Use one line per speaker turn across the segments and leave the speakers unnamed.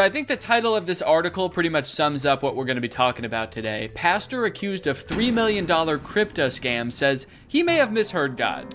I think the title of this article pretty much sums up what we're going to be talking about today. Pastor accused of $3 million crypto scam says he may have misheard God.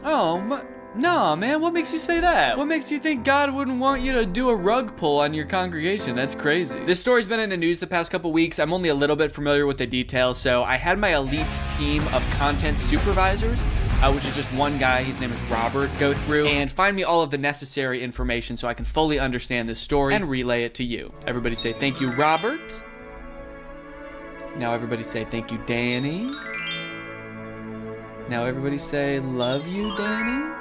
No, man, what makes you say that? What makes you think God wouldn't want you to do a rug pull on your congregation? That's crazy. This story's been in the news the past couple weeks. I'm only a little bit familiar with the details, so I had my elite team of content supervisors, which is just one guy, his name is Robert, go through and find me all of the necessary information so I can fully understand this story and relay it to you. Everybody say thank you, Robert. Now everybody say thank you, Danny. Now everybody say love you, Danny.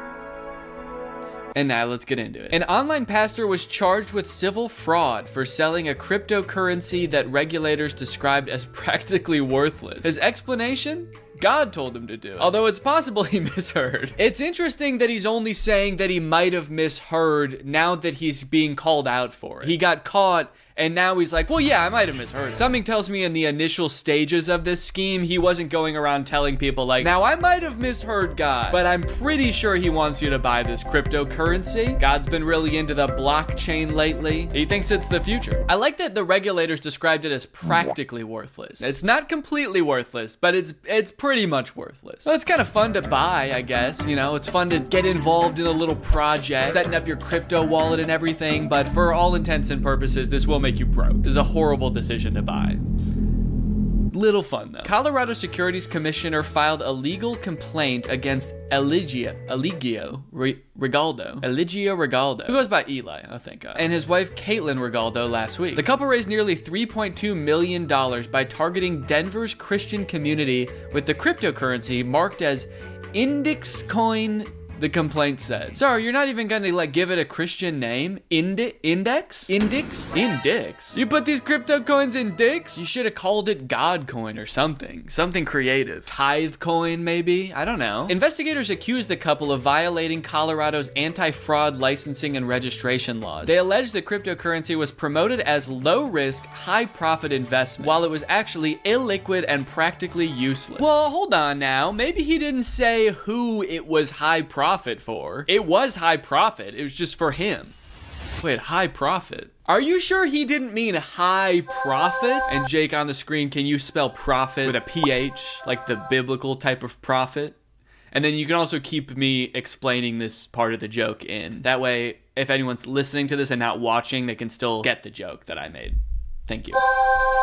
And now let's get into it. An online pastor was charged with civil fraud for selling a cryptocurrency that regulators described as practically worthless. His explanation? God told him to do it. Although it's possible he misheard. It's interesting that he's only saying that he might have misheard now that he's being called out for it. He got caught and now he's like, well, yeah, I might have misheard. Something tells me in the initial stages of this scheme, he wasn't going around telling people like, now I might have misheard God, but I'm pretty sure he wants you to buy this cryptocurrency. God's been really into the blockchain lately. He thinks it's the future. I like that the regulators described it as practically worthless. It's not completely worthless, but it's pretty much worthless. Well, it's kind of fun to buy, I guess. You know, it's fun to get involved in a little project, setting up your crypto wallet and everything, but for all intents and purposes, this will make you broke. This is a horrible decision to buy. Little fun though. Colorado Securities Commissioner filed a legal complaint against Eligio Regaldo, who goes by Eli, I think, and his wife Caitlin Regaldo last week. The couple raised nearly $3.2 million by targeting Denver's Christian community with the cryptocurrency marked as Index Coin. The complaint said. Sorry, you're not even gonna like give it a Christian name? Index? You put these crypto coins in dicks? You should have called it God Coin or something. Something creative. Tithe Coin, maybe? I don't know. Investigators accused the couple of violating Colorado's anti-fraud licensing and registration laws. They alleged the cryptocurrency was promoted as low-risk, high-profit investment, while it was actually illiquid and practically useless. Well, hold on now. Maybe he didn't say who it was high profit for. It was high profit. It was just for him. Wait, high profit? Are you sure he didn't mean high profit? And Jake on the screen, can you spell profit with a PH, like the biblical type of profit? And then you can also keep me explaining this part of the joke in. That way, if anyone's listening to this and not watching, they can still get the joke that I made. Thank you.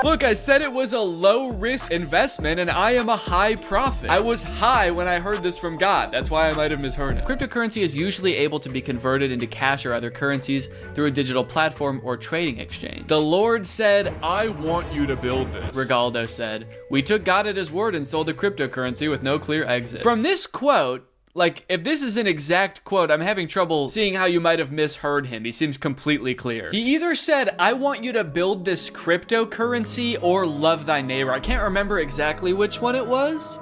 Look, I said it was a low-risk investment and I am a high profit. I was high when I heard this from God. That's why I might have misheard it. Cryptocurrency is usually able to be converted into cash or other currencies through a digital platform or trading exchange. The Lord said, I want you to build this. Regaldo said, we took God at his word and sold the cryptocurrency with no clear exit. From this quote, like, if this is an exact quote, I'm having trouble seeing how you might have misheard him. He seems completely clear. He either said, I want you to build this cryptocurrency, or love thy neighbor. I can't remember exactly which one it was.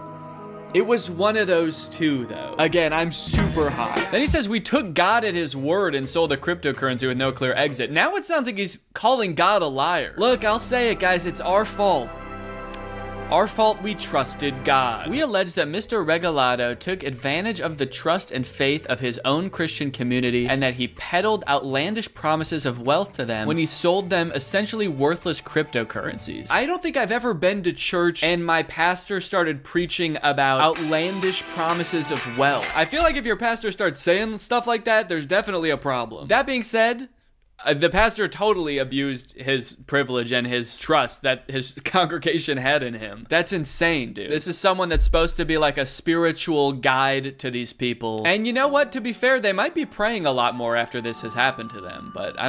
It was one of those two, though. Again, I'm super high. Then he says, we took God at his word and sold the cryptocurrency with no clear exit. Now it sounds like he's calling God a liar. Look, I'll say it, guys. It's our fault. Our fault we trusted God. We allege that Mr. Regalado took advantage of the trust and faith of his own Christian community and that he peddled outlandish promises of wealth to them when he sold them essentially worthless cryptocurrencies. I don't think I've ever been to church and my pastor started preaching about outlandish promises of wealth. I feel like if your pastor starts saying stuff like that, there's definitely a problem. That being said, the pastor totally abused his privilege and his trust that his congregation had in him. That's insane, dude. This is someone that's supposed to be like a spiritual guide to these people. And you know what? To be fair, they might be praying a lot more after this has happened to them, but I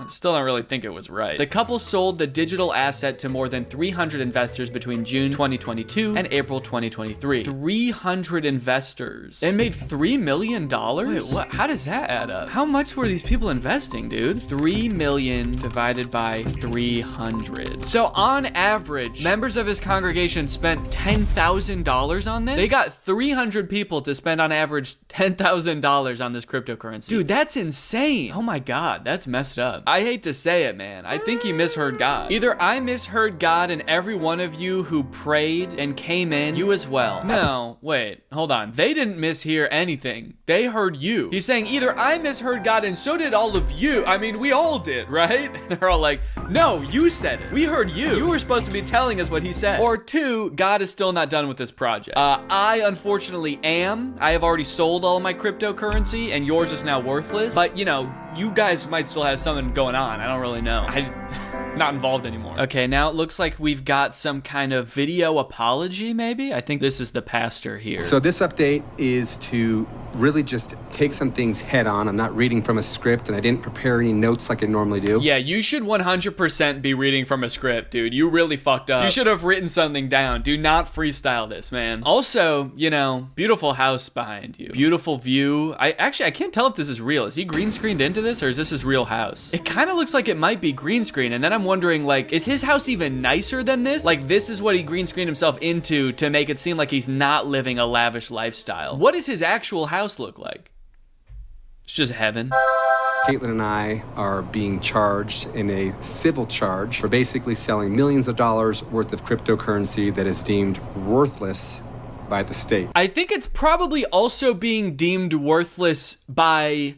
still don't really think it was right. The couple sold the digital asset to more than 300 investors between June 2022 and April 2023. 300 investors. They made $3 million? Wait, what? How does that add up? How much were these people investing, dude? 3 million divided by 300. So on average, members of his congregation spent $10,000 on this? They got 300 people to spend on average $10,000 on this cryptocurrency. Dude, that's insane. Oh my God, that's messed up. God. I hate to say it, man. I think he misheard God. Either I misheard God and every one of you who prayed and came in, you as well. No, wait, hold on. They didn't mishear anything. They heard you. He's saying either I misheard God and so did all of you. I mean, we all did, right? They're all like, no, you said it. We heard you. You were supposed to be telling us what he said. Or two, God is still not done with this project. I unfortunately am. I have already sold all my cryptocurrency and yours is now worthless. But you know, you guys might still have something going on. I don't really know. I'm not involved anymore. Okay, now it looks like we've got some kind of video apology, maybe? I think this is the pastor here.
So this update is to really just take some things head on. I'm not reading from a script and I didn't prepare any notes like I normally do.
Yeah, you should 100% be reading from a script, dude. You really fucked up. You should have written something down. Do not freestyle this, man. Also, you know, beautiful house behind you. Beautiful view. I can't tell if this is real. Is he green screened into this or is this his real house? It kind of looks like it might be green screen, and then I'm wondering, like, is his house even nicer than this? Like, this is what he green screened himself into to make it seem like he's not living a lavish lifestyle. What does his actual house look like? It's just heaven.
Caitlin and I are being charged in a civil charge for basically selling millions of dollars worth of cryptocurrency that is deemed worthless by the state.
I think it's probably also being deemed worthless by,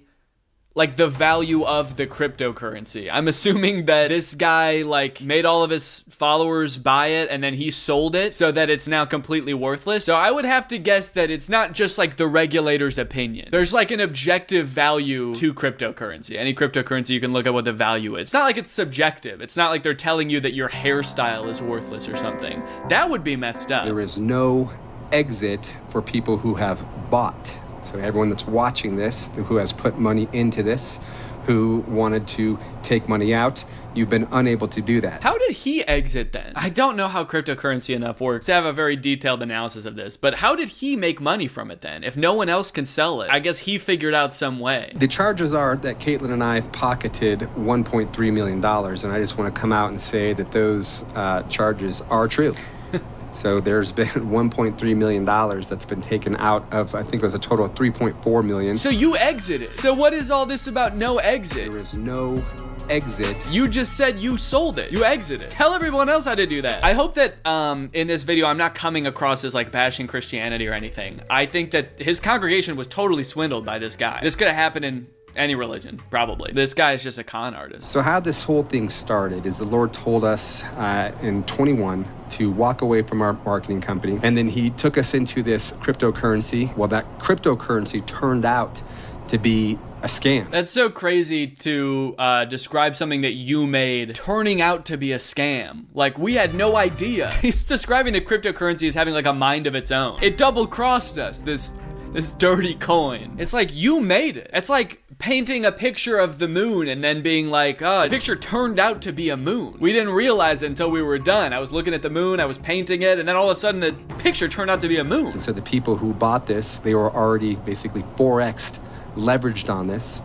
like, the value of the cryptocurrency. I'm assuming that this guy, like, made all of his followers buy it and then he sold it so that it's now completely worthless. So I would have to guess that it's not just like the regulator's opinion. There's like an objective value to cryptocurrency. Any cryptocurrency, you can look at what the value is. It's not like it's subjective. It's not like they're telling you that your hairstyle is worthless or something. That would be messed up.
There is no exit for people who have bought. So everyone that's watching this, who has put money into this, who wanted to take money out, you've been unable to do that.
How did he exit then? I don't know how cryptocurrency enough works to have a very detailed analysis of this, but how did he make money from it then? If no one else can sell it, I guess he figured out some way.
The charges are that Caitlin and I pocketed $1.3 million, and I just want to come out and say that those charges are true. So there's been $1.3 million that's been taken out of, I think it was a total of $3.4 million.
So you exited. So what is all this about no exit?
There is no exit.
You just said you sold it. You exited. Tell everyone else how to do that. I hope that in this video, I'm not coming across as like bashing Christianity or anything. I think that his congregation was totally swindled by this guy. This could have happened in any religion, probably. This guy is just a con artist.
So how this whole thing started is the Lord told us in 21 to walk away from our marketing company. And then he took us into this cryptocurrency. Well, that cryptocurrency turned out to be a scam.
That's so crazy to describe something that you made turning out to be a scam. Like, we had no idea. He's describing the cryptocurrency as having like a mind of its own. It double-crossed us, this dirty coin. It's like, you made it. It's like painting a picture of the moon and then being like, oh, the picture turned out to be a moon. We didn't realize it until we were done. I was looking at the moon, I was painting it, and then all of a sudden the picture turned out to be a moon.
And so the people who bought this, they were already basically 4x'd, leveraged on this.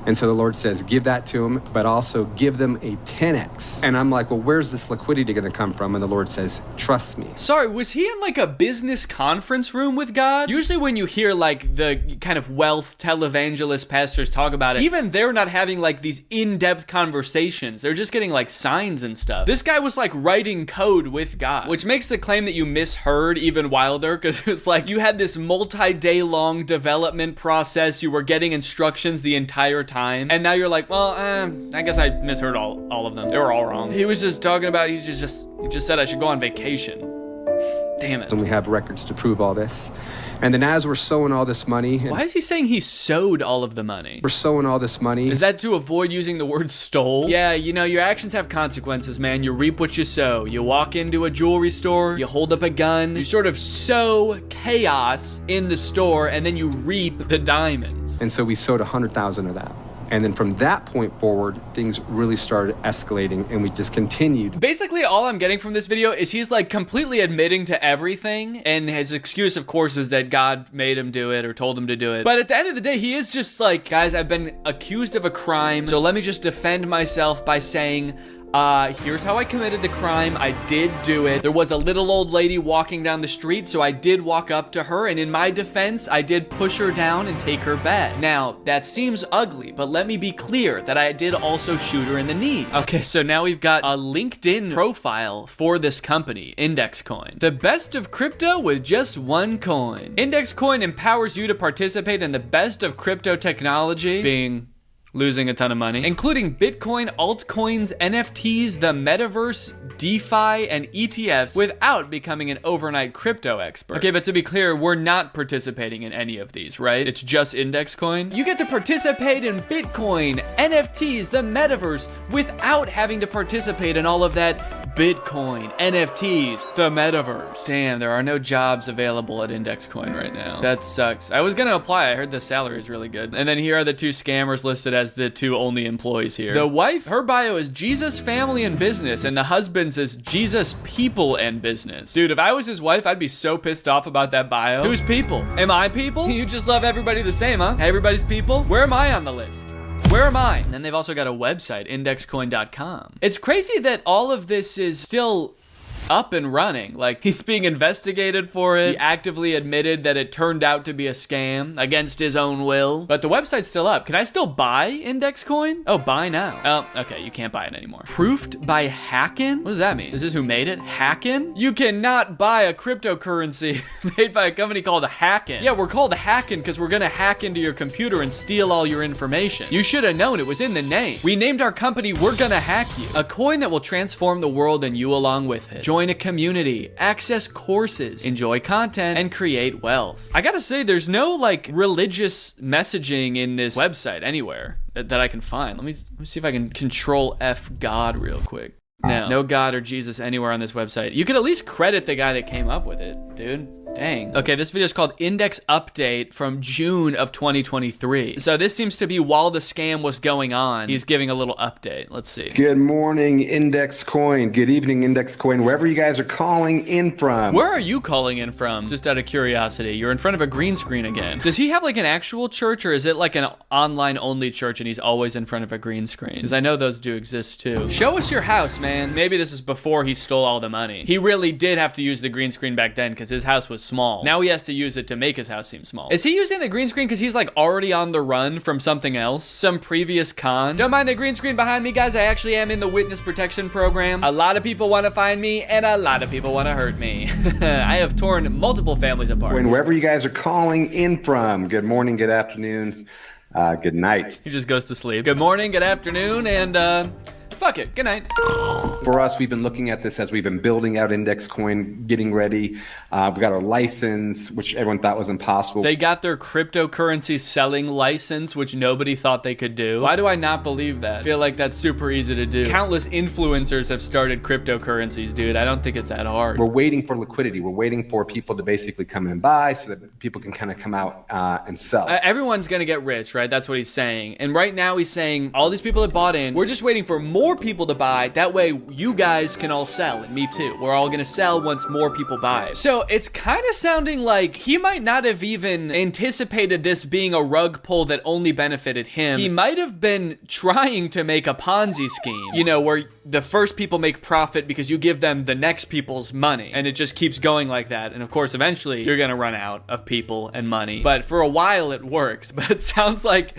And so the Lord says, give that to them, but also give them a 10x. And I'm like, well, where's this liquidity going to come from? And the Lord says, trust me.
Sorry, was he in like a business conference room with God? Usually when you hear like the kind of wealth televangelist pastors talk about it, even they're not having like these in-depth conversations. They're just getting like signs and stuff. This guy was like writing code with God, which makes the claim that you misheard even wilder, because it's like you had this multi-day long development process. You were getting instructions the entire time. And now you're like, well, I guess I misheard all of them. They were all wrong. He was just talking about, he just said I should go on vacation. Damn it.
And we have records to prove all this. And then as we're sowing all this money.
Why is he saying he sowed all of the money?
We're sowing all this money.
Is that to avoid using the word stole? Yeah, you know, your actions have consequences, man. You reap what you sow. You walk into a jewelry store, you hold up a gun, you sort of sow chaos in the store, and then you reap the diamonds.
And so we sowed 100,000 of that. And then from that point forward, things really started escalating and we just continued.
Basically, all I'm getting from this video is he's like completely admitting to everything. And his excuse, of course, is that God made him do it or told him to do it. But at the end of the day, he is just like, guys, I've been accused of a crime. So let me just defend myself by saying, here's how I committed the crime. I did do it. There was a little old lady walking down the street, so I did walk up to her, and in my defense, I did push her down and take her bed. Now, that seems ugly, but let me be clear that I did also shoot her in the knee. Okay, so now we've got a LinkedIn profile for this company, Index Coin. The best of crypto with just one coin. Index Coin empowers you to participate in the best of crypto technology, being losing a ton of money, including Bitcoin, altcoins, NFTs, the metaverse, DeFi, and ETFs without becoming an overnight crypto expert. Okay, but to be clear, we're not participating in any of these, right? It's just Index Coin. You get to participate in Bitcoin, NFTs, the metaverse without having to participate in all of that Bitcoin, NFTs, the metaverse. Damn, there are no jobs available at Index Coin right now. That sucks. I was gonna apply. I heard the salary is really good. And then here are the two scammers listed as the two only employees here. The wife, her bio is Jesus, family, and business, and the husband's is Jesus, people, and business. Dude, if I was his wife, I'd be so pissed off about that bio. Who's people? Am I people? You just love everybody the same, huh? Everybody's people? Where am I on the list? Where am I? And then they've also got a website, indexcoin.com. It's crazy that all of this is still up and running. Like, he's being investigated for it. He actively admitted that it turned out to be a scam against his own will. But the website's still up. Can I still buy Index Coin? Oh, buy now. Oh, okay, you can't buy it anymore. Proofed by Hackin? What does that mean? Is this who made it? Hackin? You cannot buy a cryptocurrency made by a company called Hackin. Yeah, we're called Hackin because we're gonna hack into your computer and steal all your information. You should have known, it was in the name. We named our company We're Gonna Hack You. A coin that will transform the world and you along with it. Join a community, access courses, enjoy content, and create wealth. I gotta say, there's no like religious messaging in this website anywhere that I can find. Let me see if I can control F God real quick. No God or Jesus anywhere on this website. You could at least credit the guy that came up with it, dude. Dang. Okay, this video is called Index Update from June of 2023. So this seems to be while the scam was going on. He's giving a little update. Let's see.
Good morning, Index Coin. Good evening, Index Coin. Wherever you guys are calling in from.
Where are you calling in from? Just out of curiosity. You're in front of a green screen again. Does he have like an actual church, or is it like an online only church and he's always in front of a green screen? Because I know those do exist too. Show us your house, man. Maybe this is before he stole all the money. He really did have to use the green screen back then because his house was small. Now he has to use it to make his house seem small. Is he using the green screen because he's like already on the run from something else? Some previous con? Don't mind the green screen behind me, guys. I actually am in the witness protection program. A lot of people want to find me and a lot of people want to hurt me. I have torn multiple families apart.
Wherever you guys are calling in from. Good morning, good afternoon, good night.
He just goes to sleep. Good morning, good afternoon, and fuck it. Good night.
For us, we've been looking at this as we've been building out Index Coin, getting ready. We got our license, which everyone thought was impossible.
They got their cryptocurrency selling license, which nobody thought they could do. Why do I not believe that? I feel like that's super easy to do. Countless influencers have started cryptocurrencies, dude. I don't think it's that hard.
We're waiting for liquidity. We're waiting for people to basically come and buy so that people can kind of come out and sell.
Everyone's going to get rich, right? That's what he's saying. And right now he's saying all these people that bought in, we're just waiting for more people to buy. That way you guys can all sell, and me too. We're all gonna sell once more people buy. So it's kind of sounding like he might not have even anticipated this being a rug pull that only benefited him. He might have been trying to make a Ponzi scheme, you know, where the first people make profit because you give them the next people's money, and it just keeps going like that. And of course, eventually you're gonna run out of people and money. But for a while it works. But it sounds like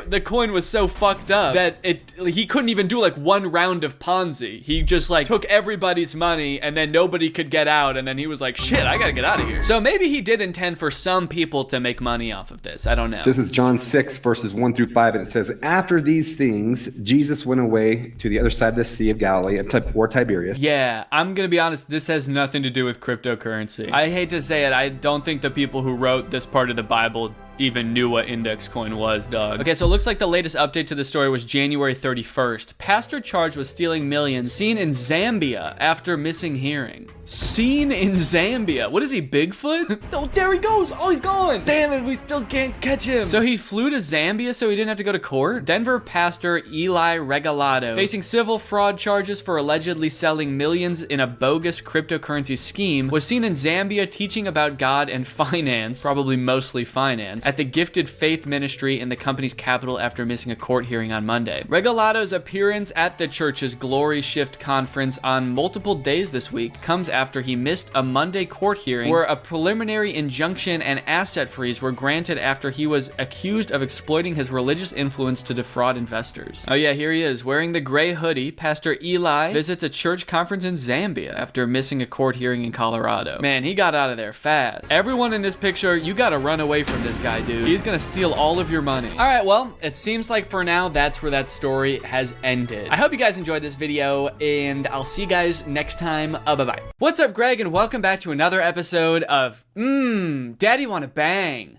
the coin was so fucked up that he couldn't even do like one round of Ponzi. He just like took everybody's money and then nobody could get out, and then he was like, shit, I gotta get out of here. So maybe he did intend for some people to make money off of this. I don't know.
This is John 6 verses 1 through 5, and it says, after these things, Jesus went away to the other side of the Sea of Galilee, or Tiberias.
Yeah, I'm gonna be honest, this has nothing to do with cryptocurrency. I hate to say it, I don't think the people who wrote this part of the Bible even knew what Index Coin was, dog. Okay, so it looks like the latest update to the story was January 31st. Pastor charged with stealing millions, seen in Zambia after missing hearing. Seen in Zambia. What is he, Bigfoot? Oh, there he goes. Oh, he's gone. Damn it, we still can't catch him. So he flew to Zambia so he didn't have to go to court? Denver pastor Eli Regalado, facing civil fraud charges for allegedly selling millions in a bogus cryptocurrency scheme, was seen in Zambia teaching about God and finance, probably mostly finance, at the Gifted Faith Ministry in the company's capital after missing a court hearing on Monday. Regalado's appearance at the church's Glory Shift conference on multiple days this week comes after he missed a Monday court hearing where a preliminary injunction and asset freeze were granted after he was accused of exploiting his religious influence to defraud investors. Oh yeah, here he is, wearing the gray hoodie. Pastor Eli visits a church conference in Zambia after missing a court hearing in Colorado. Man, he got out of there fast. Everyone in this picture, you gotta run away from this guy, dude. He's gonna steal all of your money. All right, well, it seems like for now, that's where that story has ended. I hope you guys enjoyed this video, and I'll see you guys next time. Bye-bye. What's up, Greg, and welcome back to another episode of Daddy Wanna Bang.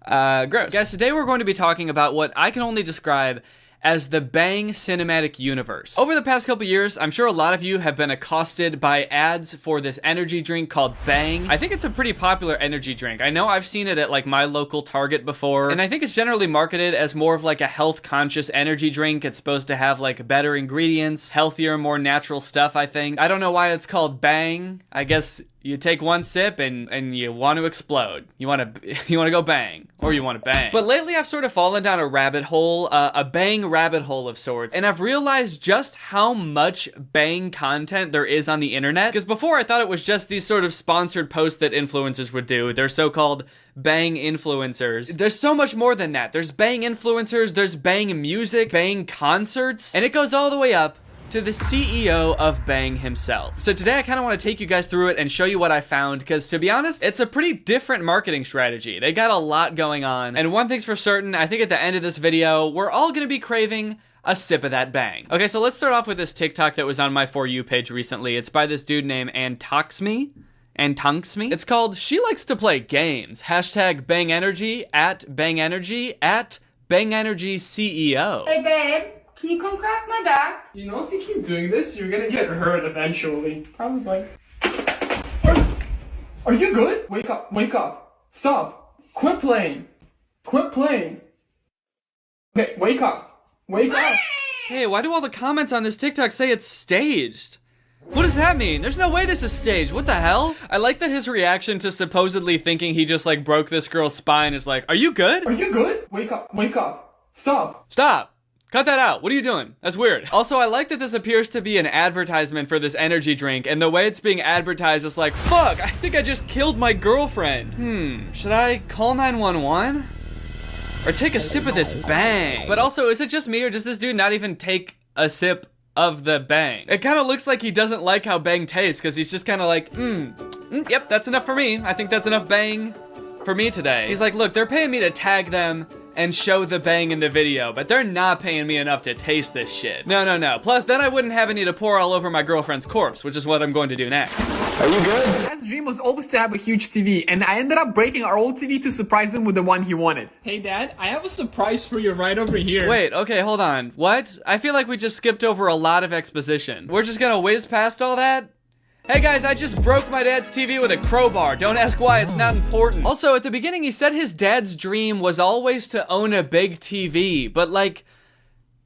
Gross. Guys, today we're going to be talking about what I can only describe as the Bang cinematic universe. Over the past couple years, I'm sure a lot of you have been accosted by ads for this energy drink called Bang. I think it's a pretty popular energy drink. I know I've seen it at like my local Target before, and I think it's generally marketed as more of like a health-conscious energy drink. It's supposed to have like better ingredients, healthier, more natural stuff, I think. I don't know why it's called Bang. I guess you take one sip and you want to explode. You want to go bang, or you want to bang. But lately I've sort of fallen down a rabbit hole, a Bang rabbit hole of sorts, and I've realized just how much Bang content there is on the internet. Because before I thought it was just these sort of sponsored posts that influencers would do. They're so-called Bang influencers. There's so much more than that. There's Bang influencers, there's Bang music, Bang concerts, and it goes all the way up to the CEO of Bang himself. So today I kind of want to take you guys through it and show you what I found, because to be honest, it's a pretty different marketing strategy. They got a lot going on, and one thing's for certain, I think at the end of this video, we're all gonna be craving a sip of that Bang. Okay, so let's start off with this TikTok that was on my For You page recently. It's by this dude named Antoxme. It's called She Likes to Play Games. Hashtag Bang Energy, at Bang Energy, at Bang Energy CEO.
Hey babe, can you come crack my back?
You know, if you keep doing this, you're gonna get hurt eventually.
Probably.
Are you good? Wake up, wake up. Stop. Quit playing. Quit playing. Okay, wake up. Wake up.
Hey, why do all the comments on this TikTok say it's staged? What does that mean? There's no way this is staged. What the hell? I like that his reaction to supposedly thinking he just like broke this girl's spine is like, are you good?
Are you good? Wake up, wake up. Stop.
Stop. Cut that out. What are you doing? That's weird. Also, I like that this appears to be an advertisement for this energy drink, and the way it's being advertised is like, fuck, I think I just killed my girlfriend. Should I call 911? Or take a sip of this Bang? But also, is it just me, or does this dude not even take a sip of the Bang? It kind of looks like he doesn't like how Bang tastes, because he's just kind of like, yep, that's enough for me. I think that's enough Bang for me today. He's like, look, they're paying me to tag them and show the Bang in the video, but they're not paying me enough to taste this shit. No. Plus, then I wouldn't have any to pour all over my girlfriend's corpse, which is what I'm going to do next.
Are you good?
Dad's dream was always to have a huge TV, and I ended up breaking our old TV to surprise him with the one he wanted.
Hey Dad, I have a surprise for you right over here.
Wait, okay, hold on. What? I feel like we just skipped over a lot of exposition. We're just gonna whiz past all that? Hey guys, I just broke my dad's TV with a crowbar. Don't ask why, it's not important. Also, at the beginning, he said his dad's dream was always to own a big TV, but like,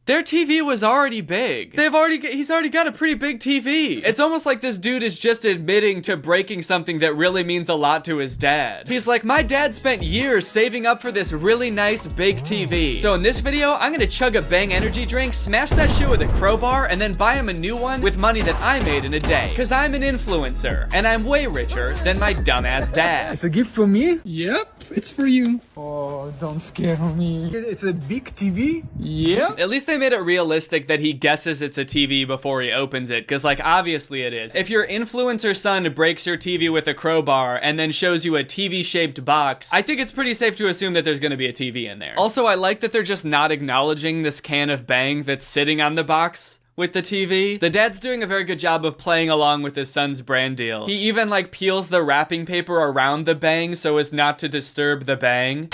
their TV was already big. He's already got a pretty big TV. It's almost like this dude is just admitting to breaking something that really means a lot to his dad. He's like, my dad spent years saving up for this really nice big TV. So in this video, I'm gonna chug a Bang energy drink, smash that shit with a crowbar, and then buy him a new one with money that I made in a day. Cause I'm an influencer, and I'm way richer than my dumbass dad.
It's a gift from me?
Yep, it's for you.
Oh, don't scare me. It's a big TV?
Yep.
At least they made it realistic that he guesses it's a TV before he opens it, because like obviously it is. If your influencer son breaks your TV with a crowbar and then shows you a TV-shaped box, I think it's pretty safe to assume that there's gonna be a TV in there. Also, I like that they're just not acknowledging this can of Bang that's sitting on the box with the TV. The dad's doing a very good job of playing along with his son's brand deal. He even like peels the wrapping paper around the Bang so as not to disturb the Bang.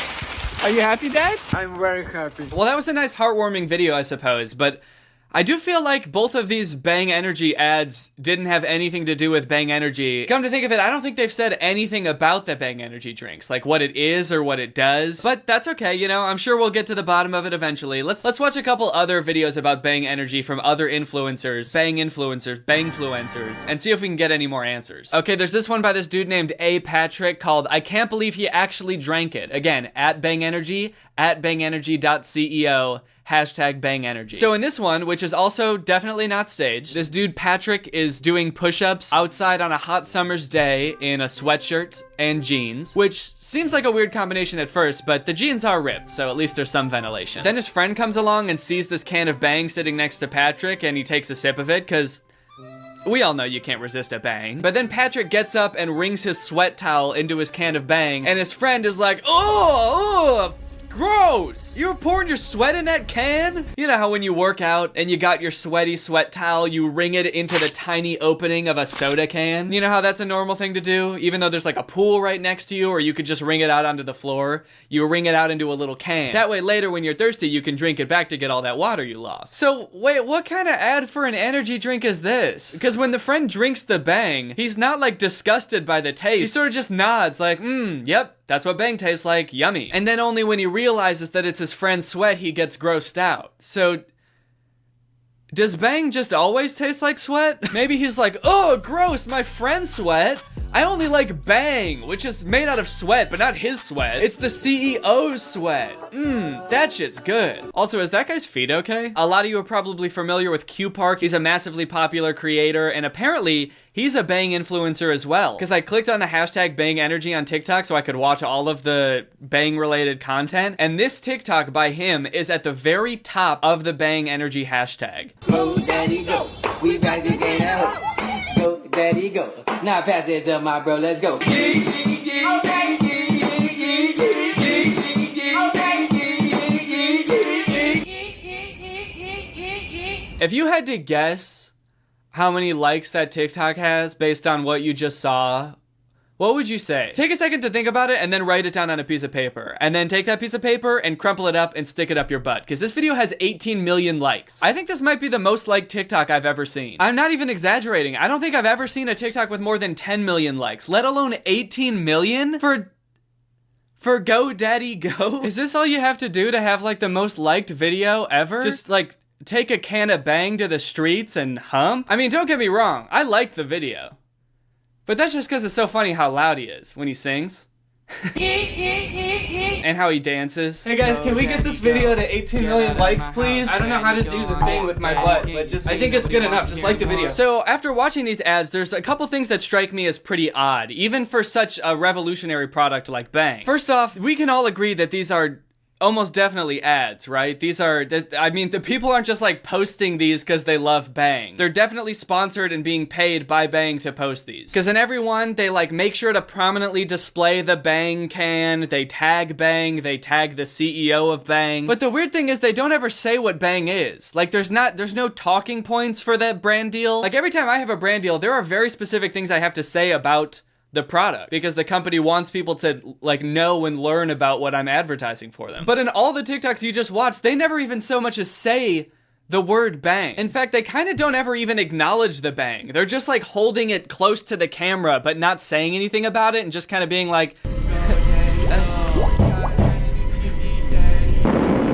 Are you happy, Dad?
I'm very happy.
Well, that was a nice heartwarming video, I suppose, but I do feel like both of these Bang Energy ads didn't have anything to do with Bang Energy. Come to think of it, I don't think they've said anything about the Bang Energy drinks, like what it is or what it does. But that's okay, you know, I'm sure we'll get to the bottom of it eventually. Let's watch a couple other videos about Bang Energy from other influencers, Bangfluencers, and see if we can get any more answers. Okay, there's this one by this dude named A. Patrick called I Can't Believe He Actually Drank It. Again, at Bang Energy, at bangenergy.ceo, hashtag Bang Energy. So in this one, which is also definitely not staged, this dude Patrick is doing push-ups outside on a hot summer's day in a sweatshirt and jeans, which seems like a weird combination at first, but the jeans are ripped, so at least there's some ventilation. Then his friend comes along and sees this can of Bang sitting next to Patrick, and he takes a sip of it, because we all know you can't resist a Bang. But then Patrick gets up and wrings his sweat towel into his can of Bang, and his friend is like, oh, gross! You were pouring your sweat in that can? You know how when you work out and you got your sweaty sweat towel, you wring it into the tiny opening of a soda can? You know how that's a normal thing to do? Even though there's like a pool right next to you, or you could just wring it out onto the floor, you wring it out into a little can. That way later when you're thirsty, you can drink it back to get all that water you lost. So wait, what kind of ad for an energy drink is this? Because when the friend drinks the Bang, he's not like disgusted by the taste. He sort of just nods like, yep, that's what Bang tastes like, yummy. And then only when he realizes that it's his friend's sweat, he gets grossed out. So, does Bang just always taste like sweat? Maybe he's like, oh, gross, my friend's sweat. I only like Bang, which is made out of sweat, but not his sweat. It's the CEO's sweat. That shit's good. Also, is that guy's feet okay? A lot of you are probably familiar with Q Park. He's a massively popular creator, and apparently, he's a Bang influencer as well. Because I clicked on the hashtag Bang Energy on TikTok so I could watch all of the Bang related content, and this TikTok by him is at the very top of the Bang Energy hashtag.
Go, Daddy, go. We got to get out. Go, Daddy, go. Now pass it to my bro, let's go.
If you had to guess how many likes that TikTok has based on what you just saw, what would you say? Take a second to think about it and then write it down on a piece of paper. And then take that piece of paper and crumple it up and stick it up your butt. Because this video has 18 million likes. I think this might be the most liked TikTok I've ever seen. I'm not even exaggerating. I don't think I've ever seen a TikTok with more than 10 million likes, let alone 18 million for Go Daddy Go. Is this all you have to do to have like the most liked video ever? Just like take a can of Bang to the streets and hump? I mean, don't get me wrong. I liked the video. But that's just because it's so funny how loud he is when he sings. And how he dances. Hey guys, can we get this video to 18 million likes, please?
I don't know how to do the thing with my butt, but just I think it's good enough. Just like the video.
So after watching these ads, there's a couple things that strike me as pretty odd, even for such a revolutionary product like Bang. First off, we can all agree that these are almost definitely ads, right? These are, I mean, the people aren't just like posting these because they love Bang. They're definitely sponsored and being paid by Bang to post these. Because in every one, they like make sure to prominently display the Bang can, they tag Bang, they tag the CEO of Bang. But the weird thing is they don't ever say what Bang is. Like there's no talking points for that brand deal. Like every time I have a brand deal, there are very specific things I have to say about the product because the company wants people to like know and learn about what I'm advertising for them. But in all the TikToks you just watched, they never even so much as say the word Bang. In fact, they kind of don't ever even acknowledge the Bang. They're just like holding it close to the camera but not saying anything about it and just kind of being like,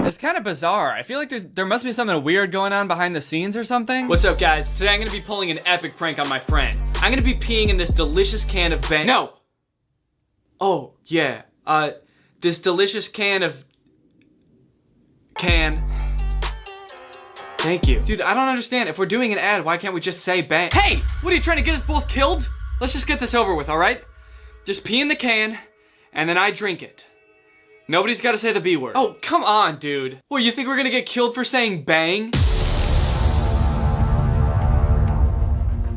it's kind of bizarre. I feel like there must be something weird going on behind the scenes or something. What's up, guys? Today I'm gonna be pulling an epic prank on my friend. I'm gonna be peeing in this delicious can of Bang. No! Oh, yeah. This delicious can of... Thank you. Dude, I don't understand. If we're doing an ad, why can't we just say Bang? Hey! What are you trying to get us both killed? Let's just get this over with, alright? Just pee in the can, and then I drink it. Nobody's gotta say the B word. Oh, come on, dude. What, you think we're gonna get killed for saying Bang?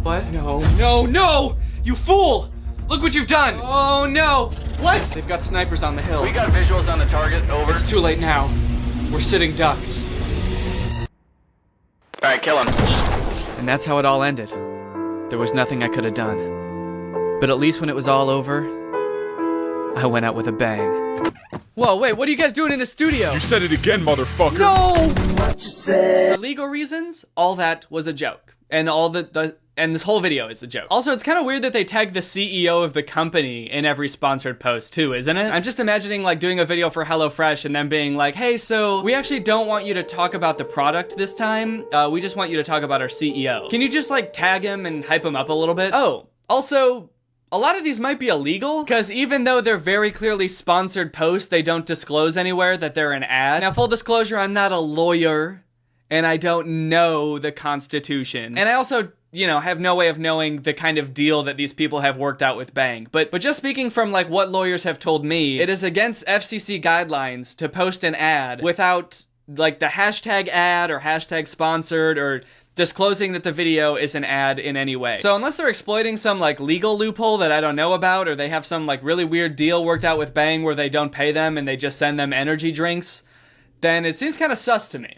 What? No, no, no! You fool! Look what you've done! Oh, no! What? They've got snipers on the hill.
We got visuals on the target, over.
It's too late now. We're sitting ducks.
Alright, kill him.
And that's how it all ended. There was nothing I could have done. But at least when it was all over, I went out with a bang. Whoa, wait, what are you guys doing in the studio?
You said it again, motherfucker.
No!
what you said.
For legal reasons, all that was a joke. And and this whole video is a joke. Also, it's kind of weird that they tag the CEO of the company in every sponsored post too, isn't it? I'm just imagining like doing a video for HelloFresh and then being like, hey, so we actually don't want you to talk about the product this time. We just want you to talk about our CEO. Can you just like tag him and hype him up a little bit? Oh, also, a lot of these might be illegal, because even though they're very clearly sponsored posts, they don't disclose anywhere that they're an ad. Now, full disclosure, I'm not a lawyer, and I don't know the Constitution. And I also, have no way of knowing the kind of deal that these people have worked out with Bang. But just speaking from like what lawyers have told me, it is against FCC guidelines to post an ad without like the hashtag ad or hashtag sponsored or disclosing that the video is an ad in any way. So unless they're exploiting some like legal loophole that I don't know about, or they have some like really weird deal worked out with Bang where they don't pay them and they just send them energy drinks, then it seems kind of sus to me.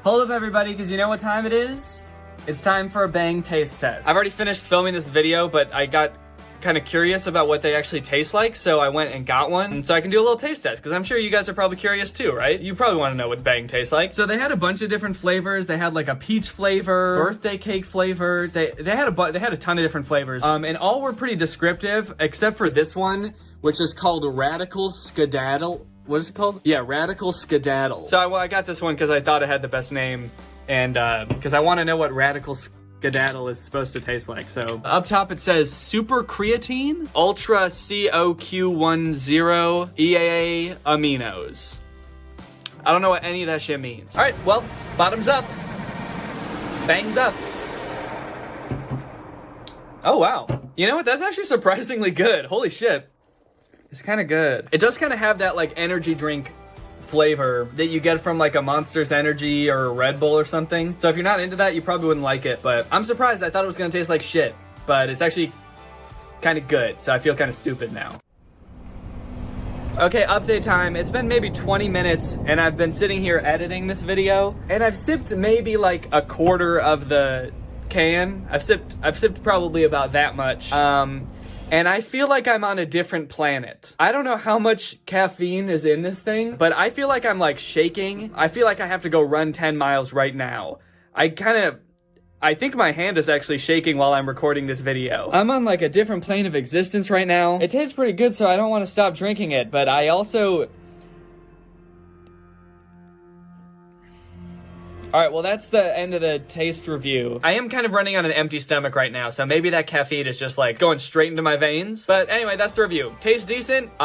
Hold up everybody, because you know what time it is? It's time for a Bang taste test. I've already finished filming this video, but I got kind of curious about what they actually taste like, so I went and got one, and so I can do a little taste test, because I'm sure you guys are probably curious too, right? You probably want to know what Bang tastes like. So they had a bunch of different flavors. They had like a peach flavor, birthday cake flavor. They had a ton of different flavors, and all were pretty descriptive, except for this one, which is called Radical Skedaddle. What is it called? Yeah, Radical Skedaddle. So I got this one because I thought it had the best name, and because I want to know what Radical Skedaddle is supposed to taste like. So up top it says Super Creatine, Ultra COQ10 EAA Aminos. I don't know what any of that shit means. All right, well, bottoms up. Bangs up. Oh, wow. You know what? That's actually surprisingly good. Holy shit. It's kind of good. It does kind of have that like energy drink flavor that you get from like a Monster's Energy or a Red Bull or something. So if you're not into that, you probably wouldn't like it, but I'm surprised. I thought it was gonna taste like shit, but it's actually kind of good, so I feel kind of stupid now. Okay, update time. It's been maybe 20 minutes and I've been sitting here editing this video, and I've sipped maybe like a quarter of the can. I've sipped probably about that much. And I feel like I'm on a different planet. I don't know how much caffeine is in this thing, but I feel like I'm like shaking. I feel like I have to go run 10 miles right now. I think my hand is actually shaking while I'm recording this video. I'm on like a different plane of existence right now. It tastes pretty good, so I don't want to stop drinking it, but I also... Alright, well that's the end of the taste review. I am kind of running on an empty stomach right now, so maybe that caffeine is just like going straight into my veins. But anyway, that's the review. Tastes decent,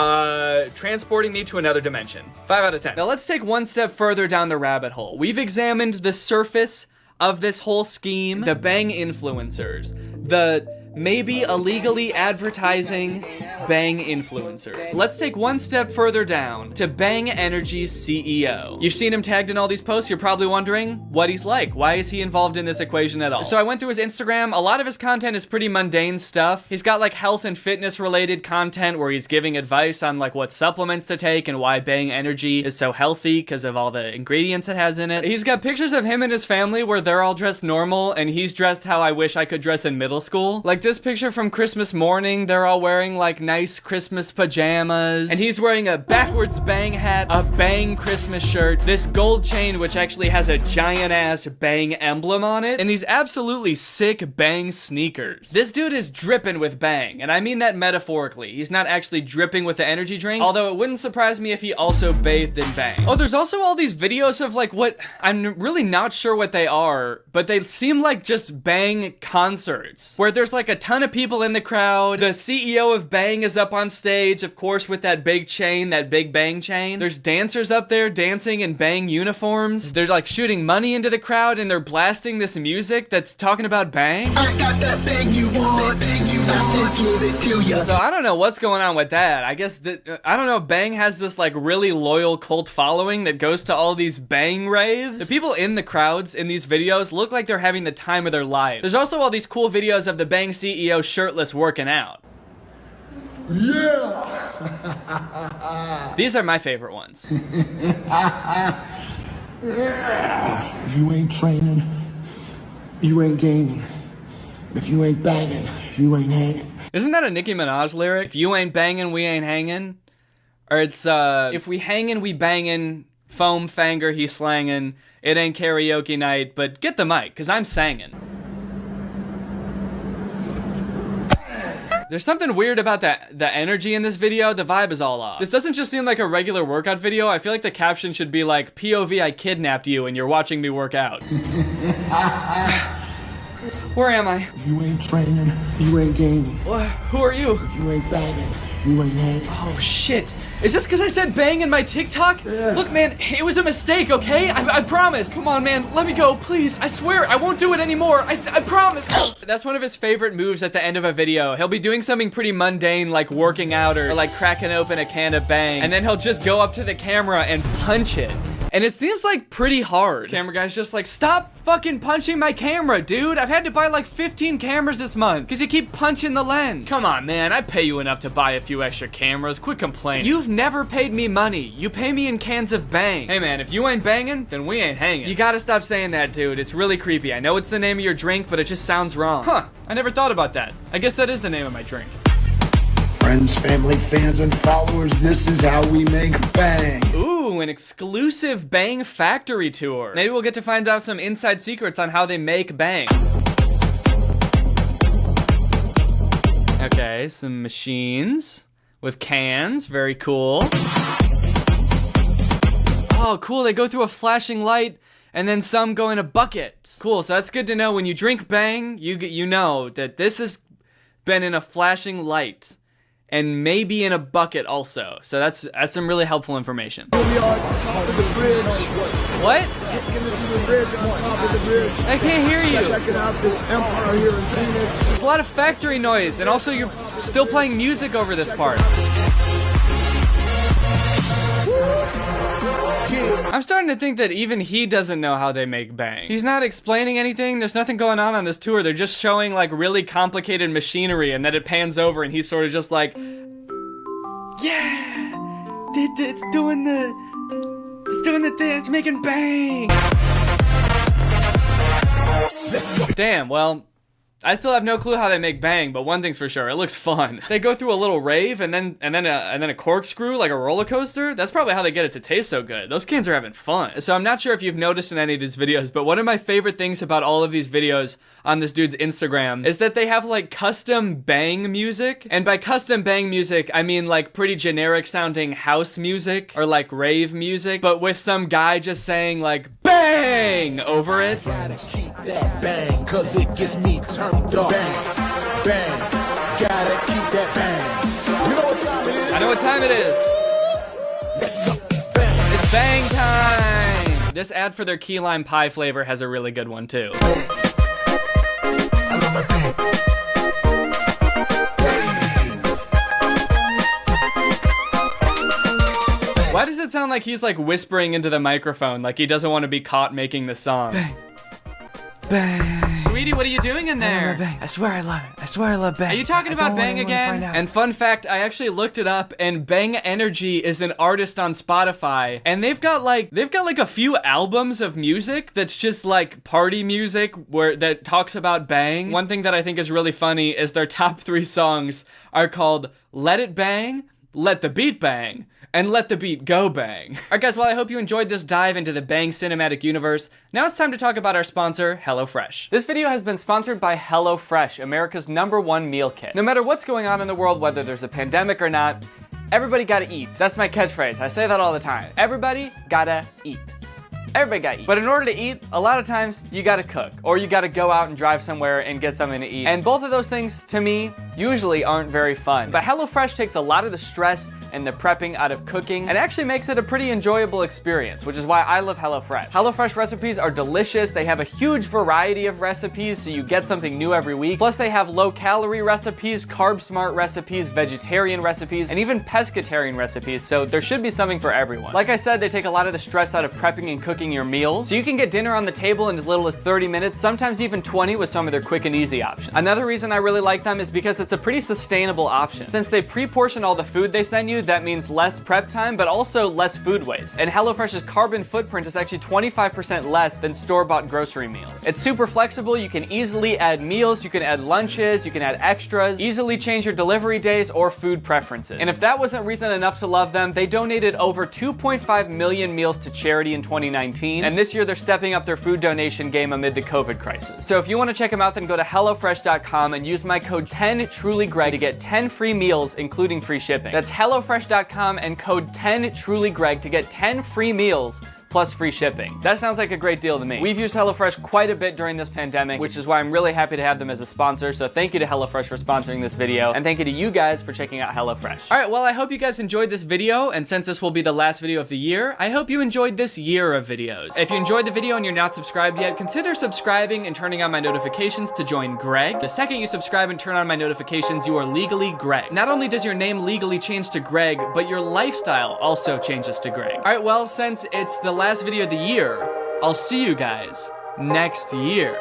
transporting me to another dimension. 5 out of 10. Now let's take one step further down the rabbit hole. We've examined the surface of this whole scheme, the Bang influencers, the maybe illegally advertising Bang influencers. Let's take one step further down to Bang Energy's CEO. You've seen him tagged in all these posts. You're probably wondering what he's like. Why is he involved in this equation at all? So I went through his Instagram. A lot of his content is pretty mundane stuff. He's got like health and fitness related content where he's giving advice on like what supplements to take and why Bang Energy is so healthy because of all the ingredients it has in it. He's got pictures of him and his family where they're all dressed normal and he's dressed how I wish I could dress in middle school. Like this picture from Christmas morning, they're all wearing like nice Christmas pajamas, and he's wearing a backwards Bang hat, a Bang Christmas shirt, this gold chain which actually has a giant ass Bang emblem on it, and these absolutely sick Bang sneakers. This dude is dripping with Bang, and I mean that metaphorically. He's not actually dripping with the energy drink, although it wouldn't surprise me if he also bathed in Bang. Oh, there's also all these videos of like what, I'm really not sure what they are, but they seem like just Bang concerts, where there's like a ton of people in the crowd. The CEO of Bang is up on stage, of course, with that big chain, that big Bang chain. There's dancers up there dancing in Bang uniforms. They're like shooting money into the crowd and they're blasting this music that's talking about Bang.
I got that Bang you want, Bang you want, give it to ya.
So I don't know what's going on with that. I guess that, I don't know, Bang has this like really loyal cult following that goes to all these Bang raves. The people in the crowds in these videos look like they're having the time of their lives. There's also all these cool videos of the Bang CEO shirtless working out.
Yeah!
These are my favorite ones.
If you ain't training, you ain't gaining. If you ain't banging, you ain't hanging.
Isn't that a Nicki Minaj lyric? If you ain't banging, we ain't hanging? Or it's, if we hanging, we banging, foam fanger he's slanging. It ain't karaoke night, but get the mic, cause I'm sangin'. There's something weird about the energy in this video. The vibe is all off. This doesn't just seem like a regular workout video. I feel like the caption should be like, POV, I kidnapped you and you're watching me work out. Where am I?
If you ain't training, you ain't gaining.
Who are you?
If you ain't banging, you ain't hanging.
Oh shit. Is this because I said bang in my TikTok? Yeah. Look, man, it was a mistake, okay? I promise. Come on, man, let me go, please. I swear, I won't do it anymore. I promise. That's one of his favorite moves at the end of a video. He'll be doing something pretty mundane, like working out or like cracking open a can of Bang, and then he'll just go up to the camera and punch it. And it seems like pretty hard. Camera guy's just like, stop fucking punching my camera, dude. I've had to buy like 15 cameras this month because you keep punching the lens. Come on, man. I pay you enough to buy a few extra cameras. Quit complaining. You've never paid me money. You pay me in cans of Bang. Hey, man, if you ain't banging, then we ain't hanging. You gotta stop saying that, dude. It's really creepy. I know it's the name of your drink, but it just sounds wrong. Huh. I never thought about that. I guess that is the name of my drink.
Friends, family, fans, and followers, this is how we make Bang.
Ooh, an exclusive Bang factory tour. Maybe we'll get to find out some inside secrets on how they make Bang. Okay, some machines with cans. Very cool. Oh, cool. They go through a flashing light and then some go in a bucket. Cool, so that's good to know. When you drink Bang, you know that this has been in a flashing light. And maybe in a bucket also. So that's some really helpful information. What? I can't hear you. There's a lot of factory noise, and also you're still playing music over this part. I'm starting to think that even he doesn't know how they make Bang. He's not explaining anything. There's nothing going on this tour. They're just showing like really complicated machinery, and then it pans over and he's sort of just like, yeah, it's doing the thing, it's making Bang. Damn, well, I still have no clue how they make Bang, but one thing's for sure, it looks fun. They go through a little rave and then a corkscrew, like a roller coaster. That's probably how they get it to taste so good. Those kids are having fun. So I'm not sure if you've noticed in any of these videos, but one of my favorite things about all of these videos on this dude's Instagram is that they have like custom Bang music. And by custom Bang music, I mean like pretty generic sounding house music or like rave music, but with some guy just saying like Bang over it.
Gotta keep that bang, cause it gets me turned up. Bang, bang, gotta keep that bang. You know what time it is?
I know what time it is.
Let's go. Bang.
It's Bang time! This ad for their key lime pie flavor has a really good one too.
I love my bang.
Why does it sound like he's like whispering into the microphone, like he doesn't want to be caught making the song? Bang. Bang. Sweetie, what are you doing in there?
I swear I love it. I swear I love Bang.
Are you talking about Bang again? And fun fact, I actually looked it up, and Bang Energy is an artist on Spotify, and they've got like a few albums of music that's just like party music that talks about Bang. One thing that I think is really funny is their top 3 songs are called Let It Bang, Let the Beat Bang, and Let the Beat Go Bang. Alright guys, well I hope you enjoyed this dive into the Bang cinematic universe. Now it's time to talk about our sponsor, HelloFresh. This video has been sponsored by HelloFresh, America's #1 meal kit. No matter what's going on in the world, whether there's a pandemic or not, everybody gotta eat. That's my catchphrase, I say that all the time. Everybody gotta eat. Everybody gotta eat. But in order to eat, a lot of times you gotta cook, or you gotta go out and drive somewhere and get something to eat. And both of those things, to me, usually aren't very fun. But HelloFresh takes a lot of the stress and the prepping out of cooking and actually makes it a pretty enjoyable experience, which is why I love HelloFresh. HelloFresh recipes are delicious. They have a huge variety of recipes, so you get something new every week. Plus they have low-calorie recipes, carb-smart recipes, vegetarian recipes, and even pescatarian recipes, so there should be something for everyone. Like I said, they take a lot of the stress out of prepping and cooking cooking your meals. So you can get dinner on the table in as little as 30 minutes, sometimes even 20 with some of their quick and easy options. Another reason I really like them is because it's a pretty sustainable option. Since they pre-portion all the food they send you, that means less prep time, but also less food waste. And HelloFresh's carbon footprint is actually 25% less than store-bought grocery meals. It's super flexible. You can easily add meals, you can add lunches, you can add extras, easily change your delivery days or food preferences. And if that wasn't reason enough to love them, they donated over 2.5 million meals to charity in 2019, and this year they're stepping up their food donation game amid the COVID crisis. So if you want to check them out, then go to HelloFresh.com and use my code 10TrulyGreg to get 10 free meals, including free shipping. That's HelloFresh.com and code 10TrulyGreg to get 10 free meals plus free shipping. That sounds like a great deal to me. We've used HelloFresh quite a bit during this pandemic, which is why I'm really happy to have them as a sponsor. So thank you to HelloFresh for sponsoring this video, and thank you to you guys for checking out HelloFresh. All right, well, I hope you guys enjoyed this video, and since this will be the last video of the year, I hope you enjoyed this year of videos. If you enjoyed the video and you're not subscribed yet, consider subscribing and turning on my notifications to join Greg. The second you subscribe and turn on my notifications, you are legally Greg. Not only does your name legally change to Greg, but your lifestyle also changes to Greg. All right, well, since it's the last video of the year, I'll see you guys next year.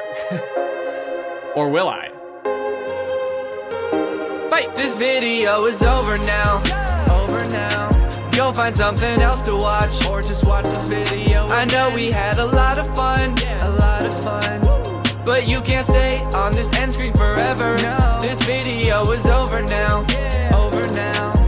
Or will I? Bye! This video is over now. Go find something else to watch, or just watch this video. I know we had a lot of fun, but you can't stay on this end screen forever. No. This video is over now.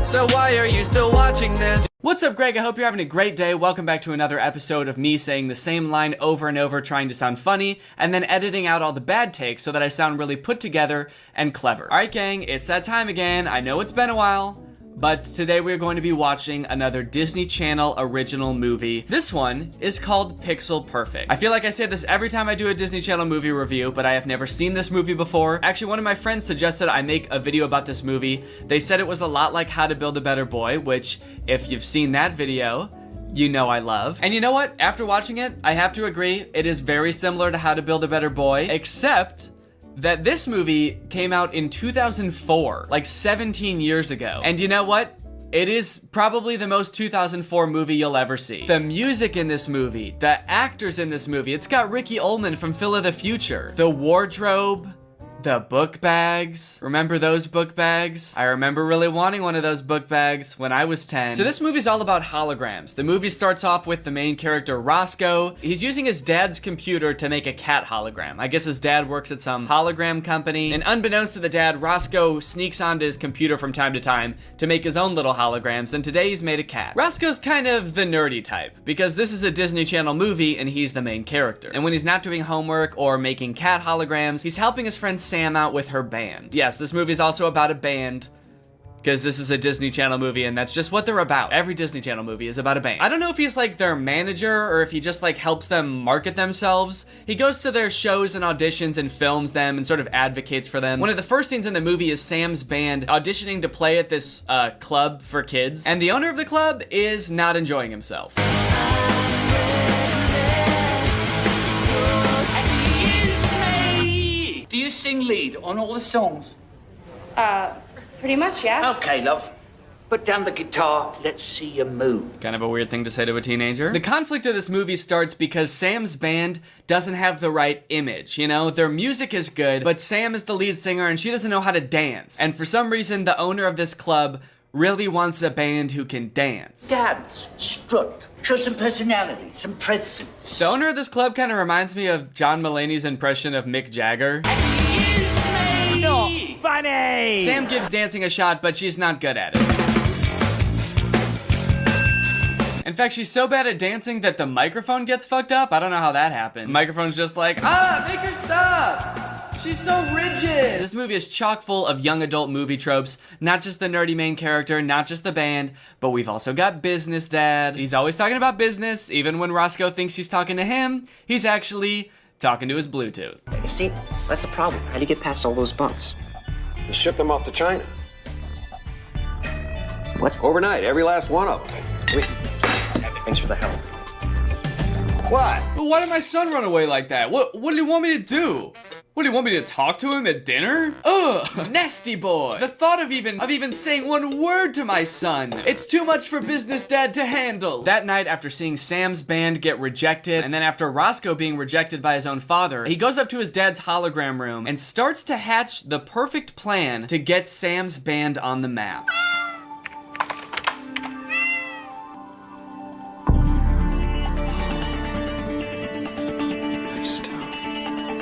So why are you still watching this? What's up, Greg? I hope you're having a great day. Welcome back to another episode of me saying the same line over and over, trying to sound funny, and then editing out all the bad takes so that I sound really put together and clever. All right, gang, it's that time again. I know it's been a while, but today we're going to be watching another Disney Channel original movie. This one is called Pixel Perfect. I feel like I say this every time I do a Disney Channel movie review, but I have never seen this movie before. Actually, one of my friends suggested I make a video about this movie. They said it was a lot like How to Build a Better Boy, which, if you've seen that video, you know I love. And you know what? After watching it, I have to agree, it is very similar to How to Build a Better Boy, except that this movie came out in 2004, like 17 years ago. And you know what? It is probably the most 2004 movie you'll ever see. The music in this movie, the actors in this movie, it's got Ricky Ullman from Phil of the Future. The wardrobe, the book bags. Remember those book bags? I remember really wanting one of those book bags when I was 10. So this movie's all about holograms. The movie starts off with the main character, Roscoe. He's using his dad's computer to make a cat hologram. I guess his dad works at some hologram company. And unbeknownst to the dad, Roscoe sneaks onto his computer from time to time to make his own little holograms, and today he's made a cat. Roscoe's kind of the nerdy type, because this is a Disney Channel movie and he's the main character. And when he's not doing homework or making cat holograms, he's helping his friend Sam out with her band. Yes, this movie's also about a band, because this is a Disney Channel movie and that's just what they're about. Every Disney Channel movie is about a band. I don't know if he's like their manager or if he just like helps them market themselves. He goes to their shows and auditions and films them and sort of advocates for them. One of the first scenes in the movie is Sam's band auditioning to play at this club for kids, and the owner of the club is not enjoying himself.
Do you sing lead on all the songs?
Pretty much, yeah.
Okay, love. Put down the guitar, let's see you move.
Kind of a weird thing to say to a teenager. The conflict of this movie starts because Sam's band doesn't have the right image, you know? Their music is good, but Sam is the lead singer and she doesn't know how to dance. And for some reason, the owner of this club really wants a band who can dance.
Dance, strut, show some personality, some presence.
The owner of this club kind of reminds me of John Mulaney's impression of Mick Jagger.
Not funny!
Sam gives dancing a shot, but she's not good at it. In fact, she's so bad at dancing that the microphone gets fucked up. I don't know how that happened. The microphone's just like, make her stop! She's so rigid! This movie is chock full of young adult movie tropes. Not just the nerdy main character, not just the band, but we've also got Business Dad. He's always talking about business. Even when Roscoe thinks he's talking to him, he's actually talking to his Bluetooth.
You see, that's the problem. How do you get past all those bumps?
You ship them off to China.
What?
Overnight, every last one of them.
Thanks for the help.
What?
But why did my son run away like that? What do you want me to do? What, do you want me to talk to him at dinner? Ugh, nasty boy. The thought of even saying one word to my son. It's too much for business dad to handle. That night, after seeing Sam's band get rejected, and then after Roscoe being rejected by his own father, he goes up to his dad's hologram room and starts to hatch the perfect plan to get Sam's band on the map.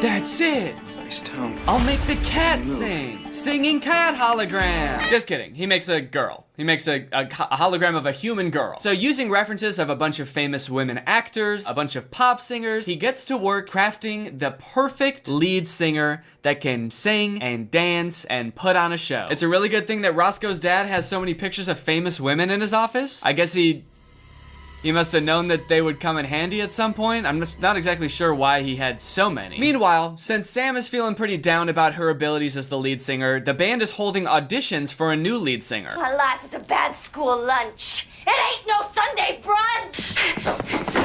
That's it!
Nice tone.
I'll make the cat sing! Singing cat hologram! Just kidding, he makes a girl. He makes a hologram of a human girl. So using references of a bunch of famous women actors, a bunch of pop singers, he gets to work crafting the perfect lead singer that can sing and dance and put on a show. It's a really good thing that Roscoe's dad has so many pictures of famous women in his office. I guess he must have known that they would come in handy at some point. I'm just not exactly sure why he had so many. Meanwhile, since Sam is feeling pretty down about her abilities as the lead singer, the band is holding auditions for a new lead singer.
My life is a bad school lunch. It ain't no Sunday brunch.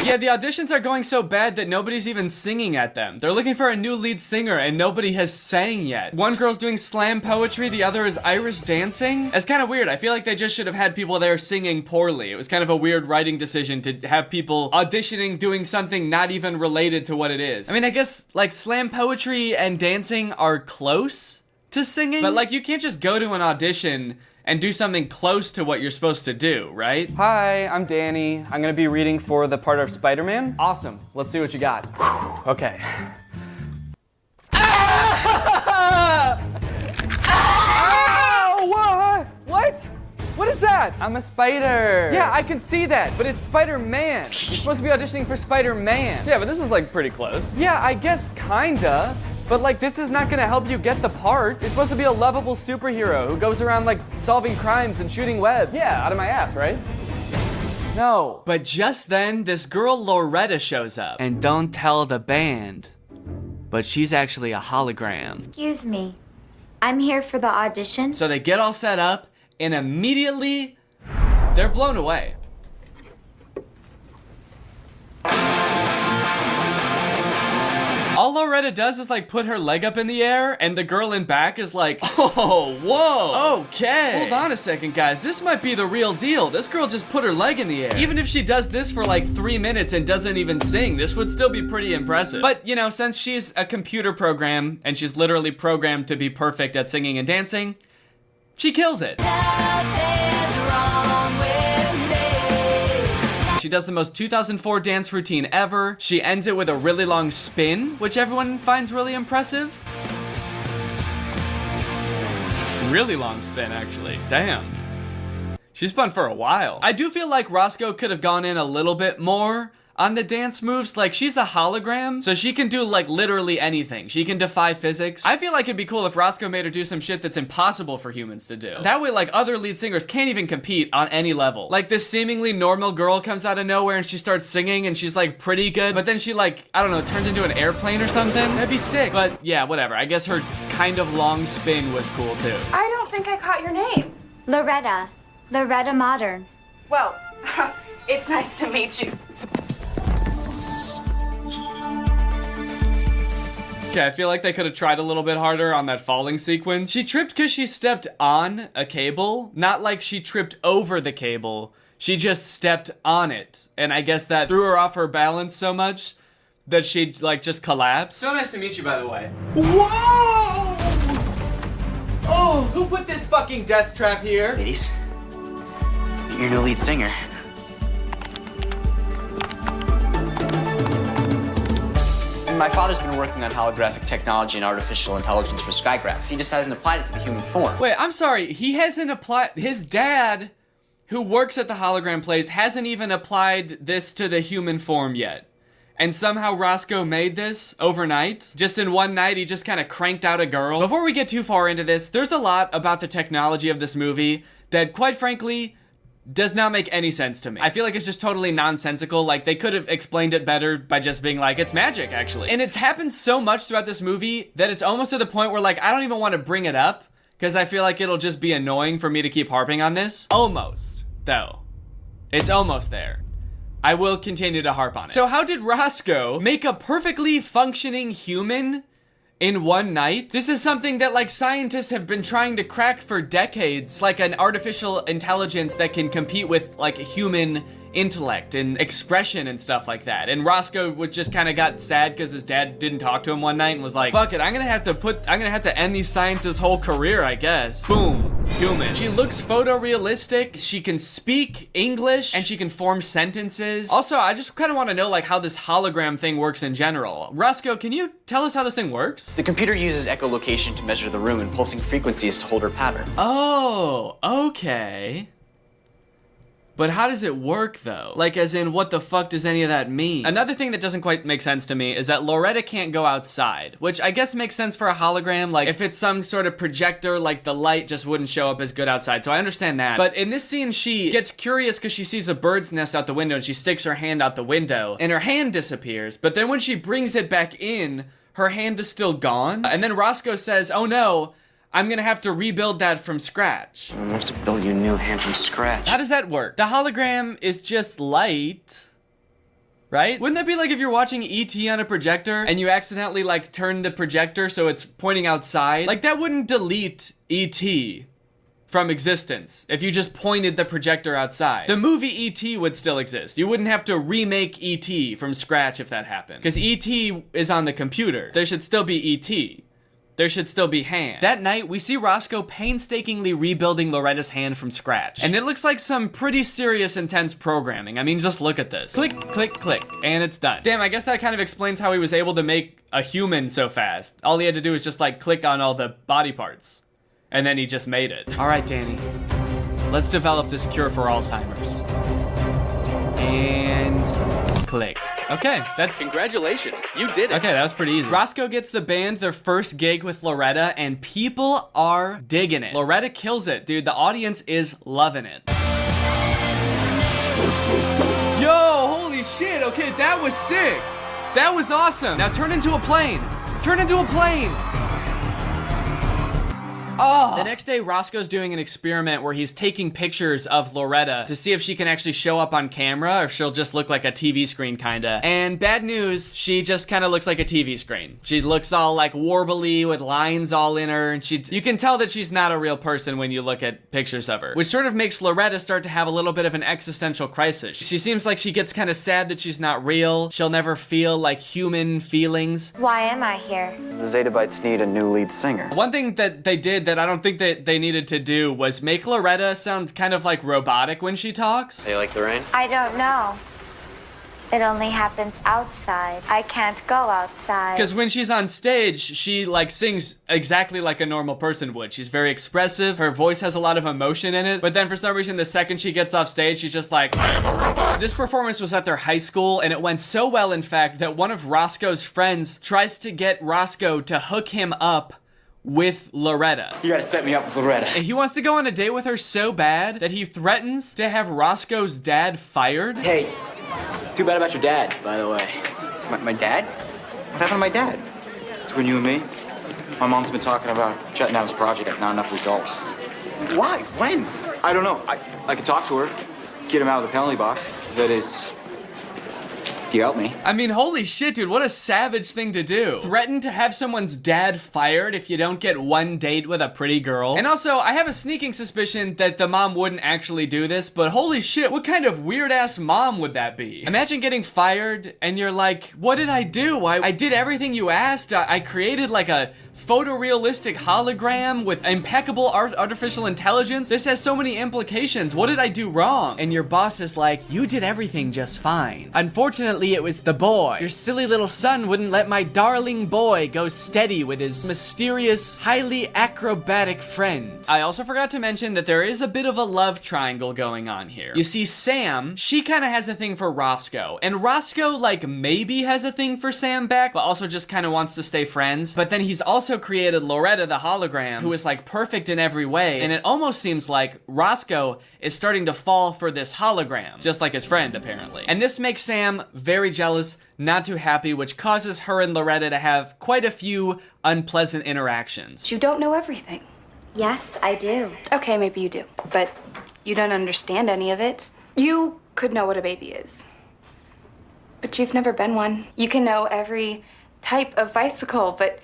Yeah, the auditions are going so bad that nobody's even singing at them. They're looking for a new lead singer and nobody has sang yet. One girl's doing slam poetry, the other is Irish dancing. It's kind of weird. I feel like they just should have had people there singing poorly. It was kind of a weird writing decision to have people auditioning doing something not even related to what it is. I mean, I guess like slam poetry and dancing are close to singing, but like you can't just go to an audition and do something close to what you're supposed to do, right? Hi, I'm Danny. I'm gonna be reading for the part of Spider-Man. Awesome, let's see what you got. Okay. Ow! What? What is that? I'm a spider. Yeah, I can see that, but it's Spider-Man. You're supposed to be auditioning for Spider-Man. Yeah, but this is like pretty close. Yeah, I guess kinda. But like, this is not gonna help you get the part. You're supposed to be a lovable superhero who goes around like solving crimes and shooting webs. Yeah, out of my ass, right? No. But just then, this girl Loretta shows up. And don't tell the band, but she's actually a hologram.
Excuse me, I'm here for the audition.
So they get all set up, and immediately, they're blown away. All Loretta does is like put her leg up in the air, and the girl in back is like, oh, whoa, okay. Hold on a second, guys. This might be the real deal. This girl just put her leg in the air. Even if she does this for like 3 minutes and doesn't even sing, this would still be pretty impressive. But, you know, since she's a computer program, and she's literally programmed to be perfect at singing and dancing, she kills it. She does the most 2004 dance routine ever. She ends it with a really long spin, which everyone finds really impressive. Really long spin, actually. Damn. She's spun for a while. I do feel like Roscoe could have gone in a little bit more on the dance moves. Like, she's a hologram, so she can do like literally anything. She can defy physics. I feel like it'd be cool if Roscoe made her do some shit that's impossible for humans to do. That way, like, other lead singers can't even compete on any level. Like, this seemingly normal girl comes out of nowhere and she starts singing and she's like pretty good, but then she like, I don't know, turns into an airplane or something. That'd be sick. But yeah, whatever. I guess her kind of long spin was cool too.
I don't think I caught your name.
Loretta. Loretta Modern.
Well, it's nice to meet you.
Okay, I feel like they could have tried a little bit harder on that falling sequence. She tripped because she stepped on a cable, not like she tripped over the cable. She just stepped on it. And I guess that threw her off her balance so much that she like just collapsed. So nice to meet you, by the way. Whoa! Oh, who put this fucking death trap here?
Ladies, meet your new lead singer. My father's been working on holographic technology and artificial intelligence for Skygraph. He just hasn't applied it to the human form.
Wait, I'm sorry. He hasn't applied... His dad, who works at the hologram place, hasn't even applied this to the human form yet. And somehow Roscoe made this overnight. Just in one night, he just kind of cranked out a girl. Before we get too far into this, there's a lot about the technology of this movie that, quite frankly, does not make any sense to me. I feel like it's just totally nonsensical. Like, they could have explained it better by just being like, it's magic, actually. And it's happened so much throughout this movie that it's almost to the point where, like, I don't even want to bring it up because I feel like it'll just be annoying for me to keep harping on this. Almost, though. It's almost there. I will continue to harp on it. So how did Roscoe make a perfectly functioning human in one night? This is something that like scientists have been trying to crack for decades, like an artificial intelligence that can compete with like human intellect and expression and stuff like that. And Roscoe would just kind of got sad because his dad didn't talk to him one night and was like, fuck it, I'm gonna have to end these scientists' whole career, I guess. Boom, human. She looks photorealistic, she can speak English, and she can form sentences. Also, I just kind of want to know like how this hologram thing works in general. Roscoe, can you tell us how this thing works?
The computer uses echolocation to measure the room and pulsing frequencies to hold her pattern.
Oh, okay. But how does it work though? Like as in, what the fuck does any of that mean? Another thing that doesn't quite make sense to me is that Loretta can't go outside, which I guess makes sense for a hologram. Like if it's some sort of projector, like the light just wouldn't show up as good outside. So I understand that. But in this scene, she gets curious because she sees a bird's nest out the window and she sticks her hand out the window and her hand disappears. But then when she brings it back in, her hand is still gone. And then Roscoe says, oh no, I'm gonna have to rebuild that from scratch.
I'm gonna have to build you a new hand from scratch.
How does that work? The hologram is just light, right? Wouldn't that be like if you're watching E.T. on a projector and you accidentally like turn the projector so it's pointing outside? Like that wouldn't delete E.T. from existence if you just pointed the projector outside. The movie E.T. would still exist. You wouldn't have to remake E.T. from scratch if that happened. Because E.T. is on the computer. There should still be E.T. There should still be hand. That night, we see Roscoe painstakingly rebuilding Loretta's hand from scratch. And it looks like some pretty serious, intense programming. I mean, just look at this. Click, click, click, and it's done. Damn, I guess that kind of explains how he was able to make a human so fast. All he had to do was just like click on all the body parts. And then he just made it. All right, Danny, let's develop this cure for Alzheimer's. And click. Okay, that's...
Congratulations, you did it.
Okay, that was pretty easy. Roscoe gets the band their first gig with Loretta, and people are digging it. Loretta kills it, dude. The audience is loving it. Yo, holy shit. Okay, that was sick. That was awesome. Now turn into a plane. Turn into a plane. Oh. The next day, Roscoe's doing an experiment where he's taking pictures of Loretta to see if she can actually show up on camera or if she'll just look like a TV screen kinda. And bad news, she just kinda looks like a TV screen. She looks all like warbly with lines all in her, and you can tell that she's not a real person when you look at pictures of her, which sort of makes Loretta start to have a little bit of an existential crisis. She seems like she gets kinda sad that she's not real. She'll never feel like human feelings.
Why am I here?
The Zetabytes need a new lead singer.
One thing that they did that I don't think that they needed to do was make Loretta sound kind of like robotic when she talks.
You like the rain?
I don't know. It only happens outside. I can't go outside.
Because when she's on stage, she like sings exactly like a normal person would. She's very expressive. Her voice has a lot of emotion in it. But then for some reason, the second she gets off stage, she's just like, I am a robot. This performance was at their high school, and it went so well, in fact, that one of Roscoe's friends tries to get Roscoe to hook him up with Loretta.
You gotta set me up with Loretta.
And he wants to go on a date with her so bad that he threatens to have Roscoe's dad fired.
Hey, too bad about your dad, by the way. My dad? What happened to my dad? Between you and me, my mom's been talking about shutting down this project, not enough results. Why? When? I don't know. I could talk to her, get him out of the penalty box. That is... you help me.
I mean, holy shit, dude, what a savage thing to do. Threaten to have someone's dad fired if you don't get one date with a pretty girl. And also, I have a sneaking suspicion that the mom wouldn't actually do this, but holy shit, what kind of weird-ass mom would that be? Imagine getting fired and you're like, what did I do? I did everything you asked. I created like a photorealistic hologram with impeccable artificial intelligence. This has so many implications. What did I do wrong? And your boss is like, you did everything just fine. Unfortunately, it was the boy. Your silly little son wouldn't let my darling boy go steady with his mysterious, highly acrobatic friend. I also forgot to mention that there is a bit of a love triangle going on here. You see, Sam, she kind of has a thing for Roscoe, and Roscoe like maybe has a thing for Sam back, but also just kind of wants to stay friends. But then he's also created Loretta the hologram, who is like perfect in every way, and it almost seems like Roscoe is starting to fall for this hologram, just like his friend apparently. And this makes Sam very jealous, not too happy, which causes her and Loretta to have quite a few unpleasant interactions.
You don't know everything.
Yes, I do.
Okay, maybe you do, but you don't understand any of it. You could know what a baby is, but you've never been one. You can know every type of bicycle, but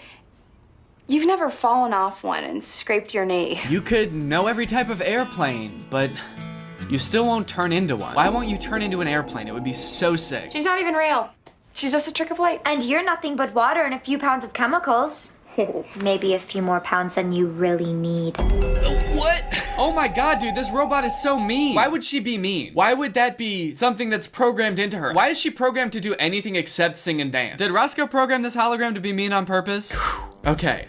You've never fallen off one and scraped your knee.
You could know every type of airplane, but you still won't turn into one. Why won't you turn into an airplane? It would be so sick.
She's not even real. She's just a trick of light.
And you're nothing but water and a few pounds of chemicals. Maybe a few more pounds than you really need.
What? Oh my god, dude, this robot is so mean. Why would she be mean? Why would that be something that's programmed into her? Why is she programmed to do anything except sing and dance? Did Roscoe program this hologram to be mean on purpose? Okay.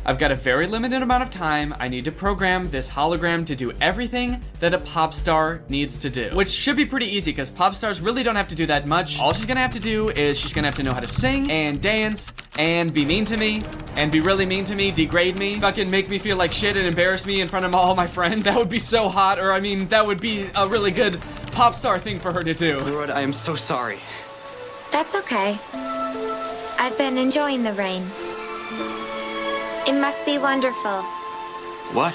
I've got a very limited amount of time. I need to program this hologram to do everything that a pop star needs to do, which should be pretty easy because pop stars really don't have to do that much. All she's gonna have to do is she's gonna have to know how to sing and dance and be mean to me and be really mean to me, degrade me, fucking make me feel like shit and embarrass me in front of all my friends. That would be so hot, or I mean, that would be a really good pop star thing for her to do.
Lord, I am so sorry.
That's okay. I've been enjoying the rain. It must be wonderful
What?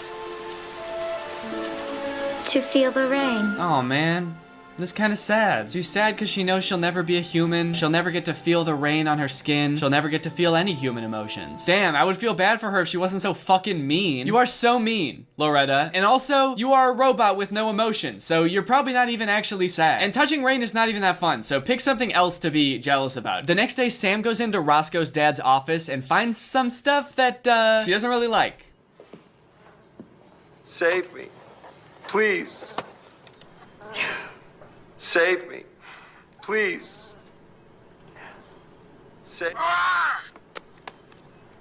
to feel the rain.
Oh man, this is kind of sad. She's sad because she knows she'll never be a human. She'll never get to feel the rain on her skin. She'll never get to feel any human emotions. Damn, I would feel bad for her if she wasn't so fucking mean. You are so mean, Loretta. And also, you are a robot with no emotions, so you're probably not even actually sad. And touching rain is not even that fun, so pick something else to be jealous about. The next day, Sam goes into Roscoe's dad's office and finds some stuff that, she doesn't really like.
Save me. Please. Save me. Please. Save.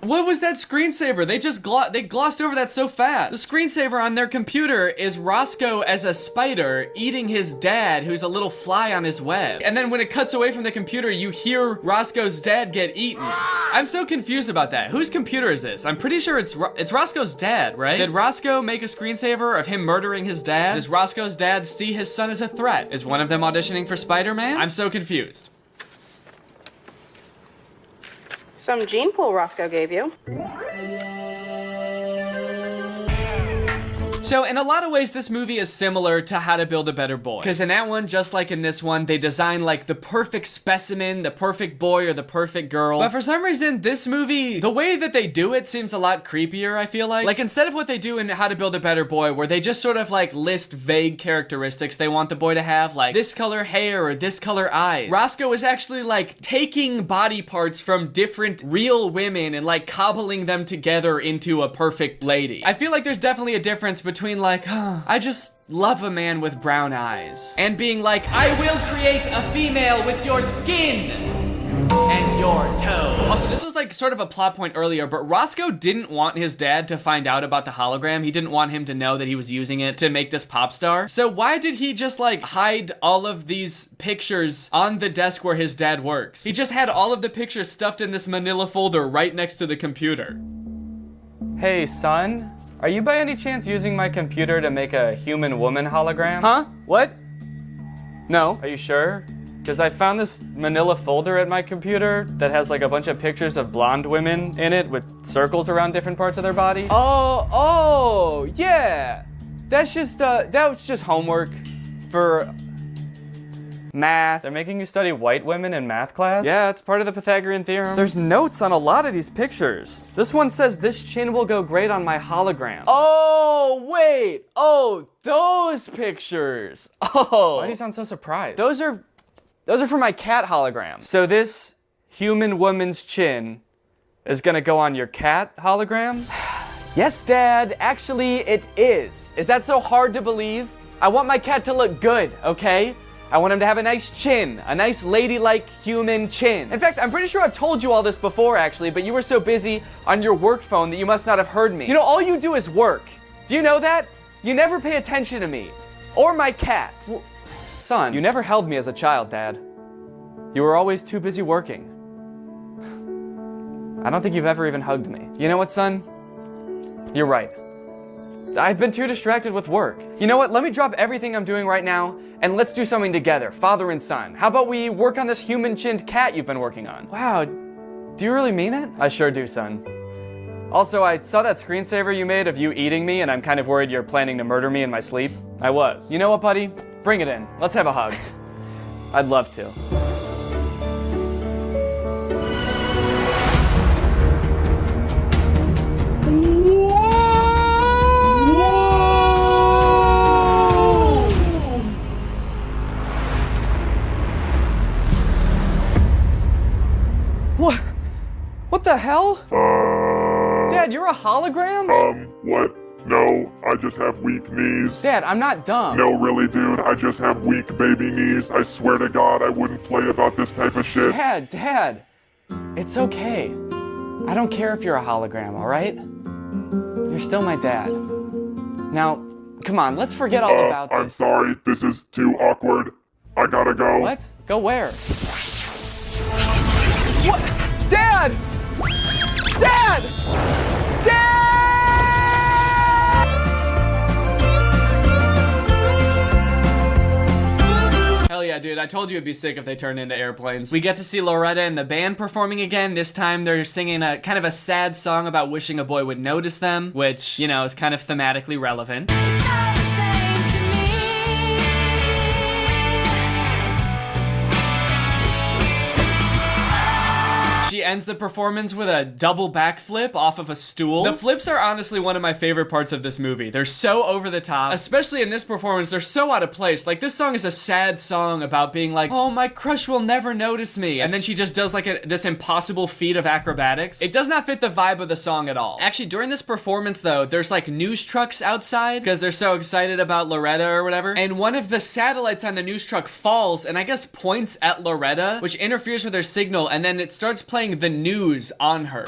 What was that screensaver? They just glossed over that so fast. The screensaver on their computer is Roscoe as a spider eating his dad, who's a little fly on his web. And then when it cuts away from the computer, you hear Roscoe's dad get eaten. I'm so confused about that. Whose computer is this? I'm pretty sure it's Roscoe's dad, right? Did Roscoe make a screensaver of him murdering his dad? Does Roscoe's dad see his son as a threat? Is one of them auditioning for Spider-Man? I'm so confused.
Some gene pool Roscoe gave you.
So in a lot of ways, this movie is similar to How to Build a Better Boy. Because in that one, just like in this one, they design like the perfect specimen, the perfect boy or the perfect girl. But for some reason, this movie, the way that they do it seems a lot creepier, I feel like. Like instead of what they do in How to Build a Better Boy, where they just sort of like list vague characteristics they want the boy to have, like this color hair or this color eyes. Roscoe is actually like taking body parts from different real women and like cobbling them together into a perfect lady. I feel like there's definitely a difference between like, I just love a man with brown eyes, and being like, I will create a female with your skin and your toes. Also, this was like sort of a plot point earlier, but Roscoe didn't want his dad to find out about the hologram. He didn't want him to know that he was using it to make this pop star. So why did he just like hide all of these pictures on the desk where his dad works? He just had all of the pictures stuffed in this manila folder right next to the computer.
Hey, son. Are you by any chance using my computer to make a human-woman hologram?
Huh? What? No.
Are you sure? Because I found this manila folder at my computer that has like a bunch of pictures of blonde women in it with circles around different parts of their body.
Oh, yeah. That's just, that was just homework for math.
They're making you study white women in math class?
Yeah, it's part of the Pythagorean theorem.
There's notes on a lot of these pictures. This one says, this chin will go great on my hologram.
Oh, wait. Oh, those pictures. Oh.
Why do you sound so surprised?
Those are for my cat hologram.
So this human woman's chin is gonna go on your cat hologram?
Yes, Dad. Actually, it is. Is that so hard to believe? I want my cat to look good, okay? I want him to have a nice chin, a nice ladylike human chin. In fact, I'm pretty sure I've told you all this before, actually, but you were so busy on your work phone that you must not have heard me. You know, all you do is work. Do you know that? You never pay attention to me. Or my cat. Well, son, you never held me as a child, Dad. You were always too busy working. I don't think you've ever even hugged me. You know what, son? You're right. I've been too distracted with work. You know what? Let me drop everything I'm doing right now and let's do something together, father and son. How about we work on this human-chinned cat you've been working on? Wow, do you really mean it? I sure do, son. Also, I saw that screensaver you made of you eating me, and I'm kind of worried you're planning to murder me in my sleep. I was. You know what, buddy? Bring it in. Let's have a hug. I'd love to.
Dad, you're a hologram?
What? No, I just have weak knees.
Dad, I'm not dumb.
No, really, dude, I just have weak baby knees. I swear to God, I wouldn't play about this type of shit.
Dad, it's okay. I don't care if you're a hologram, all right? You're still my dad. Now, come on, let's forget all about this.
I'm sorry, this is too awkward. I gotta go.
What? Go where? What? Dad! Dad! Dad!
Hell yeah, dude. I told you it'd be sick if they turned into airplanes. We get to see Loretta and the band performing again. This time they're singing a kind of a sad song about wishing a boy would notice them, which, you know, is kind of thematically relevant. She ends the performance with a double backflip off of a stool. The flips are honestly one of my favorite parts of this movie. They're so over the top, especially in this performance. They're so out of place. Like, this song is a sad song about being like, oh, my crush will never notice me. And then she just does like this impossible feat of acrobatics. It does not fit the vibe of the song at all. Actually, during this performance though, there's like news trucks outside because they're so excited about Loretta or whatever. And one of the satellites on the news truck falls and I guess points at Loretta, which interferes with her signal. And then it starts playing the news on her,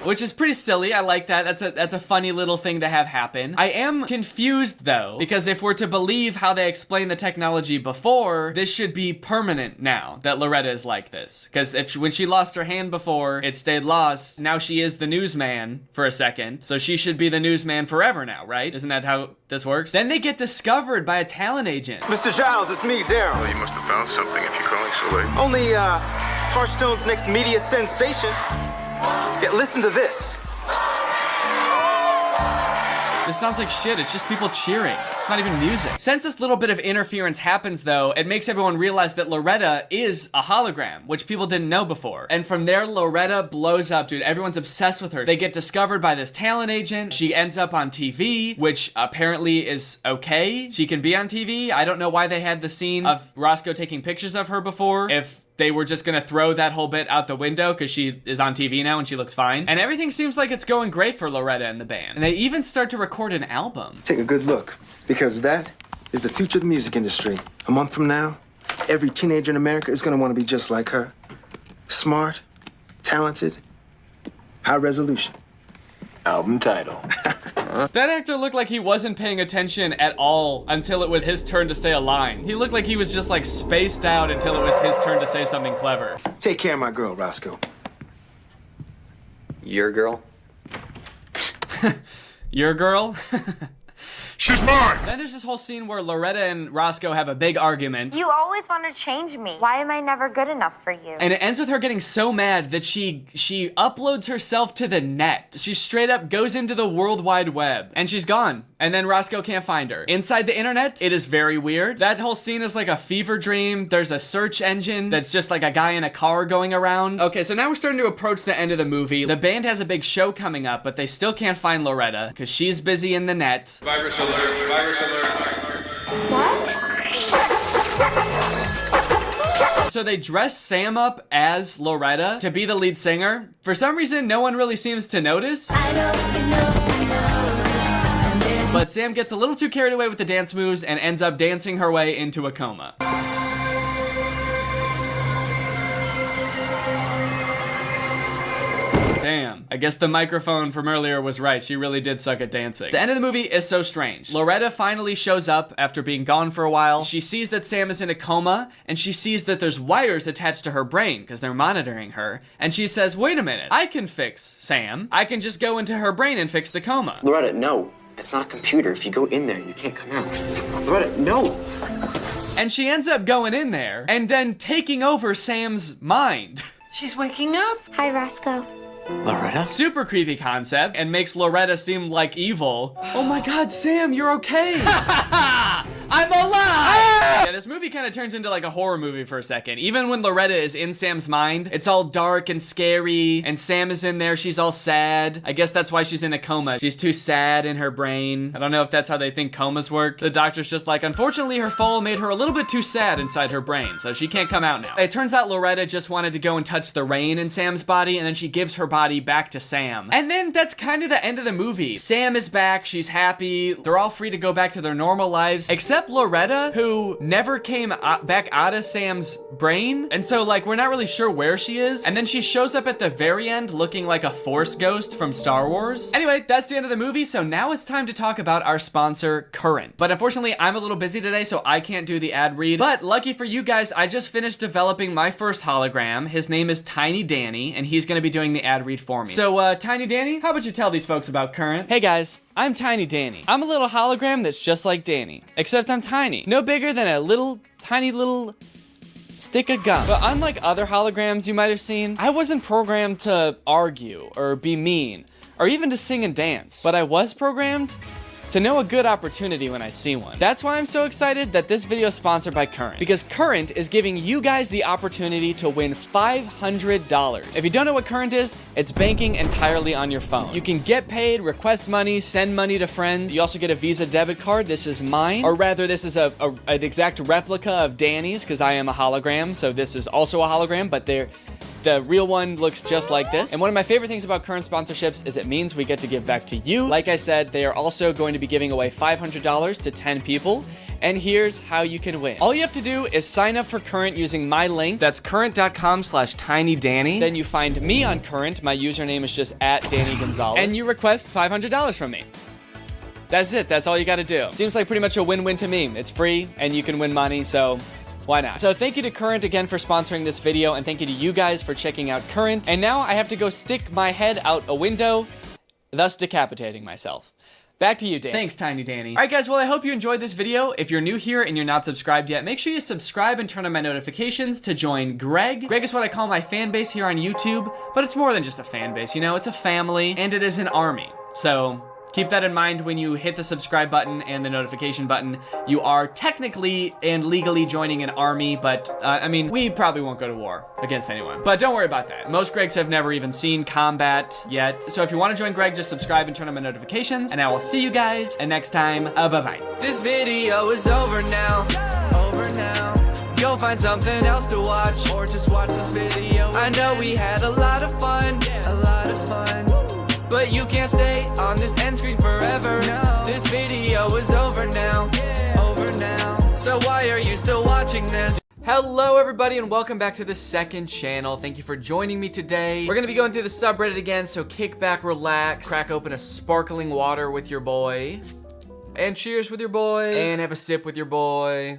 which is pretty silly. I like that. That's a funny little thing to have happen. I am confused though, because if we're to believe how they explained the technology before, this should be permanent now that Loretta is like this. Because when she lost her hand before, it stayed lost. Now she is the newsman for a second, so she should be the newsman forever now, right? Isn't that how this works? Then they get discovered by a talent agent.
Mr. Giles, it's me, Daryl.
Well, you must have found something if you're calling so late.
Only, Hearthstone's next media sensation. Yeah, listen to this.
This sounds like shit. It's just people cheering. It's not even music. Since this little bit of interference happens though, it makes everyone realize that Loretta is a hologram, which people didn't know before. And from there, Loretta blows up, dude. Everyone's obsessed with her. They get discovered by this talent agent. She ends up on TV, which apparently is okay. She can be on TV. I don't know why they had the scene of Roscoe taking pictures of her before. If they were just gonna throw that whole bit out the window because she is on TV now and she looks fine. And everything seems like it's going great for Loretta and the band. And they even start to record an album.
Take a good look, because that is the future of the music industry. A month from now, every teenager in America is gonna want to be just like her. Smart, talented, high resolution.
Album title.
That actor looked like he wasn't paying attention at all until it was his turn to say a line. He looked like he was just like spaced out until it was his turn to say something clever.
Take care of my girl, Roscoe.
Your girl?
Your girl?
She's mine!
Then there's this whole scene where Loretta and Roscoe have a big argument.
You always want to change me. Why am I never good enough for you?
And it ends with her getting so mad that she uploads herself to the net. She straight up goes into the World Wide Web and she's gone. And then Roscoe can't find her. Inside the internet, it is very weird. That whole scene is like a fever dream. There's a search engine that's just like a guy in a car going around. Okay, so now we're starting to approach the end of the movie. The band has a big show coming up, but they still can't find Loretta because she's busy in the net.
Virus alert, virus alert.
What?
So they dress Sam up as Loretta to be the lead singer. For some reason, no one really seems to notice. But Sam gets a little too carried away with the dance moves and ends up dancing her way into a coma. Damn. I guess the microphone from earlier was right. She really did suck at dancing. The end of the movie is so strange. Loretta finally shows up after being gone for a while. She sees that Sam is in a coma, and she sees that there's wires attached to her brain because they're monitoring her. And she says, wait a minute, I can fix Sam. I can just go into her brain and fix the coma.
Loretta, no. It's not a computer. If you go in there, you can't come out. Loretta, no!
And she ends up going in there and then taking over Sam's mind.
She's waking up.
Hi, Roscoe.
Loretta?
Super creepy concept and makes Loretta seem like evil. Oh my god, Sam, you're okay. I'm alive! Yeah, this movie kind of turns into like a horror movie for a second. Even when Loretta is in Sam's mind, it's all dark and scary, and Sam is in there, she's all sad. I guess that's why she's in a coma. She's too sad in her brain. I don't know if that's how they think comas work. The doctor's just like, unfortunately, her fall made her a little bit too sad inside her brain, so she can't come out now. It turns out Loretta just wanted to go and touch the rain in Sam's body, and then she gives her body back to Sam. And then that's kind of the end of the movie. Sam is back, she's happy, they're all free to go back to their normal lives, except Loretta, who never came back out of Sam's brain, and so like we're not really sure where she is, and then she shows up at the very end looking like a Force ghost from Star Wars. Anyway, that's the end of the movie, so now it's time to talk about our sponsor, Current. But unfortunately, I'm a little busy today, so I can't do the ad read, but lucky for you guys, I just finished developing my first hologram. His name is Tiny Danny, and he's gonna be doing the ad read for me. So, Tiny Danny, how about you tell these folks about Current?
Hey guys, I'm Tiny Danny. I'm a little hologram that's just like Danny, except I'm tiny. No bigger than a tiny little stick of gum. But unlike other holograms you might have seen, I wasn't programmed to argue or be mean or even to sing and dance. But I was programmed to know a good opportunity when I see one. That's why I'm so excited that this video is sponsored by Current, because Current is giving you guys the opportunity to win $500. If you don't know what Current is, it's banking entirely on your phone. You can get paid, request money, send money to friends. You also get a Visa debit card. This is mine, or rather this is an exact replica of Danny's, because I am a hologram, so this is also a hologram, but the real one looks just like this. And one of my favorite things about Current sponsorships is it means we get to give back to you. Like I said, they are also going to be giving away $500 to 10 people. And here's how you can win. All you have to do is sign up for Current using my link. That's current.com/tinydanny. Then you find me on Current. My username is just @Danny Gonzalez. And you request $500 from me. That's it. That's all you gotta do. Seems like pretty much a win-win to me. It's free and you can win money, so why not? So thank you to Current again for sponsoring this video, and thank you to you guys for checking out Current. And now I have to go stick my head out a window, thus decapitating myself. Back to you, Danny.
Thanks, Tiny Danny. All right, guys, well, I hope you enjoyed this video. If you're new here and you're not subscribed yet, make sure you subscribe and turn on my notifications to join Greg. Greg is what I call my fan base here on YouTube, but it's more than just a fan base, you know? It's a family, and it is an army. So keep that in mind when you hit the subscribe button and the notification button. You are technically and legally joining an army, but I mean, we probably won't go to war against anyone. But don't worry about that. Most Gregs have never even seen combat yet. So if you want to join Greg, just subscribe and turn on my notifications, and I will see you guys next time. Bye-bye. This video is over now. Go find something else to watch, or just watch this video. I know we had a lot of fun. But you can't stay on this end screen forever. No. This video is over now. So why are you still watching this? Hello everybody and welcome back to the second channel. Thank you for joining me today. We're gonna be going through the subreddit again, so kick back, relax, crack open a sparkling water with your boy, and cheers with your boy, and have a sip with your boy.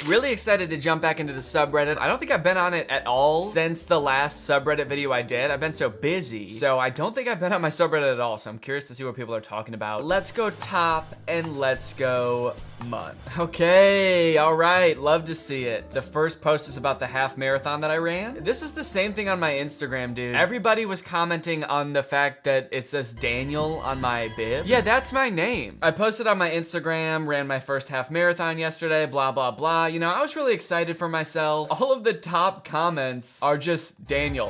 Really excited to jump back into the subreddit. I don't think I've been on it at all since the last subreddit video I did. I've been so busy, so I don't think I've been on my subreddit at all, so I'm curious to see what people are talking about. Let's go top and let's go month. Okay, all right, love to see it. The first post is about the half marathon that I ran. This is the same thing on my Instagram, dude. Everybody was commenting on the fact that it says Daniel on my bib. Yeah, that's my name. I posted on my Instagram, ran my first half marathon yesterday, blah, blah, blah. You know, I was really excited for myself. All of the top comments are just Daniel,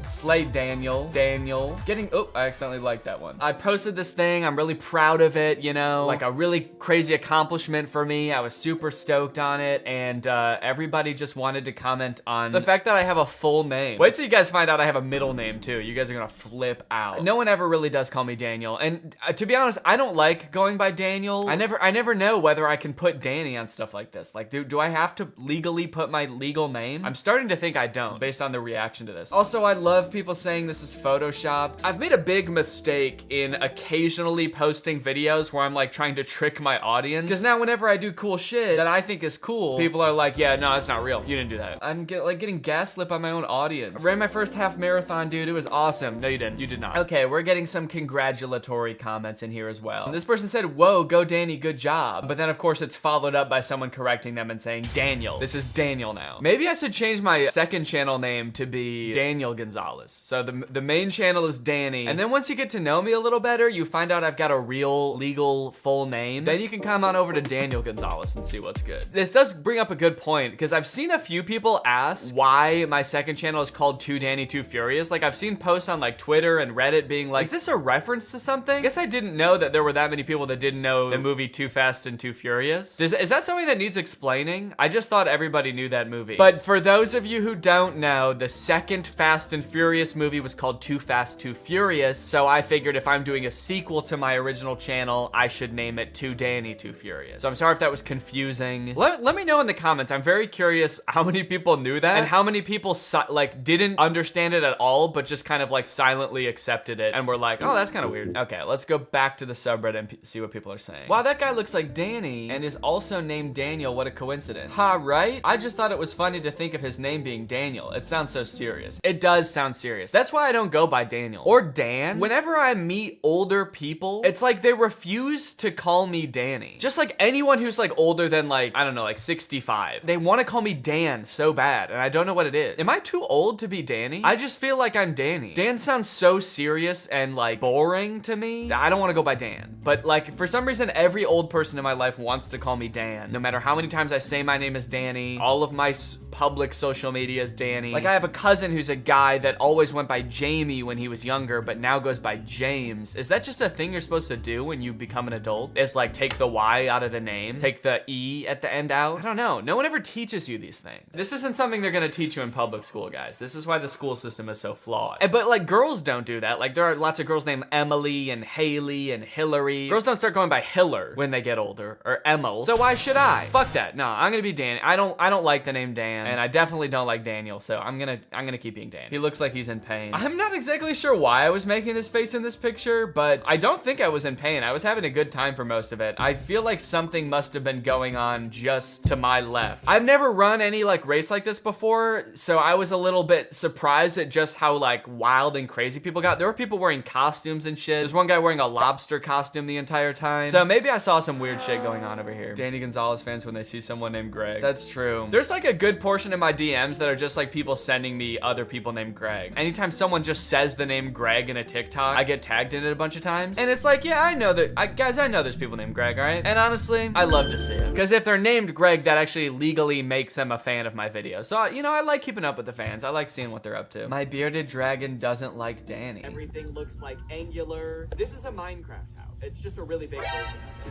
Slay Daniel, oh, I accidentally liked that one. I posted this thing, I'm really proud of it, you know, like a really crazy accomplishment for me. I was super stoked on it, and everybody just wanted to comment on the fact that I have a full name. Wait till you guys find out I have a middle name too. You guys are gonna flip out. No one ever really does call me Daniel, and to be honest, I don't like going by Daniel. I never know whether I can put Danny on stuff like this. Like, do I have to legally put my legal name? I'm starting to think I don't, based on the reaction to this. Also, I love people saying this is photoshopped. I've made a big mistake in occasionally posting videos where I'm like trying to trick my audience, because now whenever I do cool shit that I think is cool, people are like, yeah, no, it's not real. You didn't do that. I'm getting gaslit by my own audience. I ran my first half marathon, dude. It was awesome. No, you didn't. You did not. Okay, we're getting some congratulatory comments in here as well. And this person said, whoa, go Danny, good job. But then of course it's followed up by someone correcting them and saying, Daniel. This is Daniel now. Maybe I should change my second channel name to be Daniel Gonzalez. So the main channel is Danny. And then once you get to know me a little better, you find out I've got a real legal full name. Then you can come on over to Daniel Gonzalez and see what's good. This does bring up a good point, because I've seen a few people ask why my second channel is called Too Danny Too Furious. Like, I've seen posts on like Twitter and Reddit being like, is this a reference to something? I guess I didn't know that there were that many people that didn't know the movie Too Fast and Too Furious. Is that something that needs explaining? I just thought everybody knew that movie. But for those of you who don't know, the second Fast and Furious movie was called Too Fast, Too Furious. So I figured if I'm doing a sequel to my original channel, I should name it Too Danny Too Furious. So I'm sorry if that was confusing. Let me know in the comments. I'm very curious how many people knew that and how many people like didn't understand it at all, but just kind of like silently accepted it and were like, oh, that's kind of weird. Okay, let's go back to the subreddit and see what people are saying. Wow, that guy looks like Danny and is also named Daniel. What a coincidence. Ha, right? I just thought it was funny to think of his name being Daniel. It sounds so serious. It does sound serious. That's why I don't go by Daniel or Dan. Whenever I meet older people, it's like they refuse to call me Danny. Just like anyone who's like older than like, I don't know, like 65. They want to call me Dan so bad, and I don't know what it is. Am I too old to be Danny? I just feel like I'm Danny. Dan sounds so serious and like boring to me. I don't want to go by Dan. But like, for some reason, every old person in my life wants to call me Dan. No matter how many times I say my name is Danny, all of my public social media is Danny. Like, I have a cousin who's a guy that always went by Jamie when he was younger, but now goes by James. Is that just a thing you're supposed to do when you become an adult? It's like take the Y out of the name, take the E at the end out. I don't know. No one ever teaches you these things. This isn't something they're gonna teach you in public school, guys. This is why the school system is so flawed. But like, girls don't do that. Like, there are lots of girls named Emily and Haley and Hillary. Girls don't start going by Hiller when they get older, or Emil. So why should I? Fuck that. No, I'm gonna be Dan. I don't like the name Dan, and I definitely don't like Daniel, so I'm gonna keep being Dan. He looks like he's in pain. I'm not exactly sure why I was making this face in this picture, but I don't think I was in pain. I was having a good time for most of it. I feel like something must have been going on just to my left. I've never run any like race like this before, so I was a little bit surprised at just how like wild and crazy people got. There were people wearing costumes and shit. There's one guy wearing a lobster costume the entire time. So maybe I saw some weird shit going on over here. Danny Gonzalez fans when they see someone named Greg. That's true. There's like a good portion of my DMs that are just like people sending me other people named Greg. Anytime someone just says the name Greg in a TikTok, I get tagged in it a bunch of times. And it's like, yeah, I know that, guys, I know there's people named Greg, all right? And honestly, I love to see it. Because if they're named Greg, that actually legally makes them a fan of my video. So, you know, I like keeping up with the fans. I like seeing what they're up to. My bearded dragon doesn't like Danny.
Everything looks like angular. This is a Minecraft house. It's just a really big version.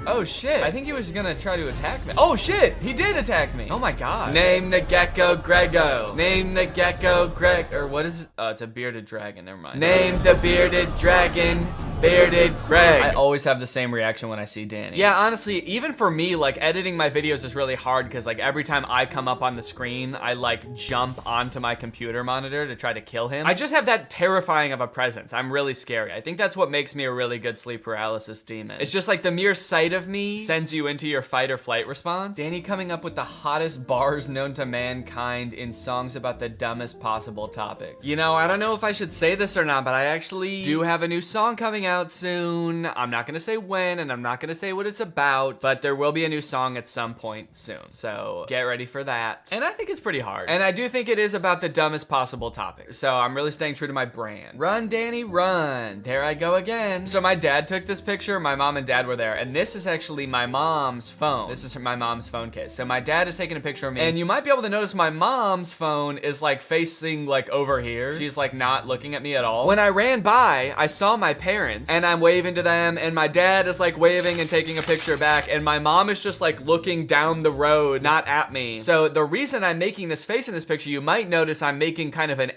Oh shit, I think he was gonna try to attack me. Oh shit, he did attack me. Oh my god. Name the gecko Grego. Name the gecko Greg, or what is it? Oh, it's a bearded dragon, never mind. Name the bearded dragon, bearded Greg. I always have the same reaction when I see Danny. Yeah, honestly, even for me, like editing my videos is really hard because like every time I come up on the screen, I like jump onto my computer monitor to try to kill him. I just have that terrifying of a presence. I'm really scary. I think that's what makes me a really good sleep paralysis demon. It's just like the mere sight of me sends you into your fight or flight response. Danny coming up with the hottest bars known to mankind in songs about the dumbest possible topics. You know, I don't know if I should say this or not, but I actually do have a new song coming out soon. I'm not gonna say when, and I'm not gonna say what it's about, but there will be a new song at some point soon. So get ready for that. And I think it's pretty hard. And I do think it is about the dumbest possible topic. So I'm really staying true to my brand. Run, Danny, run. There I go again. So my dad took this picture. My mom and dad were there, and this is actually my mom's phone. This is my mom's phone case. So my dad is taking a picture of me, and you might be able to notice my mom's phone is like facing like over here. She's like not looking at me at all. When I ran by, I saw my parents, and I'm waving to them, and my dad is like waving and taking a picture back, and my mom is just like looking down the road, not at me. So the reason I'm making this face in this picture, you might notice I'm making kind of an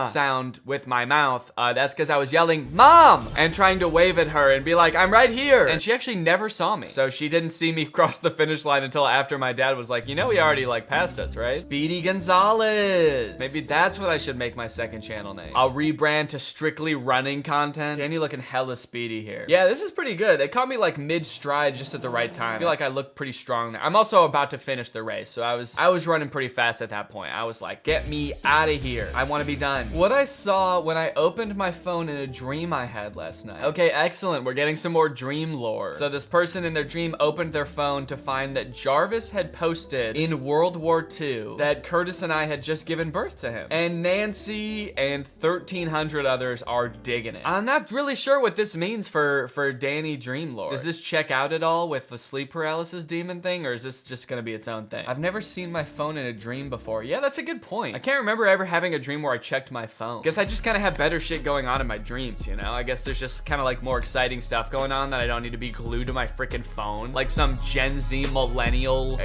sound with my mouth. That's because I was yelling, "Mom!" and trying to wave at her and be like, "I'm right here." And she actually never saw me. So she didn't see me cross the finish line until after my dad was like, you know, he already like passed us, right? Speedy Gonzalez. Maybe that's what I should make my second channel name. I'll rebrand to strictly running content. Danny looking hella speedy here. Yeah, this is pretty good. They caught me like mid-stride just at the right time. I feel like I look pretty strong there. I'm also about to finish the race, so I was running pretty fast at that point. I was like, get me out of here. I want to be done. What I saw when I opened my phone in a dream I had last night. Okay, excellent. We're getting some more dream lore. So this person in their dream opened their phone to find that Jarvis had posted in World War II that Curtis and I had just given birth to him. And Nancy and 1,300 others are digging it. I'm not really sure what this means for Danny Dreamlord. Does this check out at all with the sleep paralysis demon thing, or is this just gonna be its own thing? I've never seen my phone in a dream before. Yeah, that's a good point. I can't remember ever having a dream where I checked my phone. Guess I just kind of have better shit going on in my dreams, you know? I guess there's just kind of like more exciting stuff going on that I don't need to be glued to my freaking phone. Like some Gen Z millennial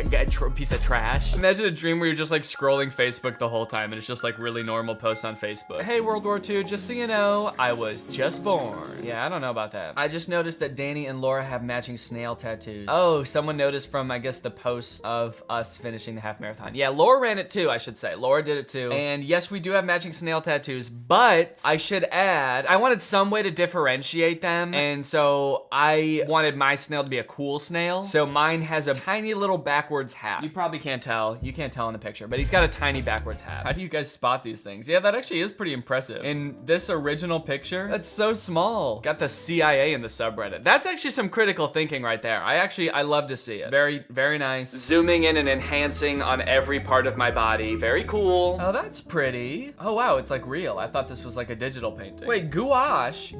piece of trash. Imagine a dream where you're just like scrolling Facebook the whole time and it's just like really normal posts on Facebook. Hey, World War II, just so you know, I was just born. Yeah, I don't know about that. I just noticed that Danny and Laura have matching snail tattoos. Oh, someone noticed from, I guess, the post of us finishing the half marathon. Yeah, Laura ran it too, I should say. Laura did it too. And yes, we do have matching snail tattoos, but I should add, I wanted some way to differentiate them. And so I wanted my snail to be a cool snail. So mine has a tiny little backwards hat. You probably can't tell. You can't tell in the picture, but he's got a tiny backwards hat. How do you guys spot these things? Yeah, that actually is pretty impressive. In this original picture, that's so small. Got the CIA in the subreddit. That's actually some critical thinking right there. I love to see it. Very, very nice. Zooming in and enhancing on every part of my body. Very cool. Oh, that's pretty. Oh, wow, it's like real. I thought this was like a digital painting. Wait, gouache?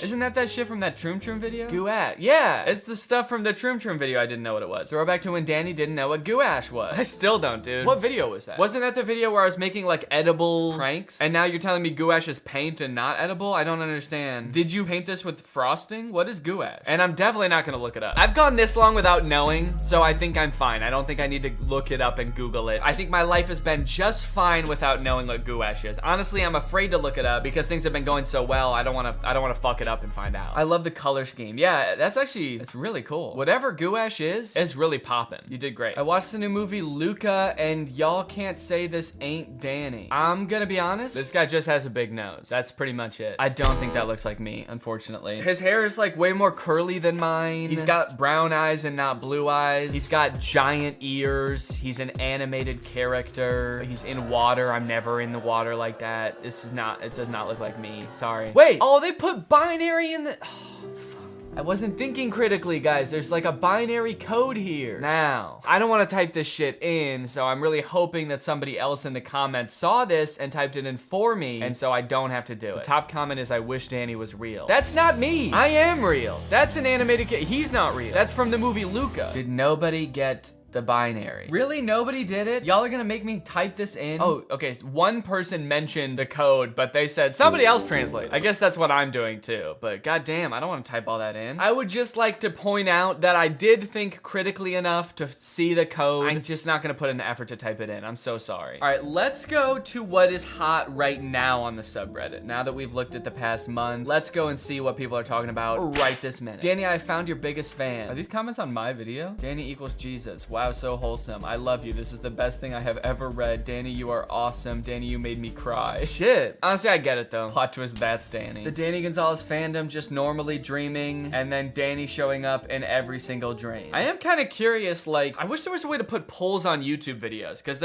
Isn't that shit from that Troom Troom video? Gouache. Yeah, it's the stuff from the Troom Troom video. I didn't know what it was. Throwback to when Danny didn't know what gouache was. I still don't, dude. What video was that? Wasn't that the video where I was making like edible pranks? And now you're telling me gouache is paint and not edible? I don't understand. Did you paint this with frosting? What is gouache? And I'm definitely not gonna look it up. I've gone this long without knowing, so I think I'm fine. I don't think I need to look it up and Google it. I think my life has been just fine without knowing what gouache is. Honestly, I'm afraid to look it up because things have been going so well. I don't wanna fuck it up and find out. I love the color scheme. Yeah, it's really cool. Whatever gouache is, it's really popping. You did great. I watched the new movie Luca, and y'all can't say this ain't Danny. I'm gonna be honest, this guy just has a big nose. That's pretty much it. I don't think that looks like me, unfortunately. His hair is like way more curly than mine. He's got brown eyes and not blue eyes. He's got giant ears. He's an animated character. He's in water. I'm never in the water like that. It does not look like me. Sorry. Wait, oh, they put binary in the, I wasn't thinking critically, guys. There's like a binary code here. Now, I don't want to type this shit in, so I'm really hoping that somebody else in the comments saw this and typed it in for me, and so I don't have to do it. The top comment is, I wish Danny was real. That's not me. I am real. That's an animated kid. He's not real. That's from the movie Luca. Did nobody get the binary? Really? Nobody did it? Y'all are gonna make me type this in? Oh, okay. One person mentioned the code, but they said somebody else translate. I guess that's what I'm doing too, but goddamn, I don't want to type all that in. I would just like to point out that I did think critically enough to see the code. I'm just not gonna put in the effort to type it in. I'm so sorry. All right, let's go to what is hot right now on the subreddit. Now that we've looked at the past month, let's go and see what people are talking about right this minute. Danny, I found your biggest fan. Are these comments on my video? Danny equals Jesus. Wow, so wholesome. I love you. This is the best thing I have ever read. Danny, you are awesome. Danny, you made me cry. Shit. Honestly, I get it though. Plot twist, that's Danny. The Danny Gonzalez fandom just normally dreaming, and then Danny showing up in every single dream. I am kind of curious, like, I wish there was a way to put polls on YouTube videos, because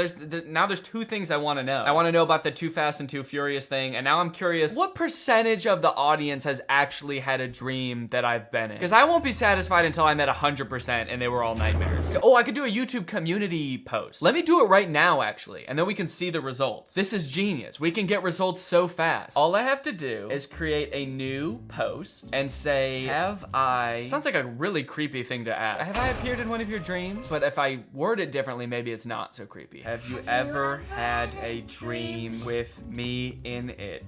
now there's two things I want to know. I want to know about the Too Fast and Too Furious thing, and now I'm curious, what percentage of the audience has actually had a dream that I've been in? Because I won't be satisfied until I'm at 100% and they were all nightmares. Oh, I could do a YouTube community post. Let me do it right now, actually, and then we can see the results. This is genius. We can get results so fast. All I have to do is create a new post and say, have I... Sounds like a really creepy thing to ask. Have I appeared in one of your dreams? But if I word it differently, maybe it's not so creepy. Have you ever had a dream with me in it?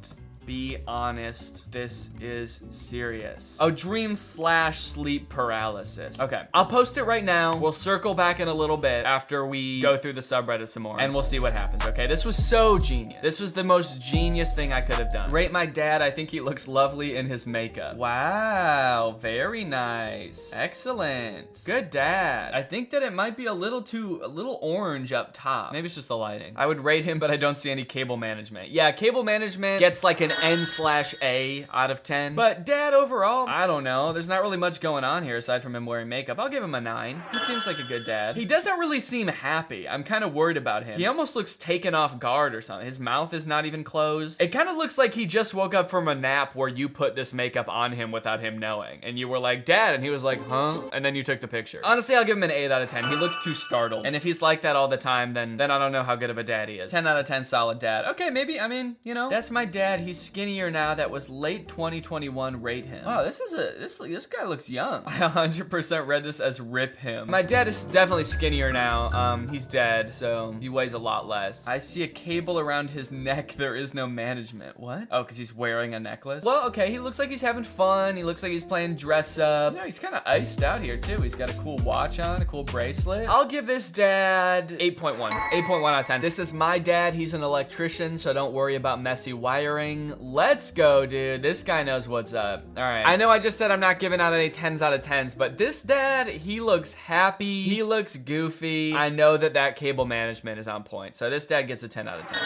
Be honest, this is serious. Oh, dream/sleep paralysis. Okay, I'll post it right now. We'll circle back in a little bit after we go through the subreddit some more, and we'll see what happens, okay? This was so genius. This was the most genius thing I could have done. Rate my dad. I think he looks lovely in his makeup. Wow, very nice. Excellent. Good dad. I think that it might be a little orange up top. Maybe it's just the lighting. I would rate him, but I don't see any cable management. Yeah, cable management gets like an N/A out of 10. But dad overall, I don't know. There's not really much going on here aside from him wearing makeup. I'll give him a 9. He seems like a good dad. He doesn't really seem happy. I'm kind of worried about him. He almost looks taken off guard or something. His mouth is not even closed. It kind of looks like he just woke up from a nap where you put this makeup on him without him knowing. And you were like, Dad, and he was like, huh? And then you took the picture. Honestly, I'll give him an 8 out of 10. He looks too startled. And if he's like that all the time, then I don't know how good of a dad he is. 10 out of 10 solid dad. Okay, maybe, I mean, you know, that's my dad. He's skinnier now that was late 2021, rate him. Wow, this guy looks young. I 100% read this as rip him. My dad is definitely skinnier now. He's dead, so he weighs a lot less. I see a cable around his neck. There is no management. What? Oh, because he's wearing a necklace? Well, okay, he looks like he's having fun. He looks like he's playing dress up. You know, he's kind of iced out here too. He's got a cool watch on, a cool bracelet. I'll give this dad 8.1. 8.1 out of 10. This is my dad. He's an electrician, so don't worry about messy wiring. Let's go, dude. This guy knows what's up. All right. I know I just said I'm not giving out any 10s out of 10s, but this dad, he looks happy. He looks goofy. I know that cable management is on point. So this dad gets a 10 out of 10.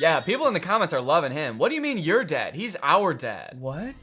Yeah, people in the comments are loving him. What do you mean your dad? He's our dad. What?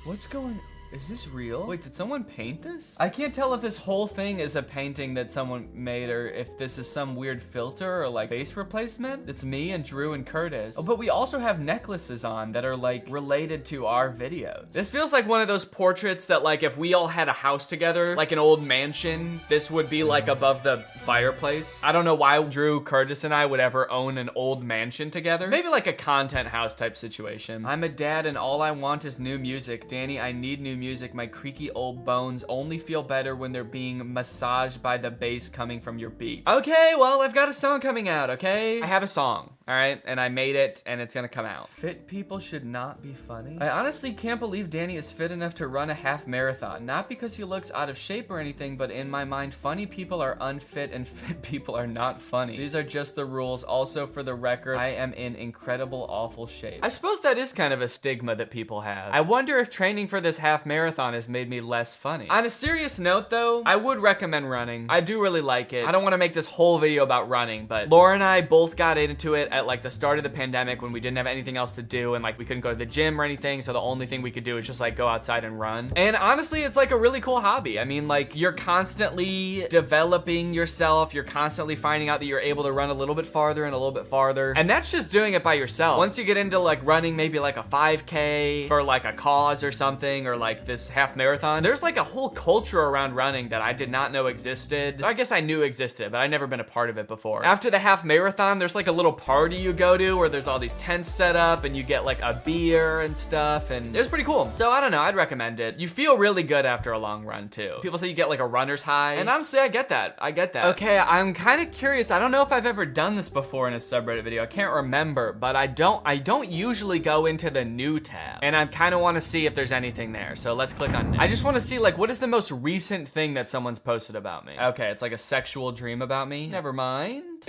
What's going on? Is this real? Wait, did someone paint this? I can't tell if this whole thing is a painting that someone made or if this is some weird filter or like face replacement. It's me and Drew and Curtis. Oh, but we also have necklaces on that are like related to our videos. This feels like one of those portraits that like if we all had a house together, like an old mansion, this would be like above the fireplace. I don't know why Drew, Curtis, and I would ever own an old mansion together. Maybe like a content house type situation. I'm a dad and all I want is new music. Danny, I need new music. My creaky old bones only feel better when they're being massaged by the bass coming from your beats. Okay, well, I've got a song coming out, okay? I have a song, all right? And I made it, and it's gonna come out. Fit people should not be funny. I honestly can't believe Danny is fit enough to run a half marathon. Not because he looks out of shape or anything, but in my mind, funny people are unfit and fit people are not funny. These are just the rules. Also, for the record, I am in incredible, awful shape. I suppose that is kind of a stigma that people have. I wonder if training for this half marathon has made me less funny. On a serious note though, I would recommend running. I do really like it. I don't want to make this whole video about running, but Laura and I both got into it at like the start of the pandemic when we didn't have anything else to do and like we couldn't go to the gym or anything, so the only thing we could do is just like go outside and run. And honestly, it's like a really cool hobby. I mean, like you're constantly developing yourself. You're constantly finding out that you're able to run a little bit farther and a little bit farther. And that's just doing it by yourself. Once you get into like running maybe like a 5K for like a cause or something, or like this half marathon, there's like a whole culture around running that I did not know existed. I guess I knew existed, but I'd never been a part of it before. After the half marathon, there's like a little party you go to where there's all these tents set up and you get like a beer and stuff, and it was pretty cool. So I don't know, I'd recommend it. You feel really good after a long run too. People say you get like a runner's high, and honestly, I get that. I get that. Okay, I'm kind of curious. I don't know if I've ever done this before in a subreddit video. I can't remember, but I don't usually go into the new tab, and I kind of want to see if there's anything there. So let's click on new. I just want to see like what is the most recent thing that someone's posted about me. Okay, it's like a sexual dream about me. Never mind.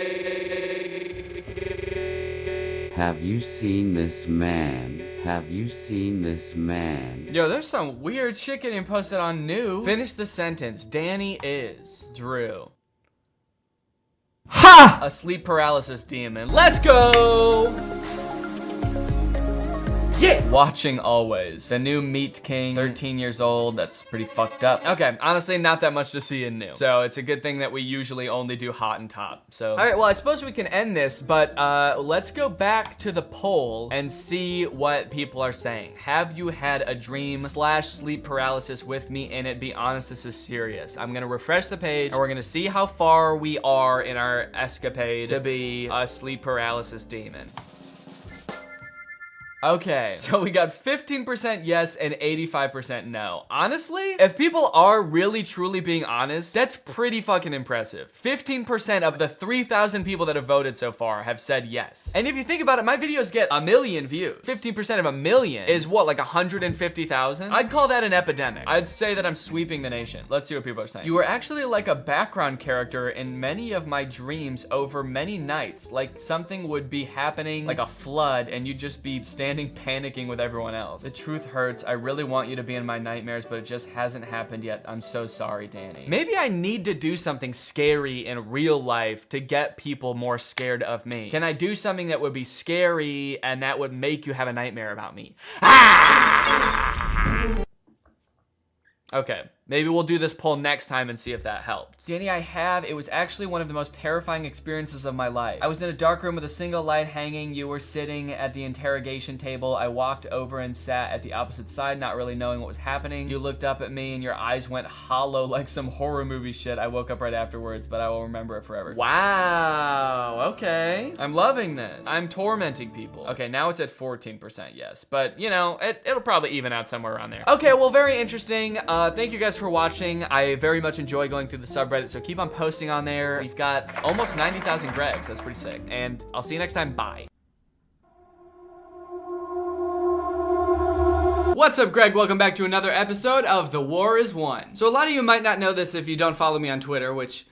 Have you seen this man? Have you seen this man?
Yo, there's some weird shit getting posted on new. Finish the sentence. Danny is Drew. Ha! A sleep paralysis demon. Let's go! Yeah! Watching always. The new Meat King, 13 years old. That's pretty fucked up. Okay, honestly, not that much to see in new. So it's a good thing that we usually only do hot and top. So, all right, well, I suppose we can end this, but let's go back to the poll and see what people are saying. Have you had a dream / sleep paralysis with me in it? Be honest, this is serious. I'm gonna refresh the page and we're gonna see how far we are in our escapade to be a sleep paralysis demon. Okay, so we got 15% yes and 85% no. Honestly, if people are really truly being honest, that's pretty fucking impressive. 15% of the 3,000 people that have voted so far have said yes. And if you think about it, my videos get 1 million views. 15% of 1 million is what, like 150,000? I'd call that an epidemic. I'd say that I'm sweeping the nation. Let's see what people are saying. You were actually like a background character in many of my dreams over many nights. Like something would be happening, like a flood, and you'd just be standing panicking with everyone else. The truth hurts. I really want you to be in my nightmares, but it just hasn't happened yet. I'm so sorry, Danny. Maybe I need to do something scary in real life to get people more scared of me. Can I do something that would be scary and that would make you have a nightmare about me? Ah! Okay, Maybe we'll do this poll next time and see if that helped. Danny, I have. It was actually one of the most terrifying experiences of my life. I was in a dark room with a single light hanging. You were sitting at the interrogation table. I walked over and sat at the opposite side, not really knowing what was happening. You looked up at me and your eyes went hollow like some horror movie shit. I woke up right afterwards, but I will remember it forever. Wow, okay. I'm loving this. I'm tormenting people. Okay, now it's at 14% yes, but you know, it'll probably even out somewhere around there. Okay, well, very interesting. Thank you guys for watching. I very much enjoy going through the subreddit, so keep on posting on there. We've got almost 90,000 Gregs. That's pretty sick. And I'll see you next time. Bye. What's up, Greg? Welcome back to another episode of The War is Won. So a lot of you might not know this if you don't follow me on Twitter, which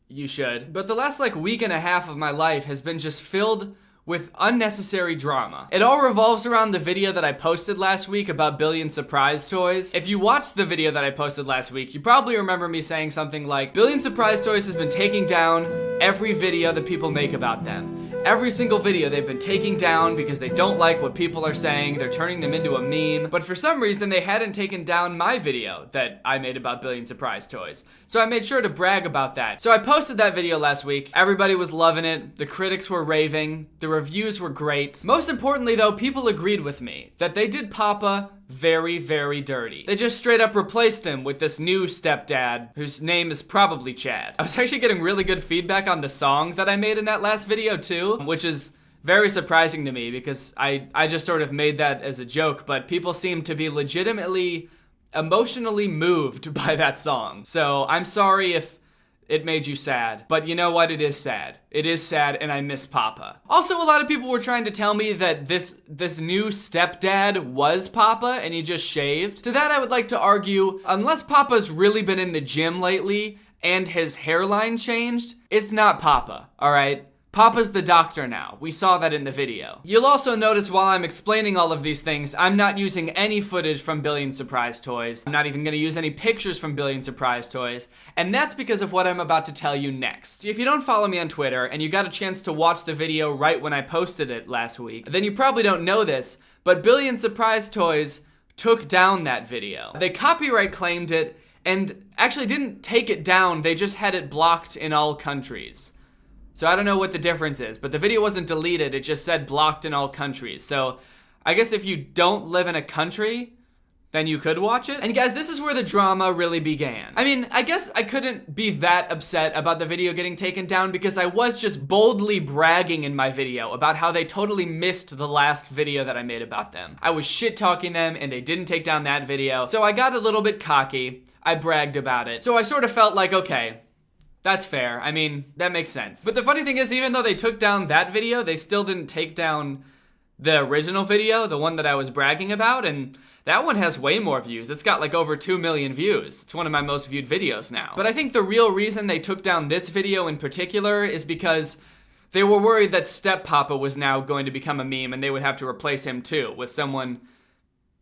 you should, but the last week and a half of my life has been just filled with unnecessary drama. It all revolves around the video that I posted last week about Billion Surprise Toys. If you watched the video that I posted last week, you probably remember me saying something like, Billion Surprise Toys has been taking down every video that people make about them. Every single video they've been taking down because they don't like what people are saying. They're turning them into a meme. But for some reason, they hadn't taken down my video that I made about Billion Surprise Toys. So I made sure to brag about that. So I posted that video last week. Everybody was loving it. The critics were raving. The reviews were great. Most importantly, though, people agreed with me that they did Papa very, very dirty. They just straight up replaced him with this new stepdad whose name is probably Chad. I was actually getting really good feedback on the song that I made in that last video too, which is very surprising to me because I just sort of made that as a joke, but people seem to be legitimately emotionally moved by that song. So I'm sorry if it made you sad, but you know what? It is sad. It is sad, and I miss Papa. Also, a lot of people were trying to tell me that this new stepdad was Papa, and he just shaved. To that, I would like to argue, unless Papa's really been in the gym lately, and his hairline changed, it's not Papa, all right? Papa's the doctor now. We saw that in the video. You'll also notice while I'm explaining all of these things, I'm not using any footage from Billion Surprise Toys. I'm not even gonna use any pictures from Billion Surprise Toys, and that's because of what I'm about to tell you next. If you don't follow me on Twitter, and you got a chance to watch the video right when I posted it last week, then you probably don't know this, but Billion Surprise Toys took down that video. They copyright claimed it, and actually didn't take it down, they just had it blocked in all countries. So I don't know what the difference is, but the video wasn't deleted, it just said blocked in all countries. So I guess if you don't live in a country, then you could watch it. And guys, this is where the drama really began. I mean, I guess I couldn't be that upset about the video getting taken down because I was just boldly bragging in my video about how they totally missed the last video that I made about them. I was shit-talking them and they didn't take down that video. So I got a little bit cocky, I bragged about it. So I sort of felt like, okay, that's fair. I mean, that makes sense. But the funny thing is, even though they took down that video, they still didn't take down the original video, the one that I was bragging about, and that one has way more views. It's got over 2 million views. It's one of my most viewed videos now. But I think the real reason they took down this video in particular is because they were worried that Step Papa was now going to become a meme and they would have to replace him too with someone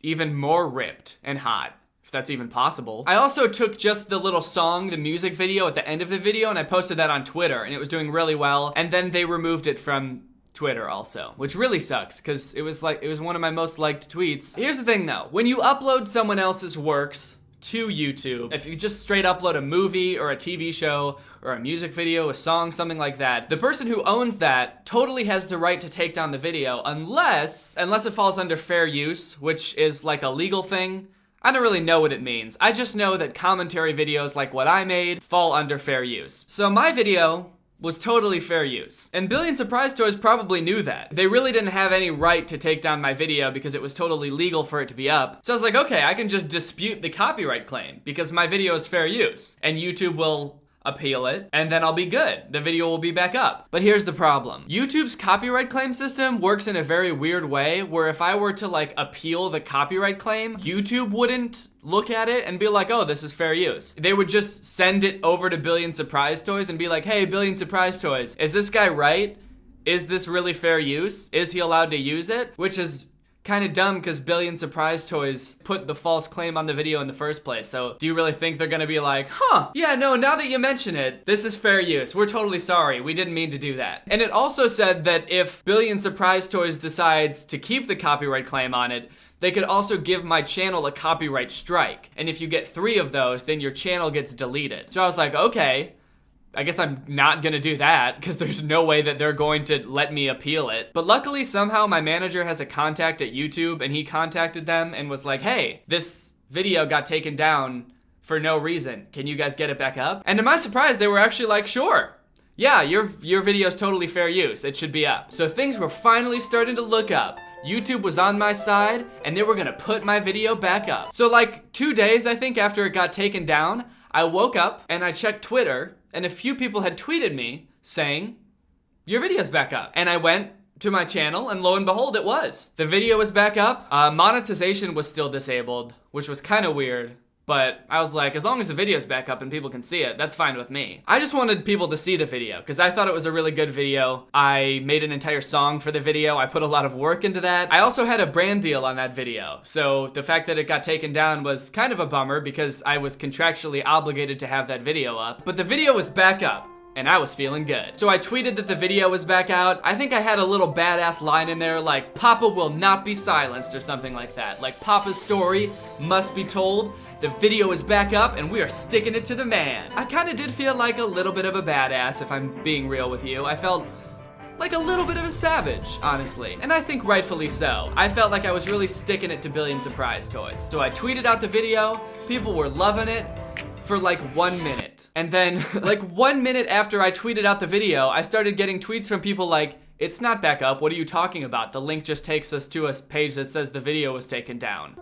even more ripped and hot. If that's even possible. I also took just the little song, the music video at the end of the video, and I posted that on Twitter, and it was doing really well, and then they removed it from Twitter also, which really sucks, because it was one of my most liked tweets. Here's the thing though, when you upload someone else's works to YouTube, if you just straight upload a movie or a TV show or a music video, a song, something like that, the person who owns that totally has the right to take down the video unless it falls under fair use, which is like a legal thing. I don't really know what it means. I just know that commentary videos like what I made fall under fair use. So my video was totally fair use. And Billion Surprise Toys probably knew that. They really didn't have any right to take down my video because it was totally legal for it to be up. So I was like, okay, I can just dispute the copyright claim because my video is fair use. And YouTube will appeal it, and then I'll be good. The video will be back up. But here's the problem. YouTube's copyright claim system works in a very weird way where if I were to appeal the copyright claim, YouTube wouldn't look at it and be like, oh, this is fair use. They would just send it over to Billion Surprise Toys and be like, hey, Billion Surprise Toys, is this guy right? Is this really fair use? Is he allowed to use it? Which is kind of dumb because Billion Surprise Toys put the false claim on the video in the first place. So do you really think they're gonna be like, huh, yeah, no, now that you mention it, this is fair use. We're totally sorry. We didn't mean to do that. And it also said that if Billion Surprise Toys decides to keep the copyright claim on it, they could also give my channel a copyright strike. And if you get 3 of those, then your channel gets deleted. So I was like, okay, I guess I'm not gonna do that because there's no way that they're going to let me appeal it. But luckily, somehow my manager has a contact at YouTube and he contacted them and was like, hey, this video got taken down for no reason. Can you guys get it back up? And to my surprise, they were actually like, sure. Yeah, your video's totally fair use. It should be up. So things were finally starting to look up. YouTube was on my side and they were gonna put my video back up. So like 2 days, I think, after it got taken down, I woke up and I checked Twitter and a few people had tweeted me saying, your video's back up. And I went to my channel and lo and behold, it was. The video was back up. Monetization was still disabled, which was kind of weird. But I was like, as long as the video's back up and people can see it, that's fine with me. I just wanted people to see the video because I thought it was a really good video. I made an entire song for the video. I put a lot of work into that. I also had a brand deal on that video. So the fact that it got taken down was kind of a bummer because I was contractually obligated to have that video up. But the video was back up. And I was feeling good. So I tweeted that the video was back out. I think I had a little badass line in there like, Papa will not be silenced or something like that. Like, Papa's story must be told. The video is back up and we are sticking it to the man. I kind of did feel like a little bit of a badass, if I'm being real with you. I felt like a little bit of a savage, honestly. And I think rightfully so. I felt like I was really sticking it to Billion Surprise Toys. So I tweeted out the video, people were loving it for like 1 minute. And then like 1 minute after I tweeted out the video, I started getting tweets from people like, it's not back up, what are you talking about? The link just takes us to a page that says the video was taken down.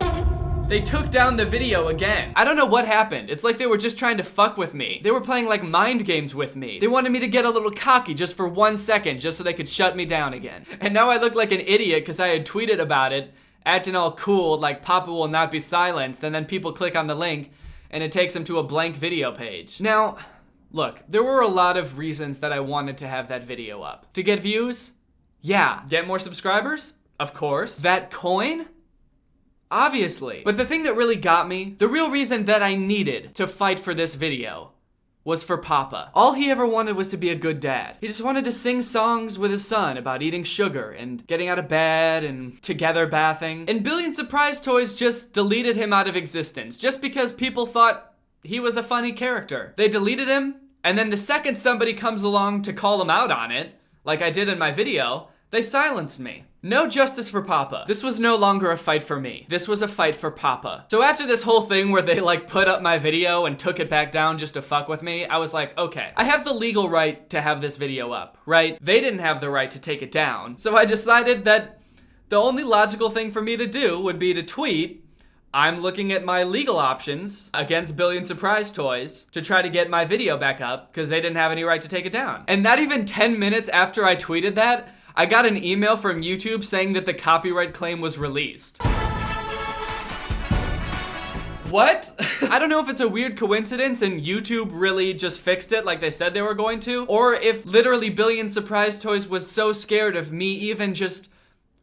They took down the video again. I don't know what happened. It's like they were just trying to fuck with me. They were playing like mind games with me. They wanted me to get a little cocky just for 1 second, just so they could shut me down again. And now I look like an idiot because I had tweeted about it, acting all cool, like Papa will not be silenced, and then people click on the link, and it takes them to a blank video page. Now, look, there were a lot of reasons that I wanted to have that video up. To get views? Yeah. Get more subscribers? Of course. That coin? Obviously. But the thing that really got me, the real reason that I needed to fight for this video was for Papa. All he ever wanted was to be a good dad. He just wanted to sing songs with his son about eating sugar and getting out of bed and together bathing. And Billion Surprise Toys just deleted him out of existence just because people thought he was a funny character. They deleted him, and then the second somebody comes along to call him out on it, like I did in my video, they silenced me. No justice for Papa. This was no longer a fight for me. This was a fight for Papa. So after this whole thing where they like put up my video and took it back down just to fuck with me, I was like, okay, I have the legal right to have this video up, right? They didn't have the right to take it down. So I decided that the only logical thing for me to do would be to tweet, I'm looking at my legal options against Billion Surprise Toys to try to get my video back up because they didn't have any right to take it down. And not even 10 minutes after I tweeted that, I got an email from YouTube saying that the copyright claim was released. What? I don't know if it's a weird coincidence and YouTube really just fixed it like they said they were going to, or if literally Billion Surprise Toys was so scared of me even just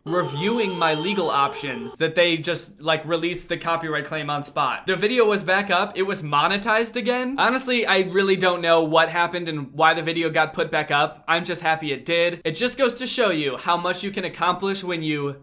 reviewing my legal options that they just like released the copyright claim on spot. The video was back up, it was monetized again. Honestly, I really don't know what happened and why the video got put back up. I'm just happy it did. It just goes to show you how much you can accomplish when you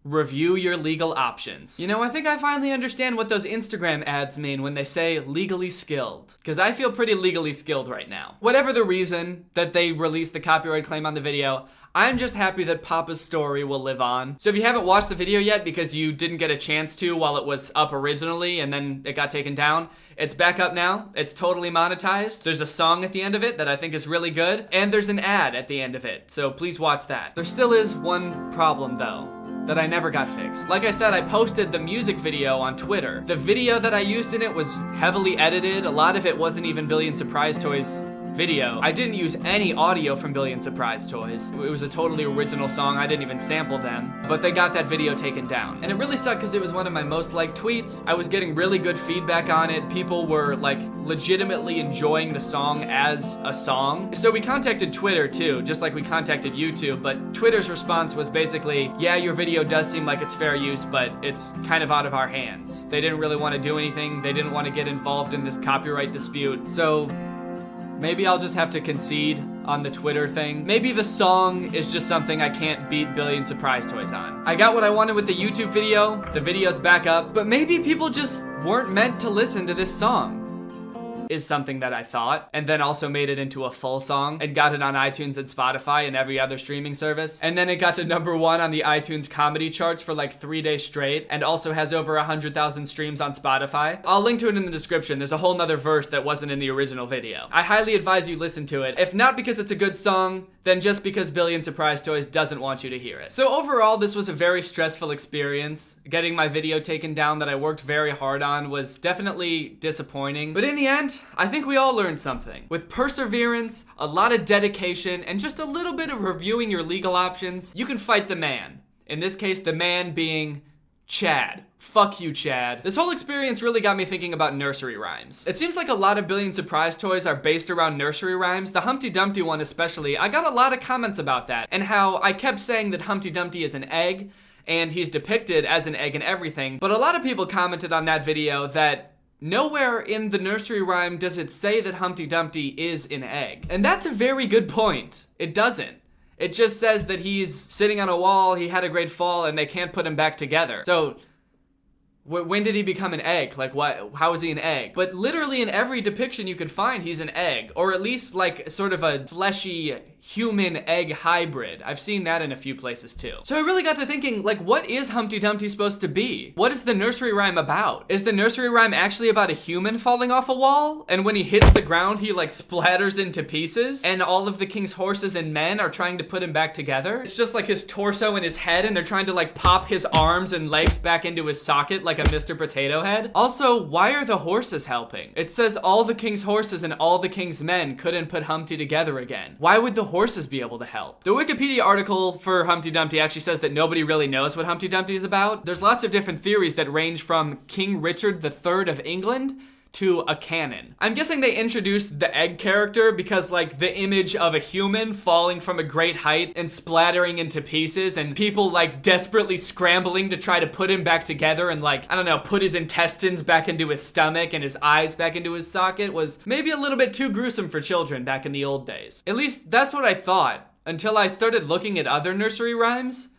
review your legal options. You know, I think I finally understand what those Instagram ads mean when they say legally skilled, because I feel pretty legally skilled right now. Whatever the reason that they released the copyright claim on the video, I'm just happy that Papa's story will live on. So if you haven't watched the video yet because you didn't get a chance to while it was up originally and then it got taken down, it's back up now. It's totally monetized. There's a song at the end of it that I think is really good, and there's an ad at the end of it, so please watch that. There still is one problem though that I never got fixed. Like I said, I posted the music video on Twitter. The video that I used in it was heavily edited. A lot of it wasn't even Billion Surprise Toys video, I didn't use any audio from Billion Surprise Toys. It was a totally original song. I didn't even sample them, but they got that video taken down. And it really sucked because it was one of my most liked tweets. I was getting really good feedback on it. People were like legitimately enjoying the song as a song. So we contacted Twitter too, just like we contacted YouTube, but Twitter's response was basically, yeah, your video does seem like it's fair use, but it's kind of out of our hands. They didn't really want to do anything. They didn't want to get involved in this copyright dispute. So maybe I'll just have to concede on the Twitter thing. Maybe the song is just something I can't beat Billion Surprise Toys on. I got what I wanted with the YouTube video. The video's back up, but maybe people just weren't meant to listen to this song, is something that I thought, and then also made it into a full song and got it on iTunes and Spotify and every other streaming service. And then it got to #1 on the iTunes comedy charts for like 3 days straight, and also has over 100,000 streams on Spotify. I'll link to it in the description. There's a whole nother verse that wasn't in the original video. I highly advise you listen to it. If not because it's a good song, then just because Billion Surprise Toys doesn't want you to hear it. So overall, this was a very stressful experience. Getting my video taken down that I worked very hard on was definitely disappointing. But in the end, I think we all learned something. With perseverance, a lot of dedication, and just a little bit of reviewing your legal options, you can fight the man. In this case, the man being Chad. Fuck you, Chad. This whole experience really got me thinking about nursery rhymes. It seems like a lot of Billion Surprise Toys are based around nursery rhymes. The Humpty Dumpty one especially, I got a lot of comments about that, and how I kept saying that Humpty Dumpty is an egg, and he's depicted as an egg and everything, but a lot of people commented on that video that nowhere in the nursery rhyme does it say that Humpty Dumpty is an egg. And that's a very good point. It doesn't. It just says that he's sitting on a wall, he had a great fall, and they can't put him back together. So when did he become an egg? Like what? How is he an egg? But literally in every depiction you could find, he's an egg. Or at least like sort of a fleshy human egg hybrid. I've seen that in a few places too. So I really got to thinking, like, what is Humpty Dumpty supposed to be? What is the nursery rhyme about? Is the nursery rhyme actually about a human falling off a wall? And when he hits the ground, he like splatters into pieces? And all of the king's horses and men are trying to put him back together? It's just like his torso and his head, and they're trying to like pop his arms and legs back into his socket like a Mr. Potato Head? Also, why are the horses helping? It says all the king's horses and all the king's men couldn't put Humpty together again. Why would the horses be able to help? The Wikipedia article for Humpty Dumpty actually says that nobody really knows what Humpty Dumpty is about. There's lots of different theories that range from King Richard III of England to a canon. I'm guessing they introduced the egg character because like the image of a human falling from a great height and splattering into pieces, and people like desperately scrambling to try to put him back together and like, I don't know, put his intestines back into his stomach and his eyes back into his socket was maybe a little bit too gruesome for children back in the old days. At least that's what I thought until I started looking at other nursery rhymes.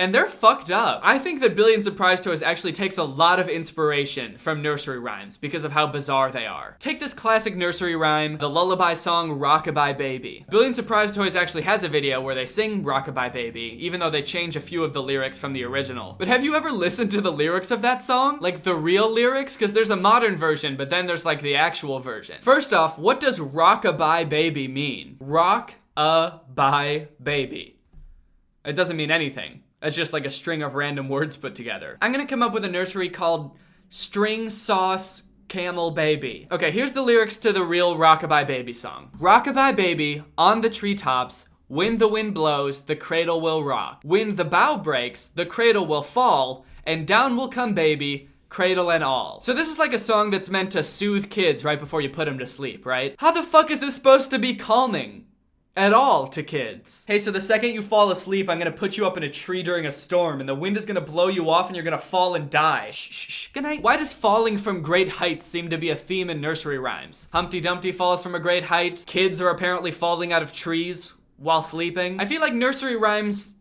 And they're fucked up. I think that Billion Surprise Toys actually takes a lot of inspiration from nursery rhymes because of how bizarre they are. Take this classic nursery rhyme, the lullaby song Rockabye Baby. Billion Surprise Toys actually has a video where they sing Rockabye Baby, even though they change a few of the lyrics from the original. But have you ever listened to the lyrics of that song? Like the real lyrics? Because there's a modern version, but then there's like the actual version. First off, what does Rockabye Baby mean? Rock-a-bye baby. It doesn't mean anything. It's just like a string of random words put together. I'm gonna come up with a nursery called String Sauce Camel Baby. Okay, here's the lyrics to the real Rockabye Baby song. Rockabye baby, on the treetops, when the wind blows, the cradle will rock. When the bough breaks, the cradle will fall, and down will come baby, cradle and all. So this is like a song that's meant to soothe kids right before you put them to sleep, right? How the fuck is this supposed to be calming at all to kids? Hey, so the second you fall asleep, I'm gonna put you up in a tree during a storm, and the wind is gonna blow you off and you're gonna fall and die. Shh, shh, shh. Good night. Why does falling from great heights seem to be a theme in nursery rhymes? Humpty Dumpty falls from a great height. Kids are apparently falling out of trees while sleeping. I feel like nursery rhymes,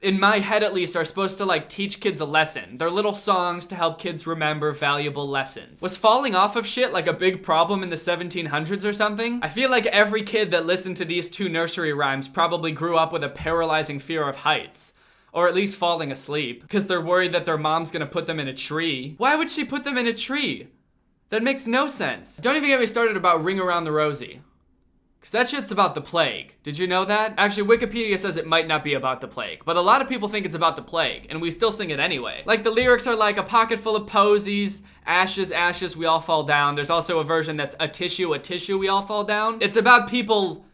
in my head at least, are supposed to like teach kids a lesson. They're little songs to help kids remember valuable lessons. Was falling off of shit like a big problem in the 1700s or something? I feel like every kid that listened to these two nursery rhymes probably grew up with a paralyzing fear of heights. Or at least falling asleep, because they're worried that their mom's gonna put them in a tree. Why would she put them in a tree? That makes no sense. Don't even get me started about Ring Around the Rosie, Because that shit's about the plague. Did you know that? Actually, Wikipedia says it might not be about the plague, but a lot of people think it's about the plague, and we still sing it anyway. Like, the lyrics are like, a pocket full of posies, ashes, ashes, we all fall down. There's also a version that's a tissue, we all fall down. It's about people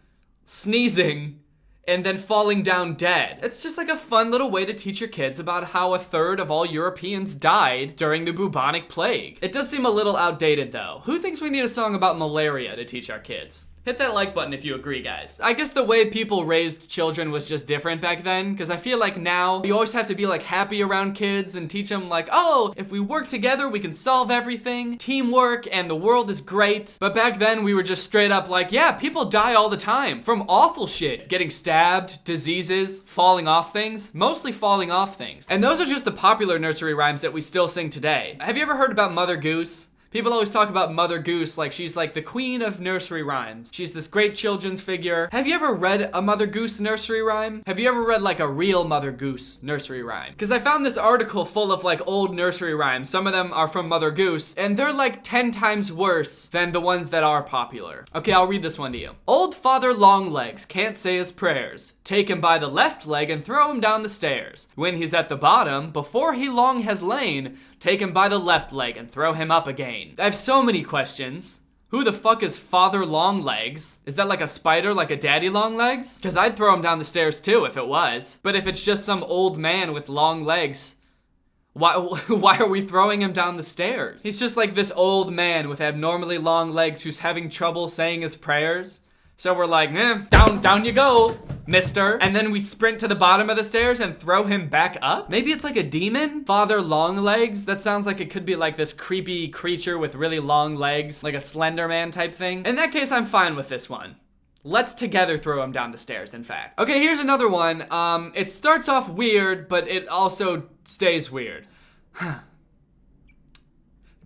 sneezing and then falling down dead. It's just like a fun little way to teach your kids about how a third of all Europeans died during the bubonic plague. It does seem a little outdated though. Who thinks we need a song about malaria to teach our kids? Hit that like button if you agree, guys. I guess the way people raised children was just different back then, because I feel like now you always have to be like happy around kids and teach them like, oh, if we work together, we can solve everything. Teamwork and the world is great. But back then we were just straight up like, yeah, people die all the time from awful shit. Getting stabbed, diseases, falling off things, mostly falling off things. And those are just the popular nursery rhymes that we still sing today. Have you ever heard about Mother Goose? People always talk about Mother Goose like she's like the queen of nursery rhymes. She's this great children's figure. Have you ever read a Mother Goose nursery rhyme? Have you ever read like a real Mother Goose nursery rhyme? Because I found this article full of like old nursery rhymes. Some of them are from Mother Goose, and they're like 10 times worse than the ones that are popular. Okay, I'll read this one to you. Old Father Longlegs can't say his prayers. Take him by the left leg and throw him down the stairs. When he's at the bottom, before he long has lain, take him by the left leg and throw him up again. I have so many questions. Who the fuck is Father Longlegs? Is that like a spider, like a daddy Longlegs? Because I'd throw him down the stairs too if it was. But if it's just some old man with long legs, why are we throwing him down the stairs? He's just like this old man with abnormally long legs who's having trouble saying his prayers. So we're like, down you go, mister. And then we sprint to the bottom of the stairs and throw him back up? Maybe it's like a demon? Father Longlegs? That sounds like it could be like this creepy creature with really long legs, like a Slender Man type thing. In that case, I'm fine with this one. Let's together throw him down the stairs, in fact. Okay, here's another one. It starts off weird, but it also stays weird.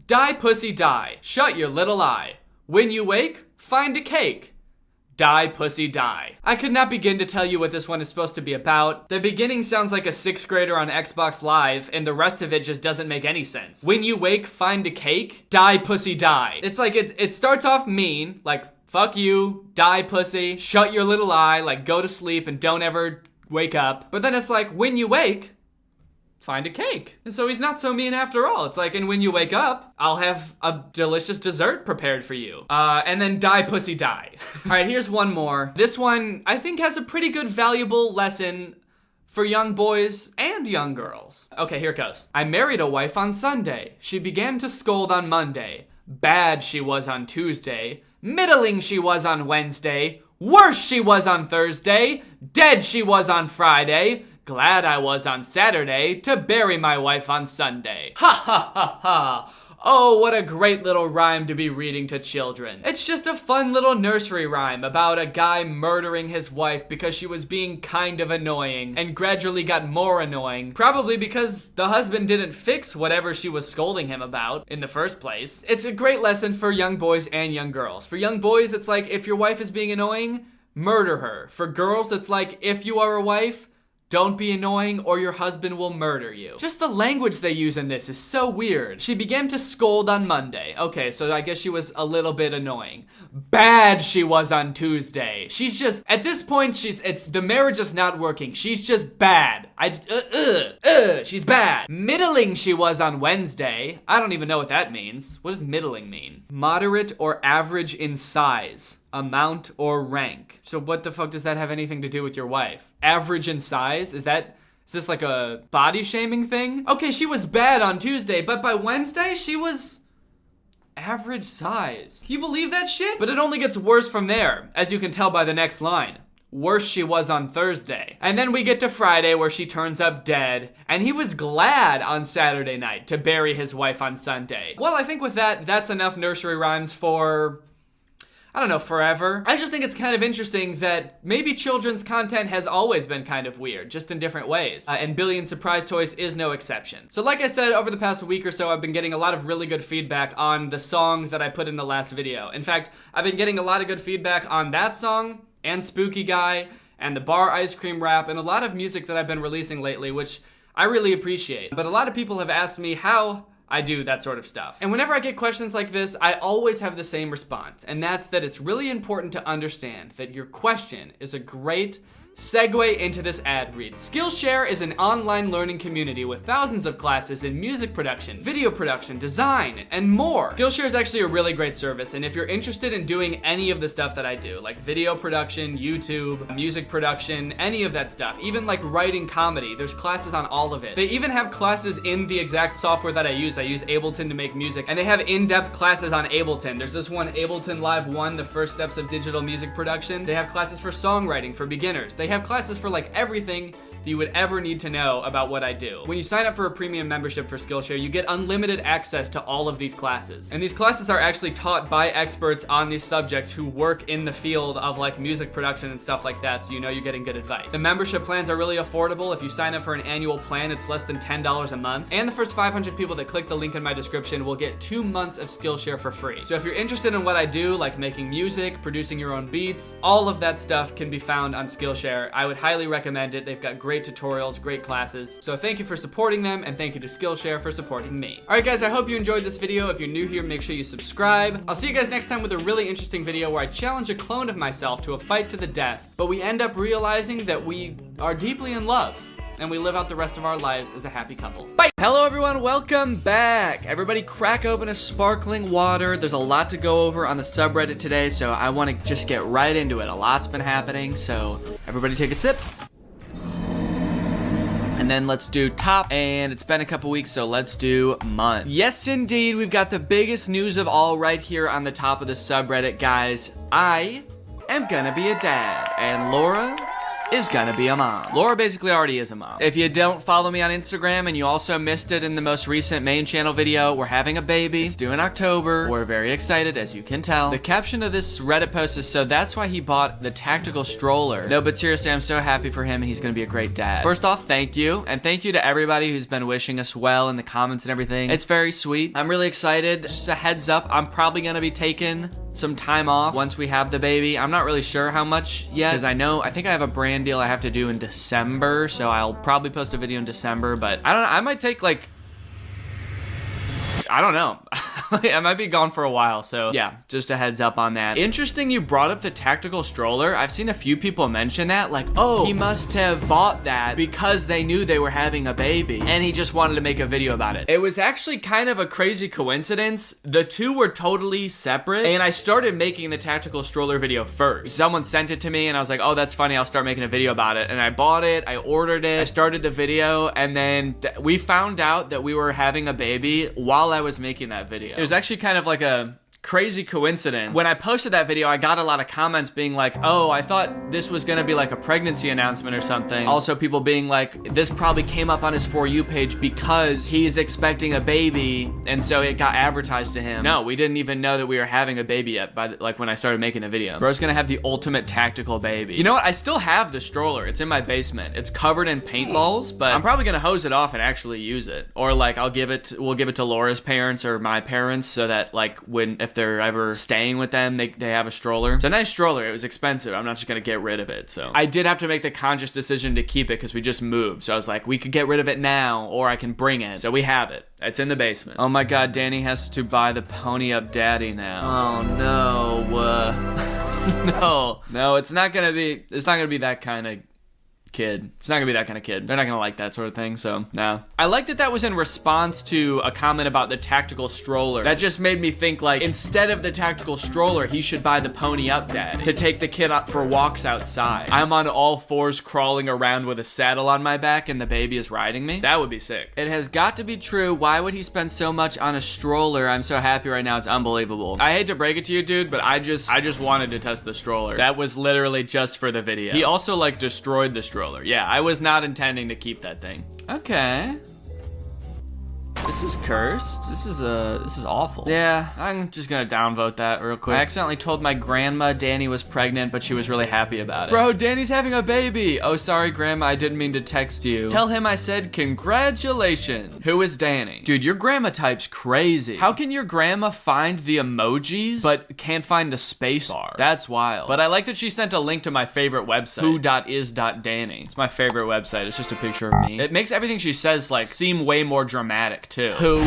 Die, pussy, die. Shut your little eye. When you wake, find a cake. Die, pussy, die. I could not begin to tell you what this one is supposed to be about. The beginning sounds like a 6th grader on Xbox Live, and the rest of it just doesn't make any sense. When you wake, find a cake. Die, pussy, die. It's like it starts off mean, like fuck you, die, pussy, shut your little eye, like go to sleep and don't ever wake up. But then it's like, when you wake, find a cake. And so he's not so mean after all. It's like, and when you wake up, I'll have a delicious dessert prepared for you. And then die, pussy, die. All right, here's one more. This one, I think, has a pretty good, valuable lesson for young boys and young girls. Okay, here it goes. I married a wife on Sunday. She began to scold on Monday. Bad she was on Tuesday. Middling she was on Wednesday. Worse she was on Thursday. Dead she was on Friday. Glad I was on Saturday to bury my wife on Sunday. Ha ha ha ha. Oh, what a great little rhyme to be reading to children. It's just a fun little nursery rhyme about a guy murdering his wife because she was being kind of annoying and gradually got more annoying, probably because the husband didn't fix whatever she was scolding him about in the first place. It's a great lesson for young boys and young girls. For young boys, it's like, if your wife is being annoying, murder her. For girls, it's like, if you are a wife, don't be annoying or your husband will murder you. Just the language they use in this is so weird. She began to scold on Monday. Okay, so I guess she was a little bit annoying. Bad she was on Tuesday. She's just, at this point, the marriage is not working. She's just bad. She's bad. Middling she was on Wednesday. I don't even know what that means. What does middling mean? Moderate or average in size. Amount or rank. So what the fuck does that have anything to do with your wife? Average in size? Is this like a body shaming thing? Okay, she was bad on Tuesday, but by Wednesday, she was average size. Can you believe that shit? But it only gets worse from there, as you can tell by the next line. Worse she was on Thursday. And then we get to Friday where she turns up dead, and he was glad on Saturday night to bury his wife on Sunday. Well, I think with that's enough nursery rhymes for, I don't know, forever. I just think it's kind of interesting that maybe children's content has always been kind of weird, just in different ways. And Billy and Surprise Toys is no exception. So like I said, over the past week or so, I've been getting a lot of really good feedback on the song that I put in the last video. In fact, I've been getting a lot of good feedback on that song, and Spooky Guy, and the Bar Ice Cream Rap, and a lot of music that I've been releasing lately, which I really appreciate. But a lot of people have asked me, how
I do that sort of stuff. And whenever I get questions like this, I always have the same response, and that's that it's really important to understand that your question is a great segue into this ad read. Skillshare is an online learning community with thousands of classes in music production, video production, design, and more. Skillshare is actually a really great service, and if you're interested in doing any of the stuff that I do, like video production, YouTube, music production, any of that stuff, even like writing comedy, there's classes on all of it. They even have classes in the exact software that I use. I use Ableton to make music, and they have in-depth classes on Ableton. There's this one, Ableton Live 1, the first steps of digital music production. They have classes for songwriting for beginners. They have classes for like everything that you would ever need to know about what I do. When you sign up for a premium membership for Skillshare, you get unlimited access to all of these classes. And these classes are actually taught by experts on these subjects who work in the field of like music production and stuff like that, so you know you're getting good advice. The membership plans are really affordable. If you sign up for an annual plan, it's less than $10 a month. And the first 500 people that click the link in my description will get 2 months of Skillshare for free. So if you're interested in what I do, like making music, producing your own beats, all of that stuff can be found on Skillshare. I would highly recommend it. They've got great tutorials, great classes. So thank you for supporting them, and thank you to Skillshare for supporting me. All right, guys, I hope you enjoyed this video. If you're new here, make sure you subscribe. I'll see you guys next time with a really interesting video where I challenge a clone of myself to a fight to the death, but we end up realizing that we are deeply in love, and we live out the rest of our lives as a happy couple. Bye! Hello everyone, welcome back. Everybody crack open a sparkling water. There's a lot to go over on the subreddit today, so I want to just get right into it. A lot's been happening, so everybody take a sip. And then let's do top, and it's been a couple weeks, so let's do month. Yes, indeed, we've got the biggest news of all right here on the top of the subreddit, guys. I am gonna be a dad, and Laura is gonna be a mom. Laura basically already is a mom. If you don't follow me on Instagram and you also missed it in the most recent main channel video, we're having a baby. It's due in October. We're very excited, as you can tell. The caption of this Reddit post is, so that's why he bought the tactical stroller. No, but seriously, I'm so happy for him, and he's gonna be a great dad. First off, thank you, and thank you to everybody who's been wishing us well in the comments and everything. It's very sweet. I'm really excited. Just a heads up, I'm probably gonna be taking some time off once we have the baby. I'm not really sure how much yet, because I think I have a brand deal I have to do in December, so I'll probably post a video in December, but I don't know, I might take like, I don't know. I might be gone for a while, so yeah, just a heads up on that. Interesting you brought up the tactical stroller. I've seen a few people mention that, like, oh, he must have bought that because they knew they were having a baby, and he just wanted to make a video about it. It was actually kind of a crazy coincidence. The two were totally separate, and I started making the tactical stroller video first. Someone sent it to me, and I was like, oh, that's funny, I'll start making a video about it. And I bought it, I ordered it, I started the video, and then we found out that we were having a baby while I was making that video. It was actually kind of like a crazy coincidence. When I posted that video, I got a lot of comments being like, oh, I thought this was gonna be like a pregnancy announcement or something. Also, people being like, this probably came up on his For You page because he's expecting a baby, and so it got advertised to him. No, we didn't even know that we were having a baby yet like when I started making the video. Bro's gonna have the ultimate tactical baby. You know what? I still have the stroller. It's in my basement. It's covered in paintballs, but I'm probably gonna hose it off and actually use it. Or like we'll give it to Laura's parents or my parents, so that like if they're ever staying with them, they have a stroller. It's a nice stroller. It was expensive. I'm not just gonna get rid of it. So I did have to make the conscious decision to keep it because we just moved. So I was like, we could get rid of it now, or I can bring it. So we have it. It's in the basement. Oh my God, Danny has to buy the pony up daddy now. Oh no. No, it's not gonna be that kind of kid. It's not gonna be that kind of kid. They're not gonna like that sort of thing, so no. I like that was in response to a comment about the tactical stroller. That just made me think, like, instead of the tactical stroller, he should buy the pony up daddy to take the kid out for walks outside. I'm on all fours crawling around with a saddle on my back and the baby is riding me. That would be sick. It has got to be true. Why would he spend so much on a stroller? I'm so happy right now. It's unbelievable. I hate to break it to you, dude, but I just wanted to test the stroller. That was literally just for the video. He also like destroyed the stroller. Yeah, I was not intending to keep that thing. Okay. This is cursed. This is awful. Yeah, I'm just gonna downvote that real quick. I accidentally told my grandma Danny was pregnant, but she was really happy about it. Bro, Danny's having a baby. Oh, sorry, grandma, I didn't mean to text you. Tell him I said congratulations. Who is Danny? Dude, your grandma types crazy. How can your grandma find the emojis, but can't find the space bar? That's wild. But I like that she sent a link to my favorite website, who.is.danny. It's my favorite website. It's just a picture of me. It makes everything she says, like, seem way more dramatic, too. Who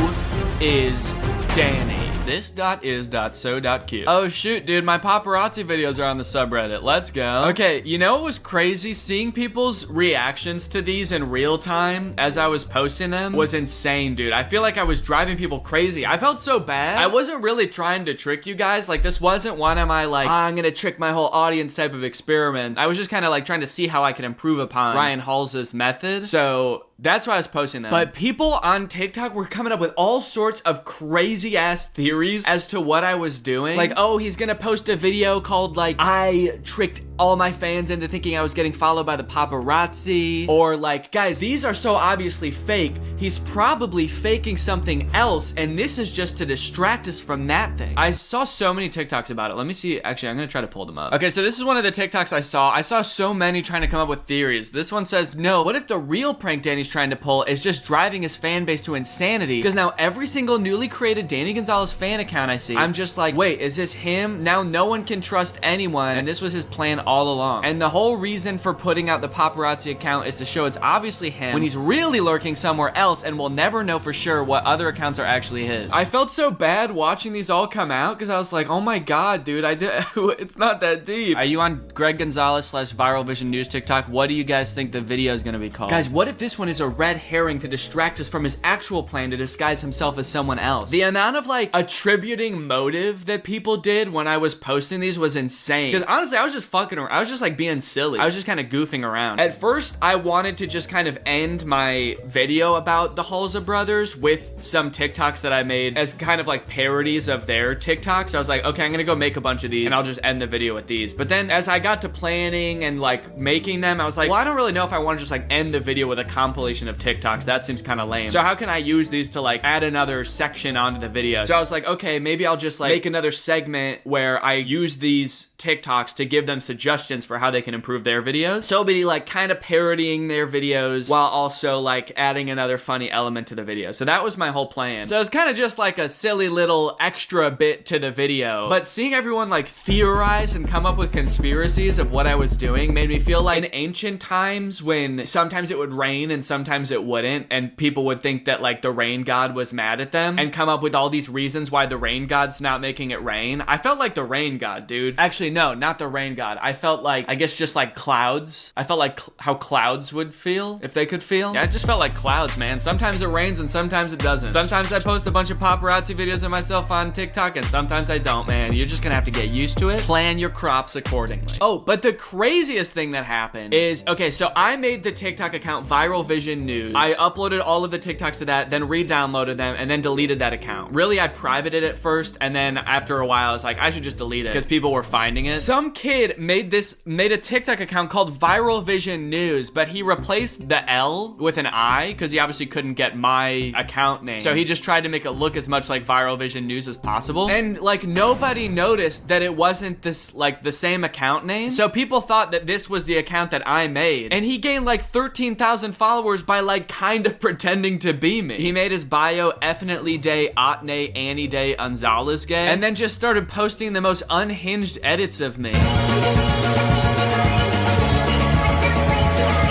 is Danny. This.is.so.cute. Oh shoot, dude, my paparazzi videos are on the subreddit. Let's go. Okay, you know what was crazy? Seeing people's reactions to these in real time as I was posting them was insane, dude. I feel like I was driving people crazy. I felt so bad. I wasn't really trying to trick you guys. Like, this wasn't one of my, like, I'm gonna trick my whole audience type of experiments. I was just kind of like trying to see how I could improve upon Ryan Hals's method. So that's why I was posting them. But people on TikTok were coming up with all sorts of crazy ass theories as to what I was doing. Like, oh, he's gonna post a video called, like, I tricked all my fans into thinking I was getting followed by the paparazzi. Or like, guys, these are so obviously fake. He's probably faking something else, and this is just to distract us from that thing. I saw so many TikToks about it. Let me see. Actually, I'm gonna try to pull them up. Okay, so this is one of the TikToks I saw. I saw so many trying to come up with theories. This one says, no, what if the real prank Danny's trying to pull is just driving his fan base to insanity? Because now every single newly created Danny Gonzalez fan account I see, I'm just like, wait, is this him? Now no one can trust anyone, and this was his plan all along. And the whole reason for putting out the paparazzi account is to show it's obviously him when he's really lurking somewhere else, and we'll never know for sure what other accounts are actually his. I felt so bad watching these all come out because I was like, oh my god, dude, it's not that deep. Are you on Greg Gonzalez / Viral Vision News TikTok? What do you guys think the video is gonna be called? Guys, what if this one is a red herring to distract us from his actual plan to disguise himself as someone else? The amount of like attributing motive that people did when I was posting these was insane. Because honestly, I was just fucking around. I was just like being silly. I was just kind of goofing around. At first, I wanted to just kind of end my video about the Halsey brothers with some TikToks that I made as kind of like parodies of their TikToks. So I was like, okay, I'm gonna go make a bunch of these and I'll just end the video with these. But then as I got to planning and like making them, I was like, well, I don't really know if I want to just like end the video with a compilation of TikToks. That seems kind of lame. So how can I use these to like add another section onto the video? So I was like, okay, maybe I'll just like make another segment where I use these TikToks to give them suggestions for how they can improve their videos. So be like kind of parodying their videos while also like adding another funny element to the video. So that was my whole plan. So it was kind of just like a silly little extra bit to the video. But seeing everyone like theorize and come up with conspiracies of what I was doing made me feel like in ancient times when sometimes it would rain and sometimes it wouldn't, and people would think that like the rain god was mad at them and come up with all these reasons why the rain god's not making it rain. I felt like the rain god, dude. Actually, no, not the rain god. I felt like, I guess just like clouds. I felt like how clouds would feel if they could feel. Yeah, I just felt like clouds, man. Sometimes it rains and sometimes it doesn't. Sometimes I post a bunch of paparazzi videos of myself on TikTok and sometimes I don't, man. You're just gonna have to get used to it. Plan your crops accordingly. Oh, but the craziest thing that happened is, okay, so I made the TikTok account Viral Vision News. I uploaded all of the TikToks to that, then re-downloaded them, and then deleted that account. Really, I privated it first, and then after a while, I was like, I should just delete it because people were finding it. Some kid made a TikTok account called Viral Vision News, but he replaced the L with an I because he obviously couldn't get my account name. So he just tried to make it look as much like Viral Vision News as possible. And like nobody noticed that it wasn't this like the same account name. So people thought that this was the account that I made. And he gained like 13,000 followers by like kind of pretending to be me. He made his bio Effinitely Day, Otnay, Annie Day, Gonzalez Gay, and then just started posting the most unhinged edits of me.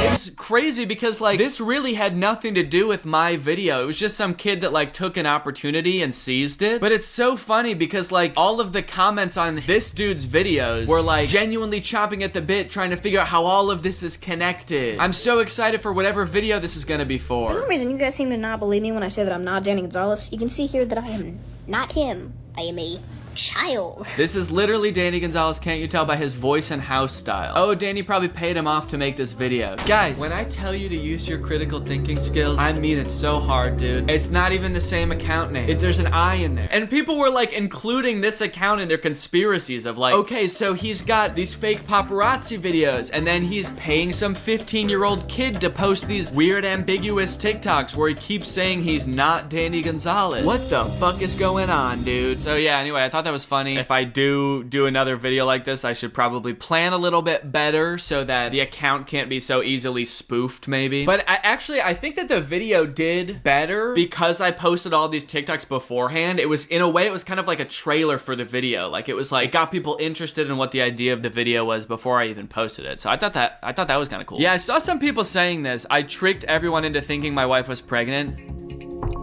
It's crazy because like this really had nothing to do with my video. It was just some kid that like took an opportunity and seized it. But it's so funny because like all of the comments on this dude's videos were like genuinely chomping at the bit trying to figure out how all of this is connected. I'm so excited for whatever video this is gonna be for.
For some reason you guys seem to not believe me when I say that I'm not Danny Gonzalez. You can see here that I am not him. I am a child.
This is literally Danny Gonzalez, can't you tell by his voice and house style? Oh, Danny probably paid him off to make this video. Guys, when I tell you to use your critical thinking skills, I mean it so hard, dude. It's not even the same account name. There's an I in there. And people were like including this account in their conspiracies of like, okay, so he's got these fake paparazzi videos and then he's paying some 15-year-old kid to post these weird ambiguous TikToks where he keeps saying he's not Danny Gonzalez. What the fuck is going on, dude? So yeah, anyway, I thought that was funny. If I do another video like this, I should probably plan a little bit better so that the account can't be so easily spoofed maybe. But I think that the video did better because I posted all these TikToks beforehand. It was, in a way, it was kind of like a trailer for the video. Like it was like, it got people interested in what the idea of the video was before I even posted it. So I thought that was kind of cool. Yeah, I saw some people saying this. I tricked everyone into thinking my wife was pregnant.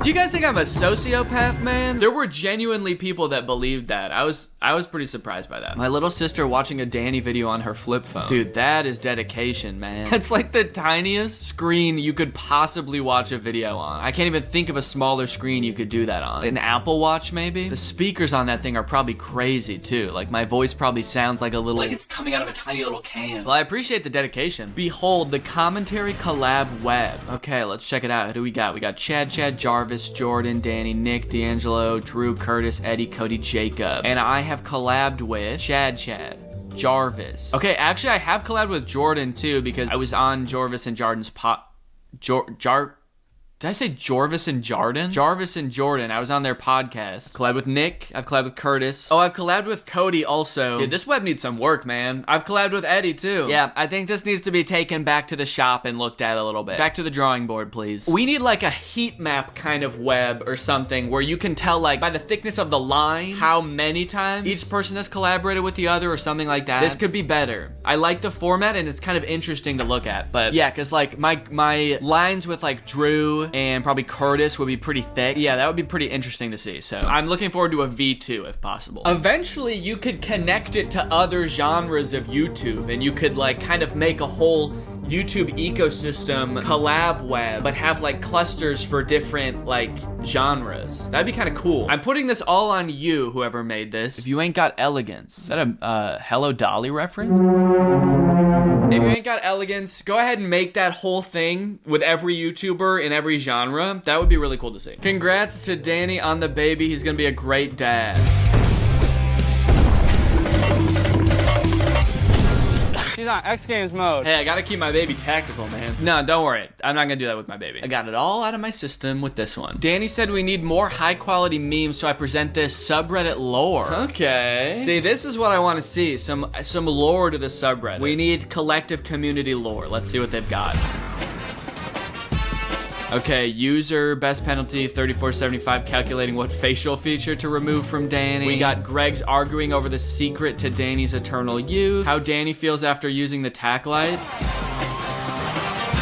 Do you guys think I'm a sociopath, man? There were genuinely people that believed that. I was pretty surprised by that. My little sister watching a Danny video on her flip phone. Dude, that is dedication, man. That's like the tiniest screen you could possibly watch a video on. I can't even think of a smaller screen you could do that on. An Apple Watch, maybe? The speakers on that thing are probably crazy, too. Like, my voice probably sounds like a little... like it's coming out of a tiny little can. Well, I appreciate the dedication. Behold, the commentary collab web. Okay, let's check it out. Who do we got? We got Chad, Jarvis, Jordan, Danny, Nick, D'Angelo, Drew, Curtis, Eddie, Cody, Jacob. And I have collabed with Chad, Jarvis. Okay, actually, I have collabed with Jordan, too, because I was on Jarvis and Jordan's Did I say Jarvis and Jordan? Jarvis and Jordan. I was on their podcast. Collabed with Nick. I've collabed with Curtis. Oh, I've collabed with Cody also. Dude, this web needs some work, man. I've collabed with Eddie too. Yeah, I think this needs to be taken back to the shop and looked at a little bit. Back to the drawing board, please. We need like a heat map kind of web or something where you can tell like by the thickness of the line how many times each person has collaborated with the other or something like that. This could be better. I like the format and it's kind of interesting to look at. But yeah, because like my lines with like Drew and probably Curtis would be pretty thick. Yeah, that would be pretty interesting to see. So I'm looking forward to a V2 if possible. Eventually, you could connect it to other genres of YouTube and you could like kind of make a whole YouTube ecosystem collab web, but have like clusters for different like genres. That'd be kind of cool. I'm putting this all on you, whoever made this. If you ain't got elegance. Is that a Hello Dolly reference? If you ain't got elegance, go ahead and make that whole thing with every YouTuber in every genre. That would be really cool to see. Congrats to Danny on the baby. He's gonna be a great dad.
He's on X Games mode.
Hey, I gotta keep my baby tactical, man. No, don't worry. I'm not gonna do that with my baby. I got it all out of my system with this one. Danny said we need more high quality memes, so I present this subreddit lore. Okay. See, this is what I want to see. Some lore to the subreddit. We need collective community lore. Let's see what they've got. Okay, user, best penalty, 34.75, calculating what facial feature to remove from Danny. We got Greg's arguing over the secret to Danny's eternal youth. How Danny feels after using the tack light.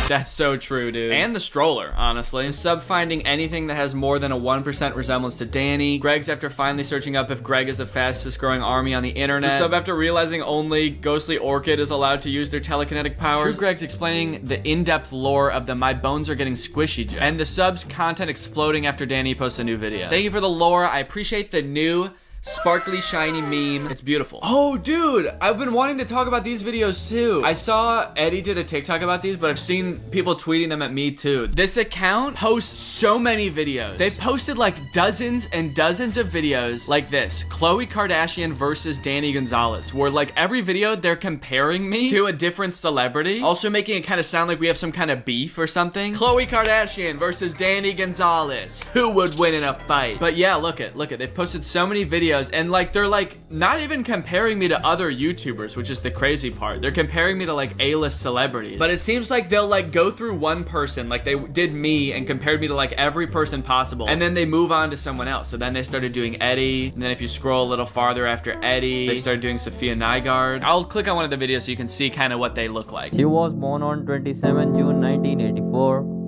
That's so true, dude. And the stroller, honestly. The sub finding anything that has more than a 1% resemblance to Danny. Greg's after finally searching up if Greg is the fastest growing army on the internet. The sub after realizing only Ghostly Orchid is allowed to use their telekinetic powers. True Greg's explaining the in-depth lore of the My Bones Are Getting Squishy joke. And the sub's content exploding after Danny posts a new video. Thank you for the lore. I appreciate the new sparkly, shiny meme. It's beautiful. Oh, dude, I've been wanting to talk about these videos too. I saw Eddie did a TikTok about these, but I've seen people tweeting them at me too. This account posts so many videos. They've posted like dozens and dozens of videos like this. Khloe Kardashian versus Danny Gonzalez, where like every video they're comparing me to a different celebrity, also making it kind of sound like we have some kind of beef or something. Khloe Kardashian versus Danny Gonzalez. Who would win in a fight? But yeah, look at. They've posted so many videos and like they're like not even comparing me to other YouTubers, which is the crazy part. They're comparing me to like A-list celebrities. But it seems like they'll like go through one person, like they did me and compared me to like every person possible, and then they move on to someone else. So then they started doing Eddie, and then if you scroll a little farther after Eddie, they started doing Sophia Nygaard. I'll click on one of the videos so you can see kind of what they look like.
He was born on 27 June 1984.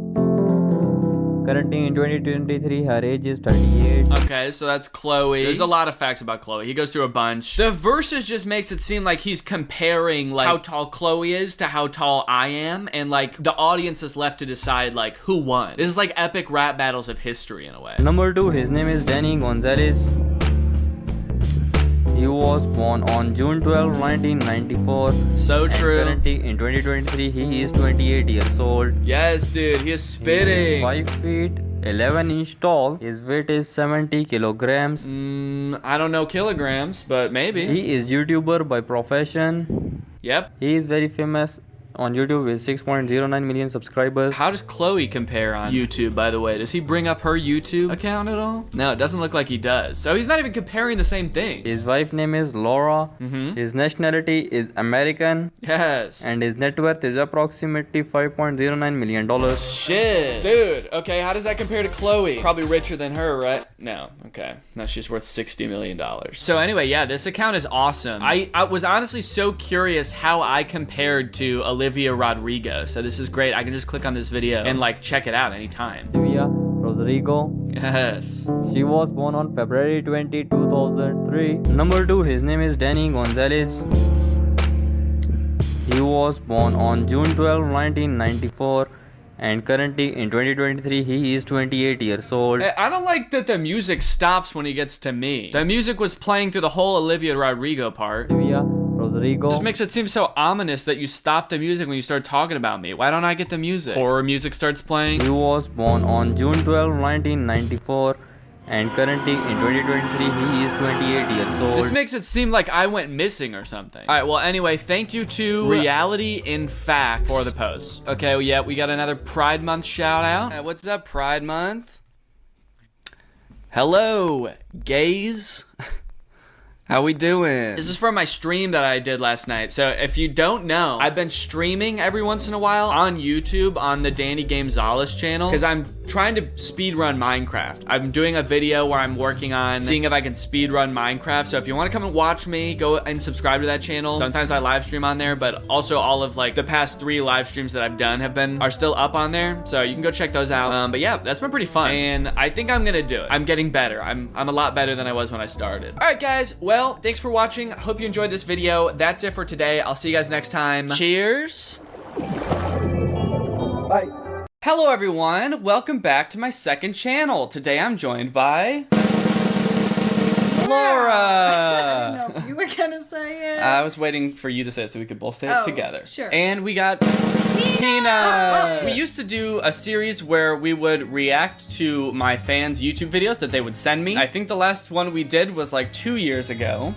Currently in 2023, her age is 38.
Okay, so that's Khloe. There's a lot of facts about Khloe. He goes through a bunch. The verses just makes it seem like he's comparing like how tall Khloe is to how tall I am, and like the audience is left to decide like who won. This is like epic rap battles of history in a way.
Number 2, his name is Danny Gonzalez. He was born on June 12, 1994.
So true.
And currently in 2023, he is 28 years old.
Yes, dude, he is spitting.
He is 5 feet 11 inch tall. His weight is 70 kilograms.
I don't know kilograms, but maybe.
He is YouTuber by profession.
Yep.
He is very famous on YouTube with 6.09 million subscribers.
How does Khloe compare on YouTube, by the way? Does he bring up her YouTube account at all? No, it doesn't look like he does. So he's not even comparing the same thing.
His wife's name is Laura. His nationality is American.
Yes.
And his net worth is approximately $5.09 million.
Shit. Dude, okay, how does that compare to Khloe? Probably richer than her, right? No, okay. No, she's worth $60 million. So anyway, yeah, this account is awesome. I was honestly so curious how I compared to Olivia Rodrigo. So this is great. I can just click on this video and like check it out anytime.
Olivia Rodrigo.
Yes.
She was born on February 20, 2003. Number 2, his name is Danny Gonzalez. He was born on June 12, 1994. And currently in 2023, he is 28 years old.
I don't like that the music stops when he gets to me. The music was playing through the whole Olivia Rodrigo part.
Olivia Rodrigo.
Just makes it seem so ominous that you stop the music when you start talking about me. Why don't I get the music? Horror music starts playing.
He was born on June 12, 1994. And currently in 2023, he is 28 years old.
This makes it seem like I went missing or something. All right, well, anyway, thank you to Reality in Fact for the post. Okay, well, yeah, we got another Pride Month shout out. What's up, Pride Month? Hello, gays. How we doing? This is from my stream that I did last night. So if you don't know, I've been streaming every once in a while on YouTube on the Danny Gonzalez channel because I'm trying to speedrun Minecraft. I'm doing a video where I'm working on seeing if I can speedrun Minecraft. So if you want to come and watch me, go and subscribe to that channel. Sometimes I live stream on there, but also all of like the past 3 live streams that I've done are still up on there. So you can go check those out. But yeah, that's been pretty fun. And I think I'm gonna do it. I'm getting better. I'm a lot better than I was when I started. All right, guys. Well, thanks for watching. I hope you enjoyed this video. That's it for today. I'll see you guys next time. Cheers. Bye. Hello everyone, welcome back to my second channel. Today I'm joined by Laura.
I didn't know if you were gonna say it.
I was waiting for you to say it so we could both say it together.
Sure.
And we got Peanut. We used to do a series where we would react to my fans' YouTube videos that they would send me. I think the last one we did was like 2 years ago.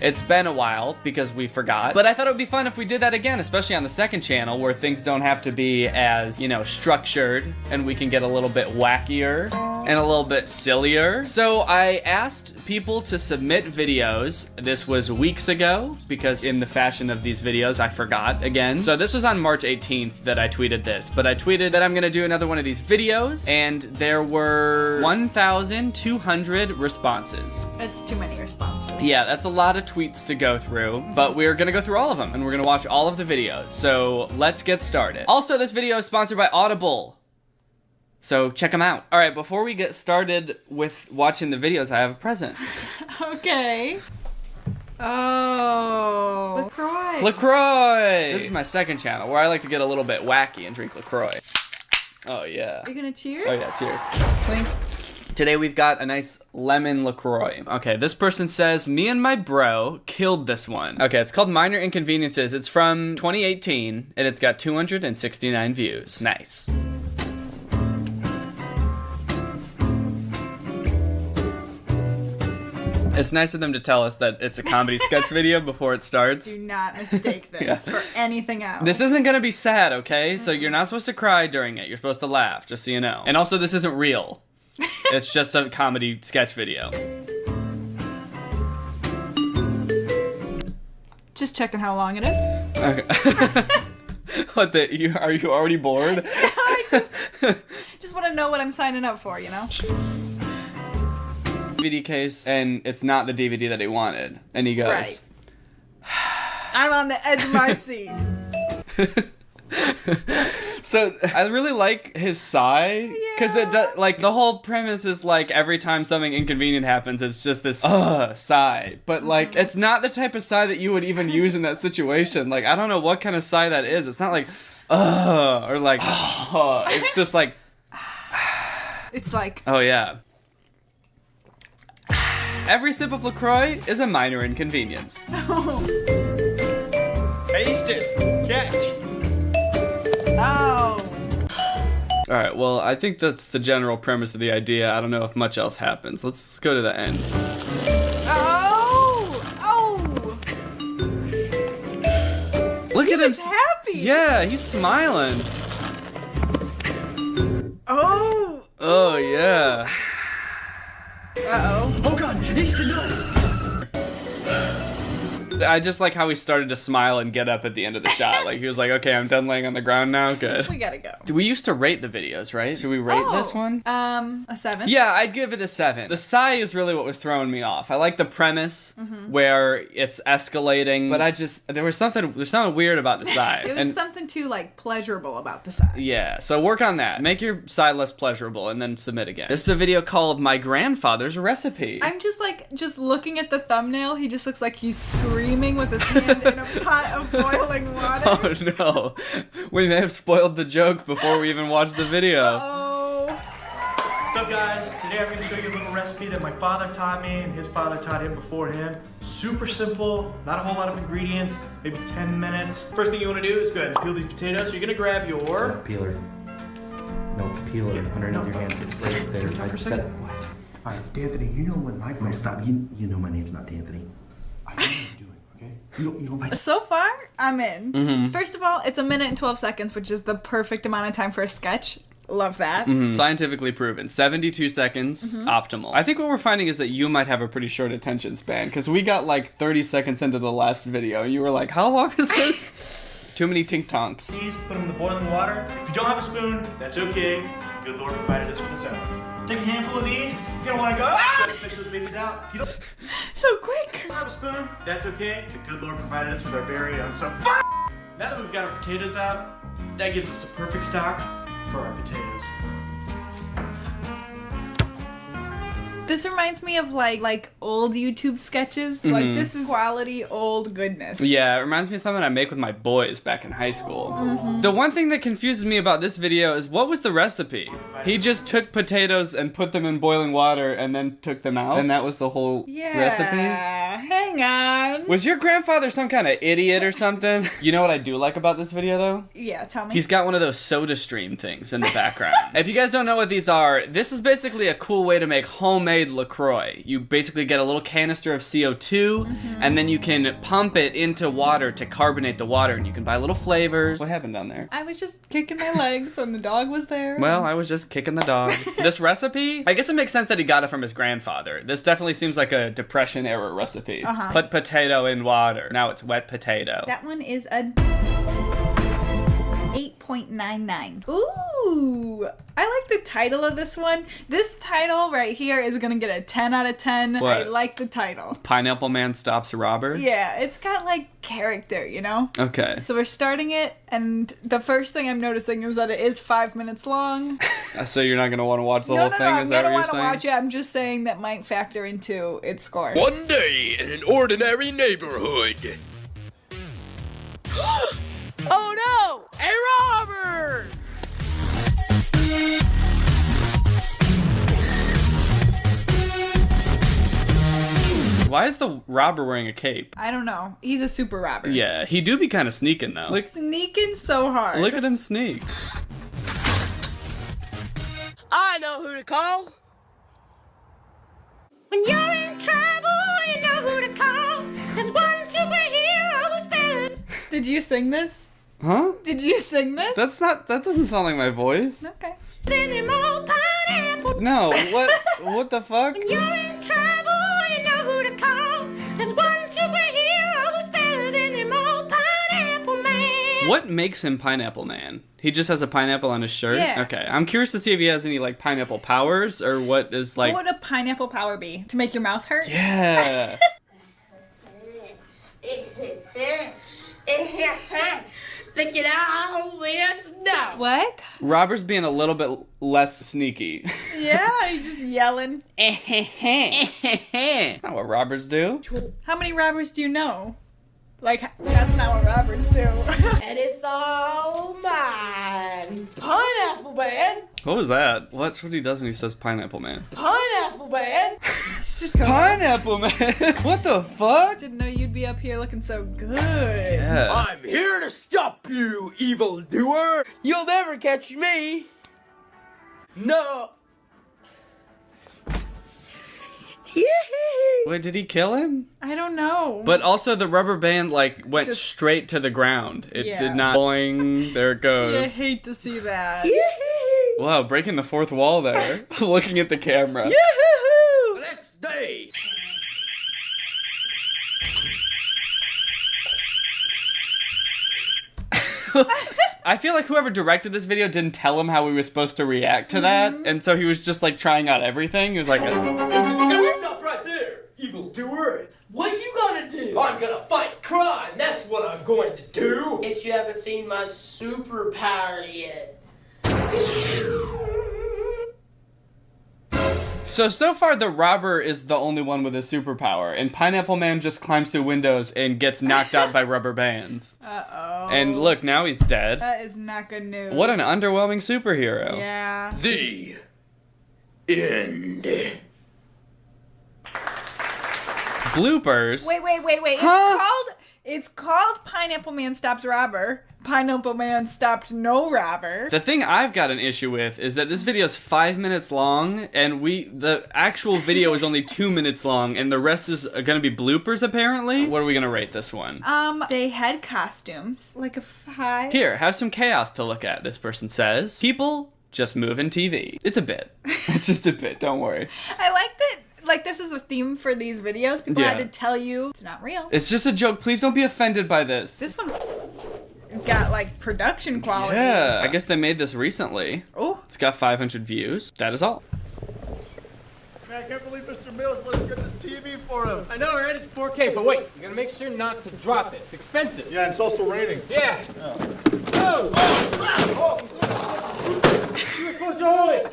It's been a while because we forgot. But I thought it would be fun if we did that again, especially on the second channel where things don't have to be as, you know, structured and we can get a little bit wackier and a little bit sillier. So I asked people to submit videos. This was weeks ago because in the fashion of these videos, I forgot again. So this was on March 18th that I tweeted this, but I tweeted that I'm gonna do another one of these videos and there were 1,200 responses.
It's too many responses.
Yeah, that's a lot of tweets to go through, but we're gonna go through all of them and we're gonna watch all of the videos. So let's get started. Also, this video is sponsored by Audible. So check them out. All right, before we get started with watching the videos, I have a present.
Okay. Oh. LaCroix.
LaCroix! This is my second channel where I like to get a little bit wacky and drink LaCroix. Oh yeah.
Are you gonna cheers?
Oh yeah, cheers.
Clink.
Today we've got a nice lemon LaCroix. Okay, this person says, me and my bro killed this one. Okay, it's called Minor Inconveniences. It's from 2018, and it's got 269 views. Nice. It's nice of them to tell us that it's a comedy sketch video before it starts.
Do not mistake this for anything else.
This isn't gonna be sad, okay? So you're not supposed to cry during it. You're supposed to laugh, just so you know. And also, this isn't real. It's just a comedy sketch video.
Just checking how long it is.
Okay. What are you already bored?
I just want to know what I'm signing up for, you know?
DVD case, and it's not the DVD that he wanted. And he goes,
right. I'm on the edge of my seat.
So I really like his sigh because it does, like, the whole premise is like every time something inconvenient happens, it's just this sigh, but like it's not the type of sigh that you would even use in that situation. Like I don't know what kind of sigh that is. It's not like or like it's just like
it's like
oh yeah. Every sip of LaCroix is a minor inconvenience.
Taste it. Catch.
Oh.
All right, well, I think that's the general premise of the idea. I don't know if much else happens. Let's go to the end.
Oh! Oh!
Look at him.
He's happy.
Yeah, he's smiling.
Oh!
Oh, yeah.
Uh-oh.
Oh, God, he's the
I just like how he started to smile and get up at the end of the shot. Like he was like, okay, I'm done laying on the ground now. Good.
We gotta go.
We used to rate the videos, right? Should we rate this one?
A 7.
Yeah, I'd give it a 7. The sigh is really what was throwing me off. I like the premise where it's escalating, but there's something weird about the sigh.
It was something too like pleasurable about the sigh.
Yeah, so work on that. Make your sigh less pleasurable and then submit again. This is a video called My Grandfather's Recipe.
I'm just looking at the thumbnail. He just looks like he's screaming with his hand in a pot of boiling water.
Oh no, we may have spoiled the joke before we even watched the video.
What's up, guys? Today I'm going to show you a little recipe that my father taught me and his father taught him before him. Super simple, not a whole lot of ingredients, maybe 10 minutes. First thing you want to do is go ahead and peel these potatoes. So you're going to grab your...
Peeler. No, peeler underneath your hand. It's right there.
Talk for a second. What? All right, D'Anthony, you know what my
No, stop. You know my name's not D'Anthony.
I know what I'm doing, okay? You don't like...
So far, I'm in.
Mm-hmm.
First of all, it's 1 minute and 12 seconds, which is the perfect amount of time for a sketch. Love that.
Scientifically proven. 72 seconds, optimal. I think what we're finding is that you might have a pretty short attention span, because we got like 30 seconds into the last video, and you were like, how long is this? Too many tink-tonks.
Please put them in the boiling water. If you don't have a spoon, that's okay. The good Lord provided us with his own. Take a handful of these. You're gonna want to go, fish those babies out. You don't
So quick.
have a spoon, that's okay. The good Lord provided us with our very own. So now that we've got our potatoes out, that gives us the perfect stock for our potatoes.
This reminds me of like old YouTube sketches. Like this is quality old goodness.
Yeah, it reminds me of something I make with my boys back in high school. The one thing that confuses me about this video is what was the recipe? He just took potatoes and put them in boiling water and then took them out? And that was the whole recipe?
Hang on.
Was your grandfather some kind of idiot or something? You know what I do like about this video though?
Yeah, tell me.
He's got one of those soda stream things in the background. If you guys don't know what these are, this is basically a cool way to make homemade LaCroix. You basically get a little canister of CO2 and then you can pump it into water to carbonate the water, and you can buy little flavors. What happened down there?
I was just kicking my legs and the dog was there.
Well, I was just kicking the dog. This recipe, I guess it makes sense that he got it from his grandfather. This definitely seems like a Depression era recipe. Put potato in water. Now it's wet potato.
That one is a 8.99. Ooh, I like the title of this one. This title right here is gonna get a 10 out of 10.
What?
I like the title.
Pineapple Man Stops a Robber?
Yeah, it's got like character, you know?
Okay.
So we're starting it, and the first thing I'm noticing is that it is 5 minutes long.
So you're not gonna want to watch the whole thing?
No,
Is that what you're saying?
I'm gonna want to watch it. I'm just saying that might factor into its score.
One day in an ordinary neighborhood.
Oh no! A robber!
Why is the robber wearing a cape?
I don't know. He's a super robber.
Yeah, he do be kind of sneaking though. Like,
Sneaking so hard.
look at him sneak.
I know who to call.
When you're in trouble, you know who to call. There's one superhero who's better.
Did you sing this?
Huh?
Did you sing this?
That doesn't sound like my voice.
Okay.
No, what the fuck?
When you're in trouble, you know who to call. There's one superhero who's better than him all, Pineapple Man.
What makes him Pineapple Man? He just has a pineapple on his shirt?
Yeah.
Okay, I'm curious to see if he has any, like, pineapple powers, or what is, like...
What would a pineapple power be? To make your mouth hurt?
Yeah.
Look it out, yes, no.
What?
Robber's being a little bit less sneaky.
Yeah, he's just yelling.
That's not what robbers do.
How many robbers do you know? Like, that's not what robbers do.
And it's all mine. Pineapple Man.
What was that? What's what he does when he says Pineapple Man?
Pineapple Man.
It's just
Pineapple Man? What the fuck?
Didn't know you'd be up here looking so good.
Yeah.
I'm here to stop you, evildoer.
You'll never catch me.
No.
Wait, did he kill him?
I don't know.
But also the rubber band, like, went
Just-
straight to the ground. It
Yeah.
did not boing. There it goes.
I hate to see that.
Wow, breaking the fourth wall there. Looking at the camera.
Yahoo! Next day.
I feel like whoever directed this video didn't tell him how we were supposed to react to that, and so he was just like trying out everything. He was like,
Is this good? Stop right there, evildoer.
What you gonna do?
I'm gonna fight crime. That's what I'm going to do.
Guess you haven't seen my superpower yet.
So far the robber is the only one with a superpower, and Pineapple Man just climbs through windows and gets knocked out by rubber bands.
Uh-oh.
And look, now he's dead.
That is not good news.
What an underwhelming superhero.
Yeah.
The end.
Bloopers.
Wait.
Huh?
It's called Pineapple Man Stops Robber. Pineapple Man Stopped No Robber.
The thing I've got an issue with is that this video is 5 minutes long, and the actual video is only 2 minutes long, and the rest is gonna be bloopers apparently. What are we gonna rate this one?
They had costumes. Like a 5.
Here, have some chaos to look at, this person says. People just moving TV. It's a bit. It's just a bit, don't worry.
I like that. Like, this is a theme for these videos. People had to tell you it's not real.
It's just a joke. Please don't be offended by this.
This one's got, like, production quality.
Yeah, I guess they made this recently.
Oh.
It's got 500 views. That is all.
Man, I can't believe Mr. Mills let us get this TV for him.
I know, right? It's 4K, but wait, you gotta make sure not to drop it. It's expensive.
Yeah, and it's also raining.
Yeah.
Oh!
You were supposed to hold it.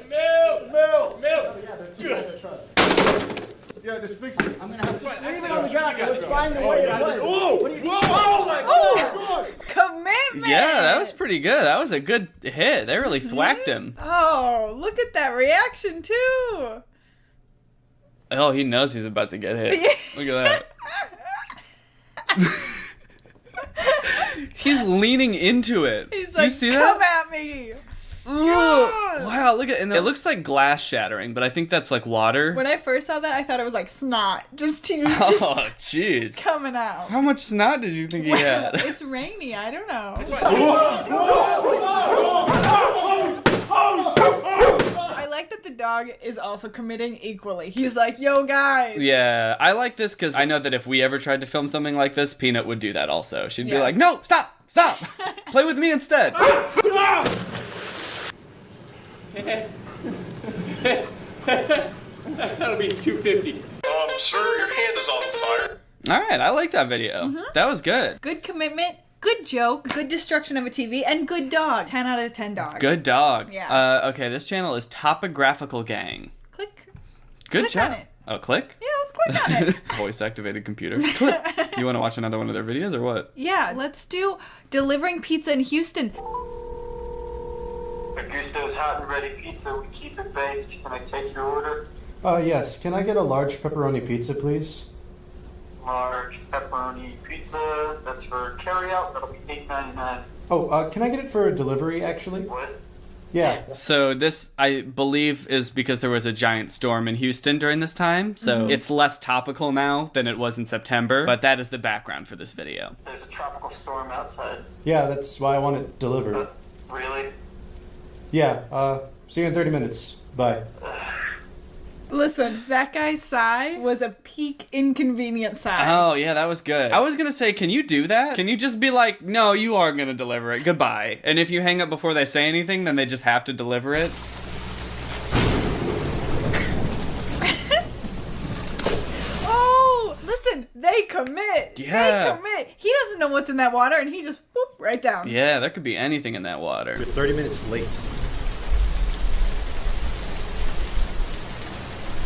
Yeah, just fix it. I'm gonna have to
leave it on the ground. It was fine the way it was.
Oh my God!
Commitment!
Yeah, that was pretty good. That was a good hit. They really thwacked him.
Oh, look at that reaction, too.
Oh, he knows he's about to get hit. Look at that. He's leaning into it.
He's like,
you see
come
that?
at me.
Wow, look at it. It looks like glass shattering, but I think that's like water.
When I first saw that, I thought it was like snot. Just
Oh, jeez.
coming out.
How much snot did you think he had?
It's rainy. I don't know. I like that the dog is also committing equally. He's like, yo, guys.
Yeah, I like this because I know that if we ever tried to film something like this, Peanut would do that also. She'd be
Yes.
like, no, stop. Play with me instead.
That'll be $250.
Sir, your hand is on fire.
All right, I like that video. That was good.
Good commitment, good joke, good destruction of a TV, and good dog. 10 out of 10 dog.
Good dog.
Yeah.
Okay, this channel is Topographical Gang.
Click.
Good
Click
job.
on it.
Oh, click?
Yeah, let's click on it.
Voice activated computer. Click. You want to watch another one of their videos or what?
Yeah, let's do delivering pizza in Houston.
Augusto's hot and ready pizza. We keep it baked. Can I take your order?
Yes. Can I get a large pepperoni pizza, please?
Large pepperoni pizza. That's for carryout. That'll be $8.99.
Oh, can I get it for delivery, actually?
What?
Yeah.
So this, I believe, is because there was a giant storm in Houston during this time. So it's less topical now than it was in September. But that is the background for this video.
There's a tropical storm outside.
Yeah, that's why I want it delivered.
Really?
Yeah, see you in 30 minutes. Bye.
Listen, that guy's sigh was a peak inconvenient sigh.
Oh, yeah, that was good. I was going to say, can you do that? Can you just be like, no, you are going to deliver it. Goodbye. And if you hang up before they say anything, then they just have to deliver it.
Oh, listen, they commit.
Yeah.
They commit. He doesn't know what's in that water, and he just whoop right down.
Yeah, there could be anything in that water.
We're 30 minutes late.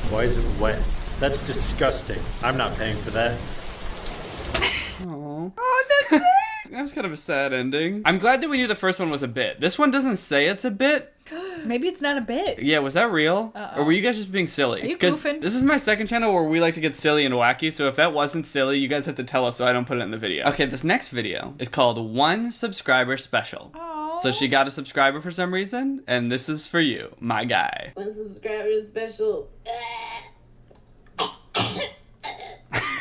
Why is it wet? That's disgusting. I'm not paying for that.
Aww.
Oh, that's it.
That was kind of a sad ending. I'm glad that we knew the first one was a bit. This one doesn't say it's a bit.
Maybe it's not a bit.
Yeah, was that real?
Uh-oh.
Or were you guys just being silly?
Are you
'Cause
goofing?
this is my second channel where we like to get silly and wacky, so if that wasn't silly, you guys have to tell us so I don't put it in the video. Okay, this next video is called 1 Subscriber Special.
Aww.
So she got a subscriber for some reason, and this is for you, my guy.
1 subscriber special.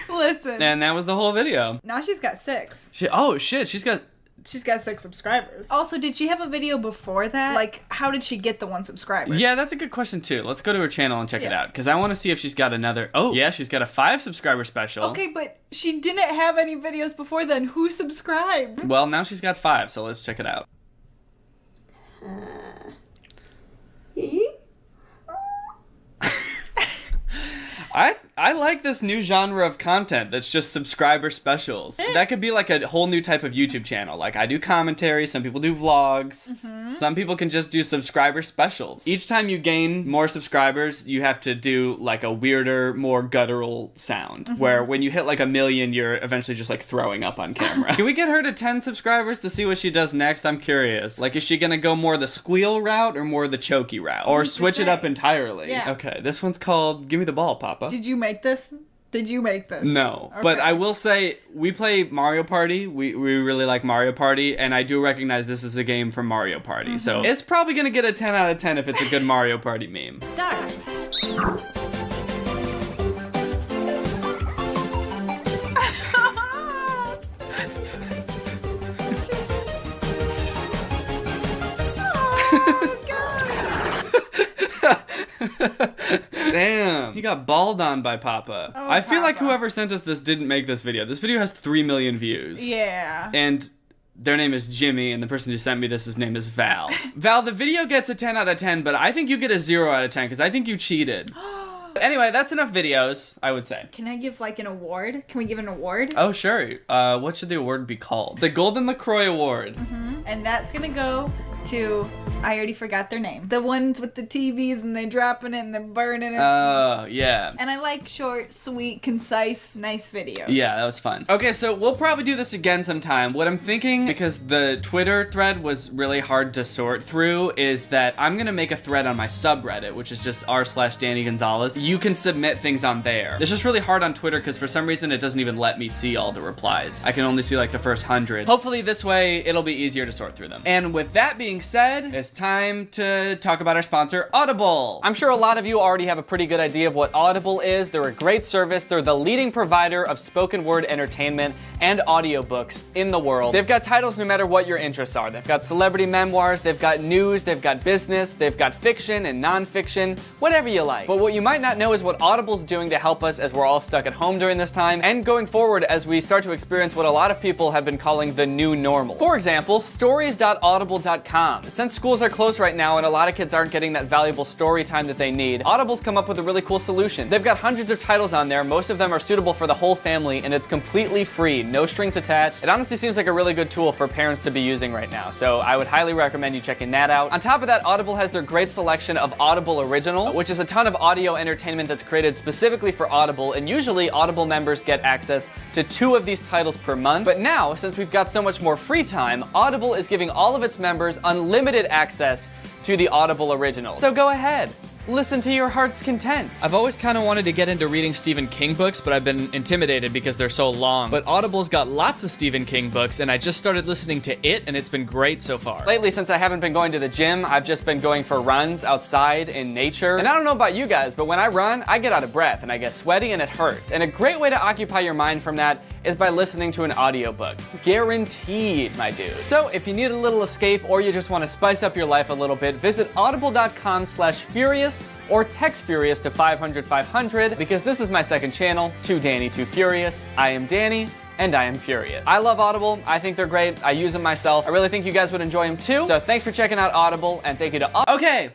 Listen.
And that was the whole video.
Now she's got 6.
Oh shit, she's got
she's got 6 subscribers. Also, did she have a video before that? Like, how did she get the 1 subscriber?
Yeah, that's a good question too. Let's go to her channel and check it out, because I want to see if she's got another. Oh, yeah, she's got a 5 subscriber special.
Okay, but she didn't have any videos before then. Who subscribed?
Well, now she's got 5, so let's check it out. I like this new genre of content that's just subscriber specials. That could be like a whole new type of YouTube channel. Like, I do commentary, some people do vlogs, some people can just do subscriber specials. Each time you gain more subscribers, you have to do like a weirder, more guttural sound, where when you hit like 1 million, you're eventually just like throwing up on camera. Can we get her to 10 subscribers to see what she does next? I'm curious. Like, is she gonna go more the squeal route or more the chokey route? Or switch it up entirely?
Yeah.
Okay, this one's called Give Me the Ball, Papa.
Did you make this? Did you make this?
No,
Okay.
but I will say we play Mario Party. We really like Mario Party, and I do recognize this is a game from Mario Party. So it's probably gonna get a 10 out of 10 if it's a good Mario Party meme.
Start.
Damn, he got balled on by Papa.
Oh,
I feel like
Papa.
whoever sent us this didn't make this video. This video has 3 million views.
Yeah.
And their name is Jimmy, and the person who sent me this, his name is Val. Val, the video gets a 10 out of 10, but I think you get a 0 out of 10, because I think you cheated. Anyway, that's enough videos, I would say.
Can I give like an award? Can we give an award?
Oh, sure. What should the award be called? The Golden LaCroix Award.
And that's gonna go to, I already forgot their name. The ones with the TVs and they're dropping it and they're burning it.
Oh, yeah.
And I like short, sweet, concise, nice videos.
Yeah, that was fun. Okay, so we'll probably do this again sometime. What I'm thinking, because the Twitter thread was really hard to sort through, is that I'm gonna make a thread on my subreddit, which is just r/Danny Gonzalez. You can submit things on there. It's just really hard on Twitter because for some reason it doesn't even let me see all the replies. I can only see like the first 100. Hopefully this way it'll be easier to sort through them. And with that being said, it's time to talk about our sponsor, Audible. I'm sure a lot of you already have a pretty good idea of what Audible is. They're a great service. They're the leading provider of spoken word entertainment and audiobooks in the world. They've got titles no matter what your interests are. They've got celebrity memoirs, they've got news, they've got business, they've got fiction and nonfiction, whatever you like. But what you might not know is what Audible's doing to help us as we're all stuck at home during this time, and going forward as we start to experience what a lot of people have been calling the new normal. For example, stories.audible.com. Since schools are closed right now and a lot of kids aren't getting that valuable story time that they need, Audible's come up with a really cool solution. They've got hundreds of titles on there, most of them are suitable for the whole family, and it's completely free, no strings attached. It honestly seems like a really good tool for parents to be using right now, so I would highly recommend you checking that out. On top of that, Audible has their great selection of Audible Originals, which is a ton of audio entertainment that's created specifically for Audible, and usually Audible members get access to 2 of these titles per month. But now, since we've got so much more free time, Audible is giving all of its members unlimited access to the Audible Originals. So go ahead. Listen to your heart's content. I've always kind of wanted to get into reading Stephen King books, but I've been intimidated because they're so long. But Audible's got lots of Stephen King books, and I just started listening to it, and it's been great so far. Lately, since I haven't been going to the gym, I've just been going for runs outside in nature. And I don't know about you guys, but when I run, I get out of breath, and I get sweaty, and it hurts. And a great way to occupy your mind from that is by listening to an audiobook. Guaranteed, my dude. So if you need a little escape or you just want to spice up your life a little bit, visit audible.com/furious or text Furious to 500-500, because this is my second channel, Too Danny, Too Furious. I am Danny, and I am furious. I love Audible. I think they're great. I use them myself. I really think you guys would enjoy them too. So thanks for checking out Audible, and thank you to Okay,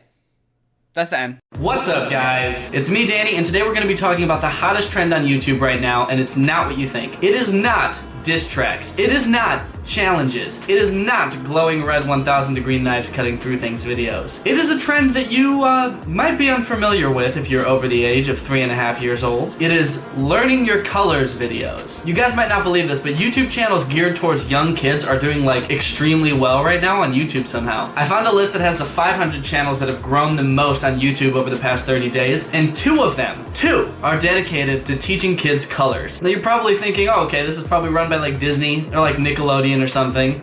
that's the end. What's up, guys? It's me, Danny, and today we're gonna be talking about the hottest trend on YouTube right now, and it's not what you think. It is not diss tracks. It is not challenges. It is not glowing red 1,000-degree knives cutting through things videos. It is a trend that you might be unfamiliar with if you're over the age of 3.5 years old. It is learning your colors videos. You guys might not believe this, but YouTube channels geared towards young kids are doing like extremely well right now on YouTube somehow. I found a list that has the 500 channels that have grown the most on YouTube over the past 30 days, and 2 of them, 2, are dedicated to teaching kids colors. Now you're probably thinking, oh, okay, this is probably run by like Disney or like Nickelodeon
million or something.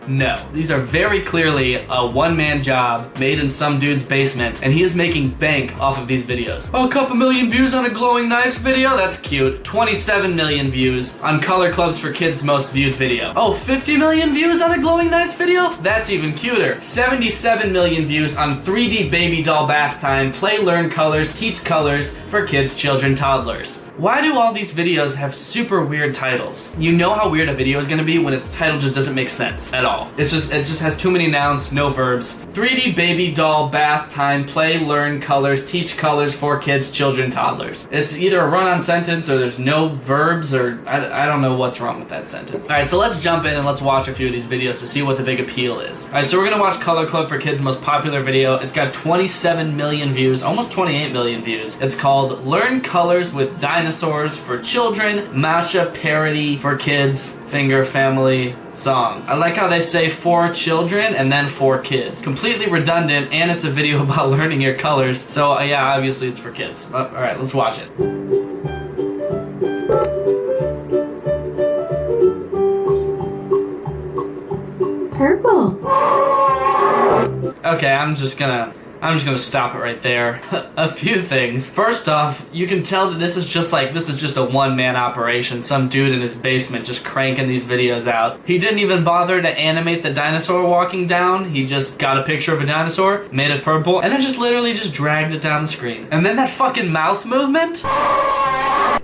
No. These are very clearly a one-man job made in some dude's basement, and he is making bank off of these videos. Oh, a couple million views on a glowing knives video? That's cute. 27 million views on Color Clubs for Kids' most viewed video. Oh, 50 million views on a glowing knives video? That's even cuter. 77 million views on 3D baby doll bath time, play, learn colors, teach colors for kids, children, toddlers. Why do all these videos have super weird titles? You know how weird a video is gonna be when its title just doesn't make sense at all. It just has too many nouns, no verbs. 3D baby doll bath time, play, learn colors, teach colors for kids, children, toddlers. It's either a run-on sentence or there's no verbs, or I don't know what's wrong with that sentence. All right, so let's jump in and let's watch a few of these videos to see what the big appeal is. All right, so we're gonna watch Color Club for Kids' most popular video. It's got 27 million views, almost 28 million views. It's called Learn Colors with Dinosaurs for Children, Masha parody for kids, finger family song. I like how they say for children and then for kids. Completely redundant, and it's a video about learning your colors. So yeah, obviously it's for kids. All right, let's watch it.
Purple.
Okay, I'm just gonna stop it right there. A few things. First off, you can tell that this is just a one-man operation. Some dude in his basement just cranking these videos out. He didn't even bother to animate the dinosaur walking down. He just got a picture of a dinosaur, made it purple, and then just literally just dragged it down the screen. And then that fucking mouth movement?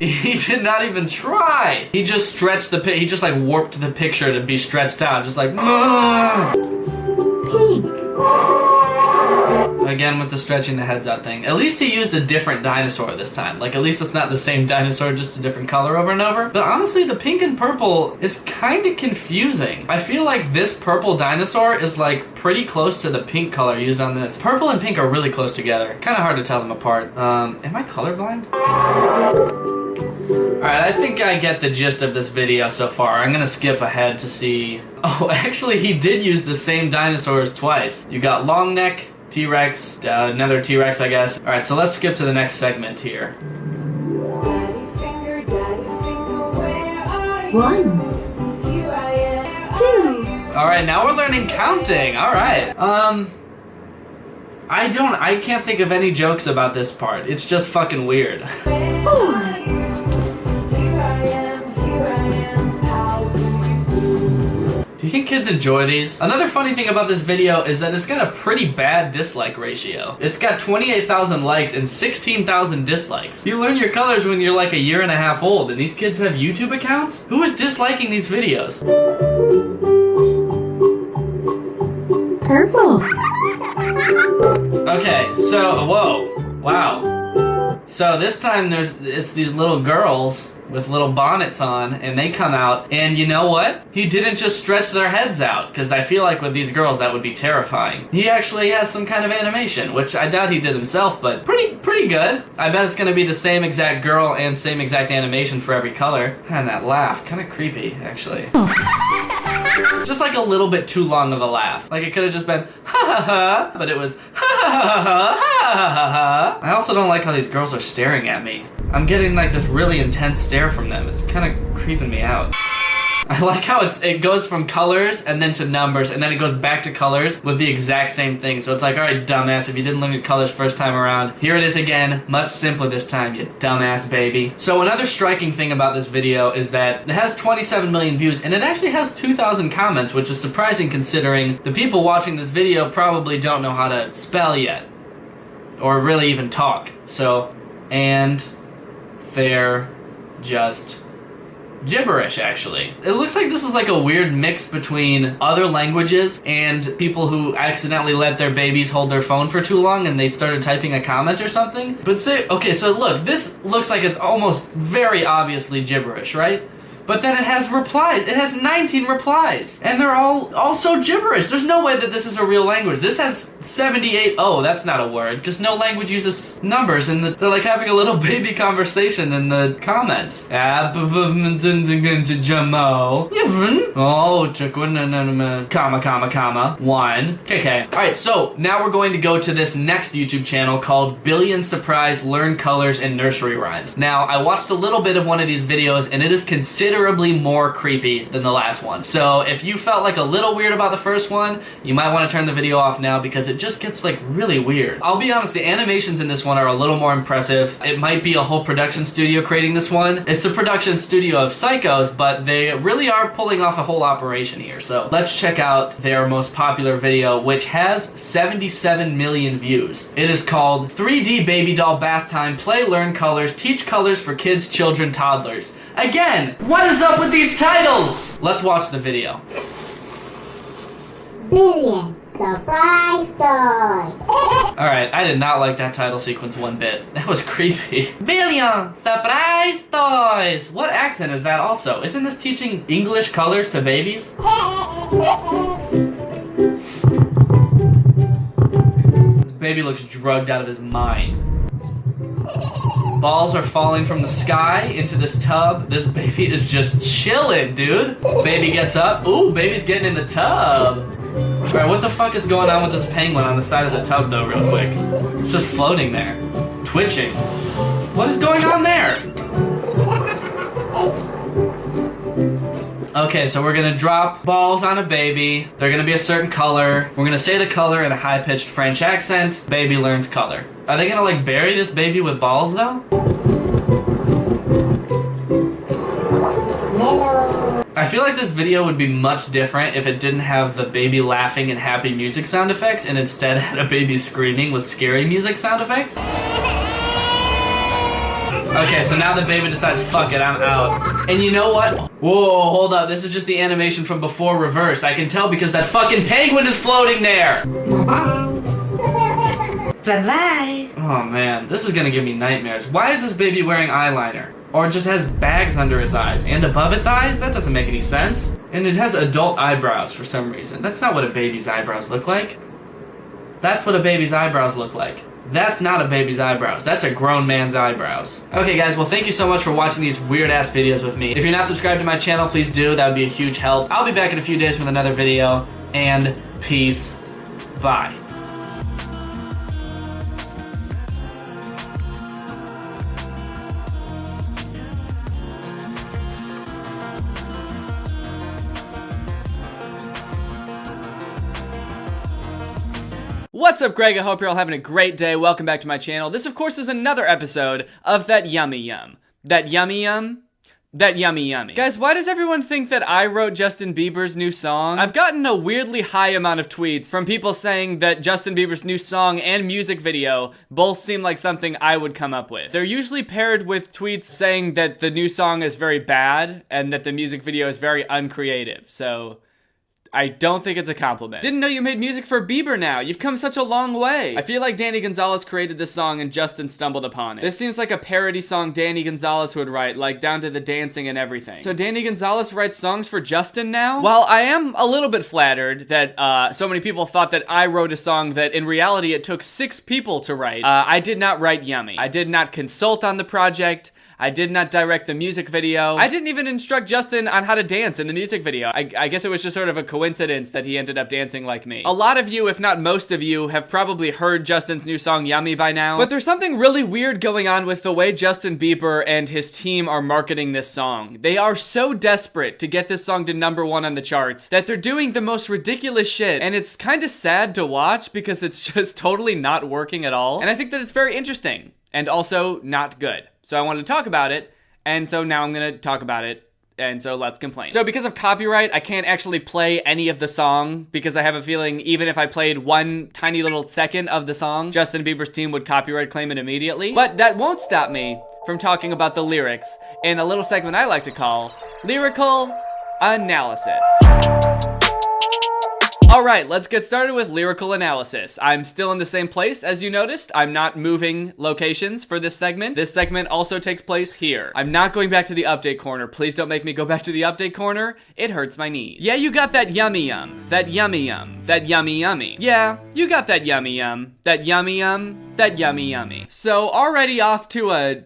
He did not even try. He just stretched he just like warped the picture to be stretched out. Just like,
Pink.
Again with the stretching the heads out thing. At least he used a different dinosaur this time. Like, at least it's not the same dinosaur, just a different color over and over. But honestly, the pink and purple is kind of confusing. I feel like this purple dinosaur is like pretty close to the pink color used on this. Purple and pink are really close together. Kind of hard to tell them apart. Am I colorblind? Alright, I think I get the gist of this video so far. I'm gonna skip ahead to see... Oh, actually, he did use the same dinosaurs twice. You got long neck, T-Rex, another T-Rex, I guess. Alright, so let's skip to the next segment here.
One. Two.
Alright, now we're learning counting. Alright. I can't think of any jokes about this part. It's just fucking weird.
4.
Do you think kids enjoy these? Another funny thing about this video is that it's got a pretty bad dislike ratio. It's got 28,000 likes and 16,000 dislikes. You learn your colors when you're like a year and a half old, and these kids have YouTube accounts? Who is disliking these videos?
Purple.
Okay, so, whoa, wow. So this time it's these little girls with little bonnets on, and they come out, and you know what? He didn't just stretch their heads out, because I feel like with these girls that would be terrifying. He actually has some kind of animation, which I doubt he did himself, but pretty good. I bet it's gonna be the same exact girl and same exact animation for every color. And that laugh, kind of creepy, actually. Just like a little bit too long of a laugh. Like it could have just been ha ha ha, but it was ha ha ha ha ha ha ha. I also don't like how these girls are staring at me. I'm getting like this really intense stare from them. It's kind of creeping me out. I like how it goes from colors and then to numbers, and then it goes back to colors with the exact same thing. So it's like, all right, dumbass, if you didn't learn your colors first time around, here it is again, much simpler this time, you dumbass baby. So another striking thing about this video is that it has 27 million views, and it actually has 2,000 comments, which is surprising considering the people watching this video probably don't know how to spell yet, or really even talk. So, and they're just gibberish, actually. It looks like this is like a weird mix between other languages and people who accidentally let their babies hold their phone for too long and they started typing a comment or something. But say, okay, so look, this looks like it's almost very obviously gibberish, right? But then it has replies. It has 19 replies. And they're all also gibberish. There's no way that this is a real language. This has 78. Oh, that's not a word. Because no language uses numbers. And they're like having a little baby conversation in the comments. Oh, comma. 1. Okay. Alright, so now we're going to go to this next YouTube channel called Billion Surprise Learn Colors and Nursery Rhymes. Now, I watched a little bit of one of these videos, and it is considered considerably more creepy than the last one. So if you felt like a little weird about the first one, you might want to turn the video off now because it just gets like really weird. I'll be honest, the animations in this one are a little more impressive. It might be a whole production studio creating this one. It's a production studio of psychos, but they really are pulling off a whole operation here. So let's check out their most popular video, which has 77 million views. It is called 3D Baby Doll Bath Time, Play, Learn Colors, Teach Colors for Kids, Children, Toddlers. Again, what is up with these titles? Let's watch the video.
Million surprise toy.
Alright, I did not like that title sequence one bit. That was creepy. Billion surprise toys! What accent is that also? Isn't this teaching English colors to babies? This baby looks drugged out of his mind. Balls are falling from the sky into this tub. This baby is just chilling, dude. Baby gets up. Ooh, baby's getting in the tub. Alright, what the fuck is going on with this penguin on the side of the tub, though, real quick? It's just floating there. Twitching. What is going on there? Okay, so we're gonna drop balls on a baby. They're gonna be a certain color. We're gonna say the color in a high-pitched French accent. Baby learns color. Are they gonna, like, bury this baby with balls, though? I feel like this video would be much different if it didn't have the baby laughing and happy music sound effects and instead had a baby screaming with scary music sound effects. Okay, so now the baby decides, fuck it, I'm out. And you know what? Whoa, hold up, this is just the animation from before reverse. I can tell because that fucking penguin is floating there!
Bye-bye.
Oh man, this is gonna give me nightmares. Why is this baby wearing eyeliner? Or it just has bags under its eyes and above its eyes? That doesn't make any sense. And it has adult eyebrows for some reason. That's not what a baby's eyebrows look like. That's what a baby's eyebrows look like. That's not a baby's eyebrows. That's a grown man's eyebrows. Okay guys, well thank you so much for watching these weird ass videos with me. If you're not subscribed to my channel, please do. That would be a huge help. I'll be back in a few days with another video. And peace. Bye.
What's up, Greg? I hope you're all having a great day. Welcome back to my channel. This, of course, is another episode of That Yummy Yum. That Yummy Yum? That Yummy Yummy. Guys, why does everyone think that I wrote Justin Bieber's new song? I've gotten a weirdly high amount of tweets from people saying that Justin Bieber's new song and music video both seem like something I would come up with. They're usually paired with tweets saying that the new song is very bad and that the music video is very uncreative, so I don't think it's a compliment. Didn't know you made music for Bieber now. You've come such a long way. I feel like Danny Gonzalez created this song and Justin stumbled upon it. This seems like a parody song Danny Gonzalez would write, like down to the dancing and everything. So Danny Gonzalez writes songs for Justin now? While I am a little bit flattered that so many people thought that I wrote a song that in reality it took 6 people to write, I did not write Yummy. I did not consult on the project. I did not direct the music video. I didn't even instruct Justin on how to dance in the music video. I guess it was just sort of a coincidence that he ended up dancing like me. A lot of you, if not most of you, have probably heard Justin's new song Yummy by now. But there's something really weird going on with the way Justin Bieber and his team are marketing this song. They are so desperate to get this song to #1 on the charts that they're doing the most ridiculous shit. And it's kind of sad to watch because it's just totally not working at all. And I think that it's very interesting and also not good. So I wanted to talk about it, and so now I'm gonna talk about it, and so let's complain. So because of copyright, I can't actually play any of the song because I have a feeling even if I played one tiny little second of the song, Justin Bieber's team would copyright claim it immediately. But that won't stop me from talking about the lyrics in a little segment I like to call Lyrical Analysis. Alright, let's get started with lyrical analysis. I'm still in the same place, as you noticed. I'm not moving locations for this segment. This segment also takes place here. I'm not going back to the update corner. Please don't make me go back to the update corner. It hurts my knees. Yeah, you got that yummy yum. That yummy yum. That yummy yummy. Yeah, you got that yummy yum. That yummy yum. That yummy yummy. So already off to a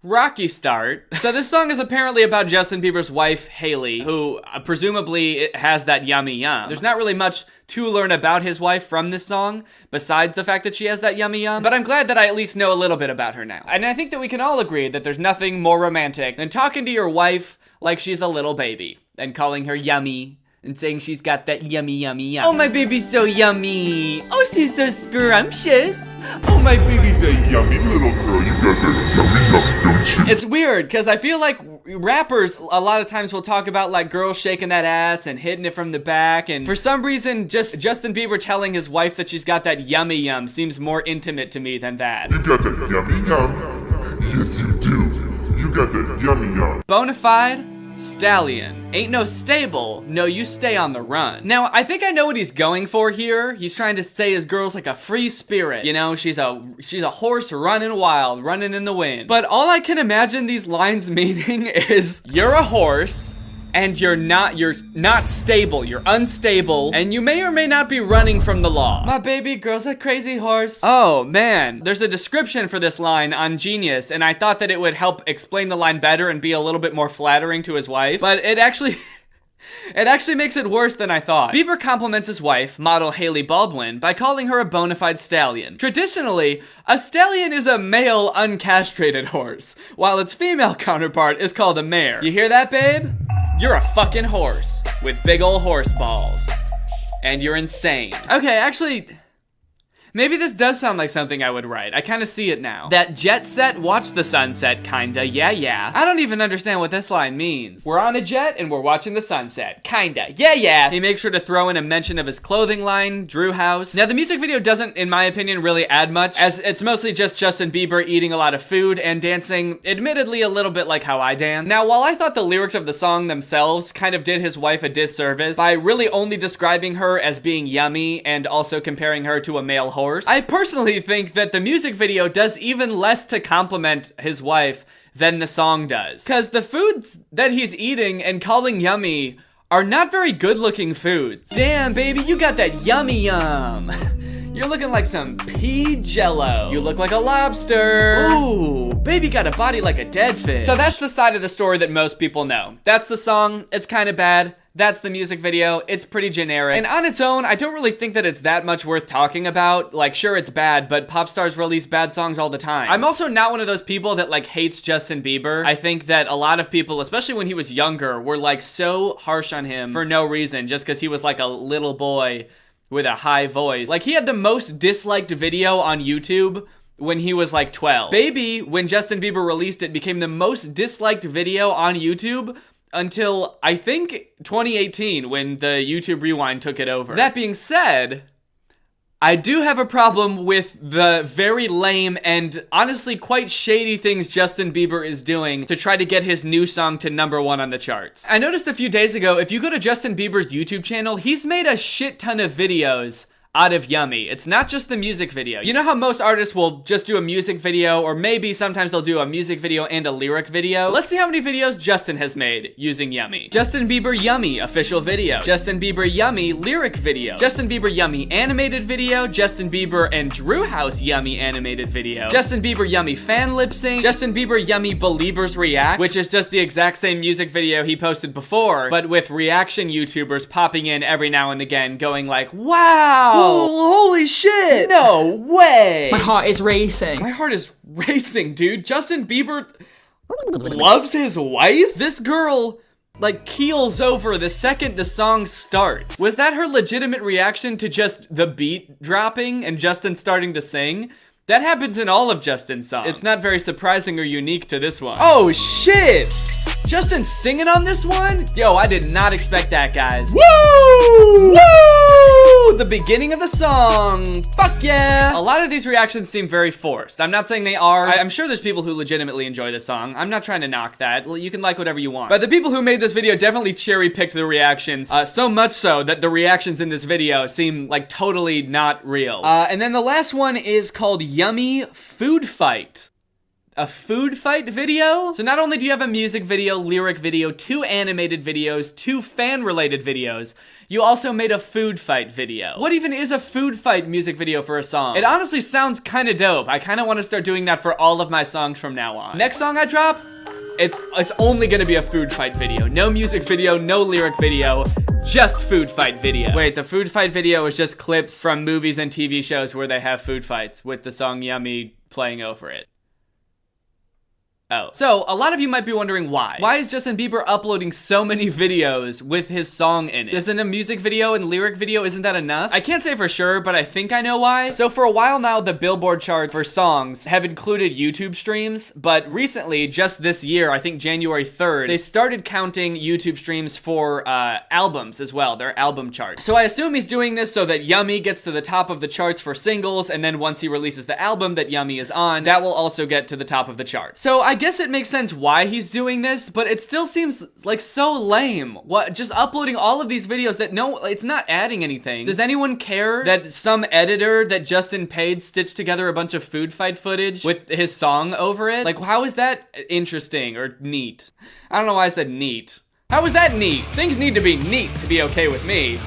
rocky start. So this song is apparently about Justin Bieber's wife, Hailey, who presumably has that yummy yum. There's not really much to learn about his wife from this song, besides the fact that she has that yummy yum, but I'm glad that I at least know a little bit about her now. And I think that we can all agree that there's nothing more romantic than talking to your wife like she's a little baby, and calling her yummy, and saying she's got that yummy, yummy, yum. Oh, my baby's so yummy. Oh, she's so scrumptious. Oh, my baby's a yummy little girl. You got that yummy yum, don't you? It's weird, because I feel like rappers a lot of times will talk about like girls shaking that ass and hitting it from the back, and for some reason, just Justin Bieber telling his wife that she's got that yummy yum seems more intimate to me than that.
You got that yummy yum? Yes, you do. You got that yummy yum.
Bonafide stallion. Ain't no stable, no you stay on the run. Now, I think I know what he's going for here. He's trying to say his girl's like a free spirit. You know, she's a horse running wild, running in the wind. But all I can imagine these lines meaning is you're a horse, and you're not stable, you're unstable, and you may or may not be running from the law. My baby girl's a crazy horse. Oh man, there's a description for this line on Genius, and I thought that it would help explain the line better and be a little bit more flattering to his wife, but it actually makes it worse than I thought. Bieber compliments his wife, model Hailey Baldwin, by calling her a bona fide stallion. Traditionally, a stallion is a male uncastrated horse, while its female counterpart is called a mare. You hear that, babe? You're a fucking horse with big ol' horse balls. And you're insane. Okay, actually, maybe this does sound like something I would write. I kind of see it now. That jet set, watch the sunset, kinda, yeah. I don't even understand what this line means. We're on a jet and we're watching the sunset, kinda, yeah. He makes sure to throw in a mention of his clothing line, Drew House. Now the music video doesn't, in my opinion, really add much, as it's mostly just Justin Bieber eating a lot of food and dancing, admittedly a little bit like how I dance. Now while I thought the lyrics of the song themselves kind of did his wife a disservice by really only describing her as being yummy and also comparing her to a male horse, I personally think that the music video does even less to compliment his wife than the song does. Cause the foods that he's eating and calling yummy are not very good looking foods. Damn baby, you got that yummy yum. You're looking like some pea jello. You look like a lobster. Ooh, baby got a body like a dead fish. So that's the side of the story that most people know. That's the song, it's kind of bad. That's the music video, it's pretty generic. And on its own, I don't really think that it's that much worth talking about. Like, sure, it's bad, but pop stars release bad songs all the time. I'm also not one of those people that like hates Justin Bieber. I think that a lot of people, especially when he was younger, were like so harsh on him for no reason, just because he was like a little boy with a high voice. Like, he had the most disliked video on YouTube when he was like 12. Baby, when Justin Bieber released it, became the most disliked video on YouTube until, I think, 2018, when the YouTube Rewind took it over. That being said, I do have a problem with the very lame and honestly quite shady things Justin Bieber is doing to try to get his new song to #1 on the charts. I noticed a few days ago, if you go to Justin Bieber's YouTube channel, he's made a shit ton of videos out of Yummy. It's not just the music video. You know how most artists will just do a music video, or maybe sometimes they'll do a music video and a lyric video? Let's see how many videos Justin has made using Yummy. Justin Bieber Yummy official video. Justin Bieber Yummy lyric video. Justin Bieber Yummy animated video. Justin Bieber and Drew House Yummy animated video. Justin Bieber Yummy fan lip sync. Justin Bieber Yummy Beliebers React, which is just the exact same music video he posted before, but with reaction YouTubers popping in every now and again going like, wow! Holy shit! No way!
My heart is racing.
My heart is racing, dude. Justin Bieber loves his wife? This girl, like, keels over the second the song starts. Was that her legitimate reaction to just the beat dropping and Justin starting to sing? That happens in all of Justin's songs. It's not very surprising or unique to this one. Oh shit! Justin singing on this one? Yo, I did not expect that, guys. Woo! Woo! The beginning of the song. Fuck yeah! A lot of these reactions seem very forced. I'm not saying they are. I'm sure there's people who legitimately enjoy the song. I'm not trying to knock that. You can like whatever you want. But the people who made this video definitely cherry-picked the reactions, so much so that the reactions in this video seem like totally not real. And then the last one is called Yummy Food Fight. a food fight video? So not only do you have a music video, lyric video, 2 animated videos, 2 fan-related videos, you also made a food fight video. What even is a food fight music video for a song? It honestly sounds kind of dope. I kind of want to start doing that for all of my songs from now on. Next song I drop, it's only gonna be a food fight video. No music video, no lyric video, just food fight video. Wait, the food fight video is just clips from movies and TV shows where they have food fights with the song Yummy playing over it. Oh. So, a lot of you might be wondering why. Why is Justin Bieber uploading so many videos with his song in it? Isn't a music video and lyric video, isn't that enough? I can't say for sure, but I think I know why. So for a while now, the Billboard charts for songs have included YouTube streams, but recently, just this year, I think January 3rd, they started counting YouTube streams for albums as well, their album charts. So I assume he's doing this so that Yummy gets to the top of the charts for singles, and then once he releases the album that Yummy is on, that will also get to the top of the charts. So I guess it makes sense why he's doing this, but it still seems like so lame. What, just uploading all of these videos that it's not adding anything. Does anyone care that some editor that Justin paid stitched together a bunch of food fight footage with his song over it? Like, how is that interesting or neat? I don't know why I said neat. How is that neat? Things need to be neat to be okay with me.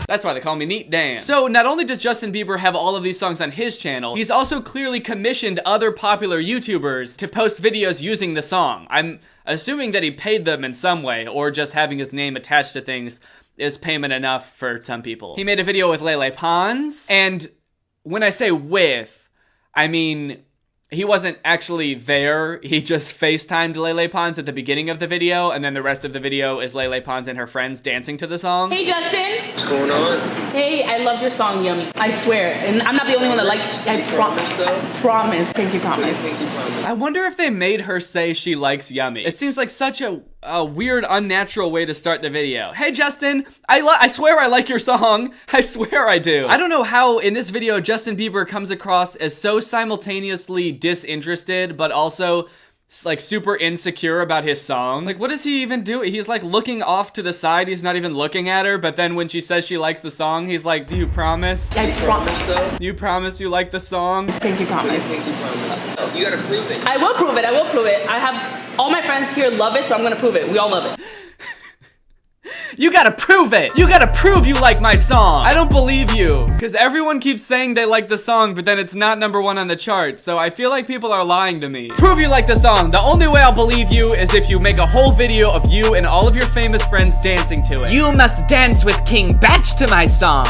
That's why they call me Neat Dan. So not only does Justin Bieber have all of these songs on his channel, he's also clearly commissioned other popular YouTubers to post videos using the song. I'm assuming that he paid them in some way, or just having his name attached to things is payment enough for some people. He made a video with Lele Pons, and when I say with, I mean he wasn't actually there. He just FaceTimed Lele Pons at the beginning of the video, and then the rest of the video is Lele Pons and her friends dancing to the song.
Hey, Justin.
What's going on?
Hey, I loved your song, Yummy. I swear. And I'm not the only one that likes it. I promise. Pinky promise.
I wonder if they made her say she likes Yummy. It seems like such a weird, unnatural way to start the video. Hey, Justin, I swear I like your song. I swear I do. I don't know how in this video Justin Bieber comes across as so simultaneously disinterested, but also like super insecure about his song. Like, what does he even do? He's like looking off to the side. He's not even looking at her, but then when she says she likes the song, he's like, do you promise?
I promise.
You promise you like the song?
Pinky promise.
Pinky promise. Oh, you gotta prove it.
I will prove it. I will prove it. I have all my friends here love it, so I'm gonna prove it. We all love it.
You gotta prove it! You gotta prove you like my song! I don't believe you! Because everyone keeps saying they like the song, but then it's not #1 on the chart, so I feel like people are lying to me. Prove you like the song! The only way I'll believe you is if you make a whole video of you and all of your famous friends dancing to it. You must dance with King Batch to my song!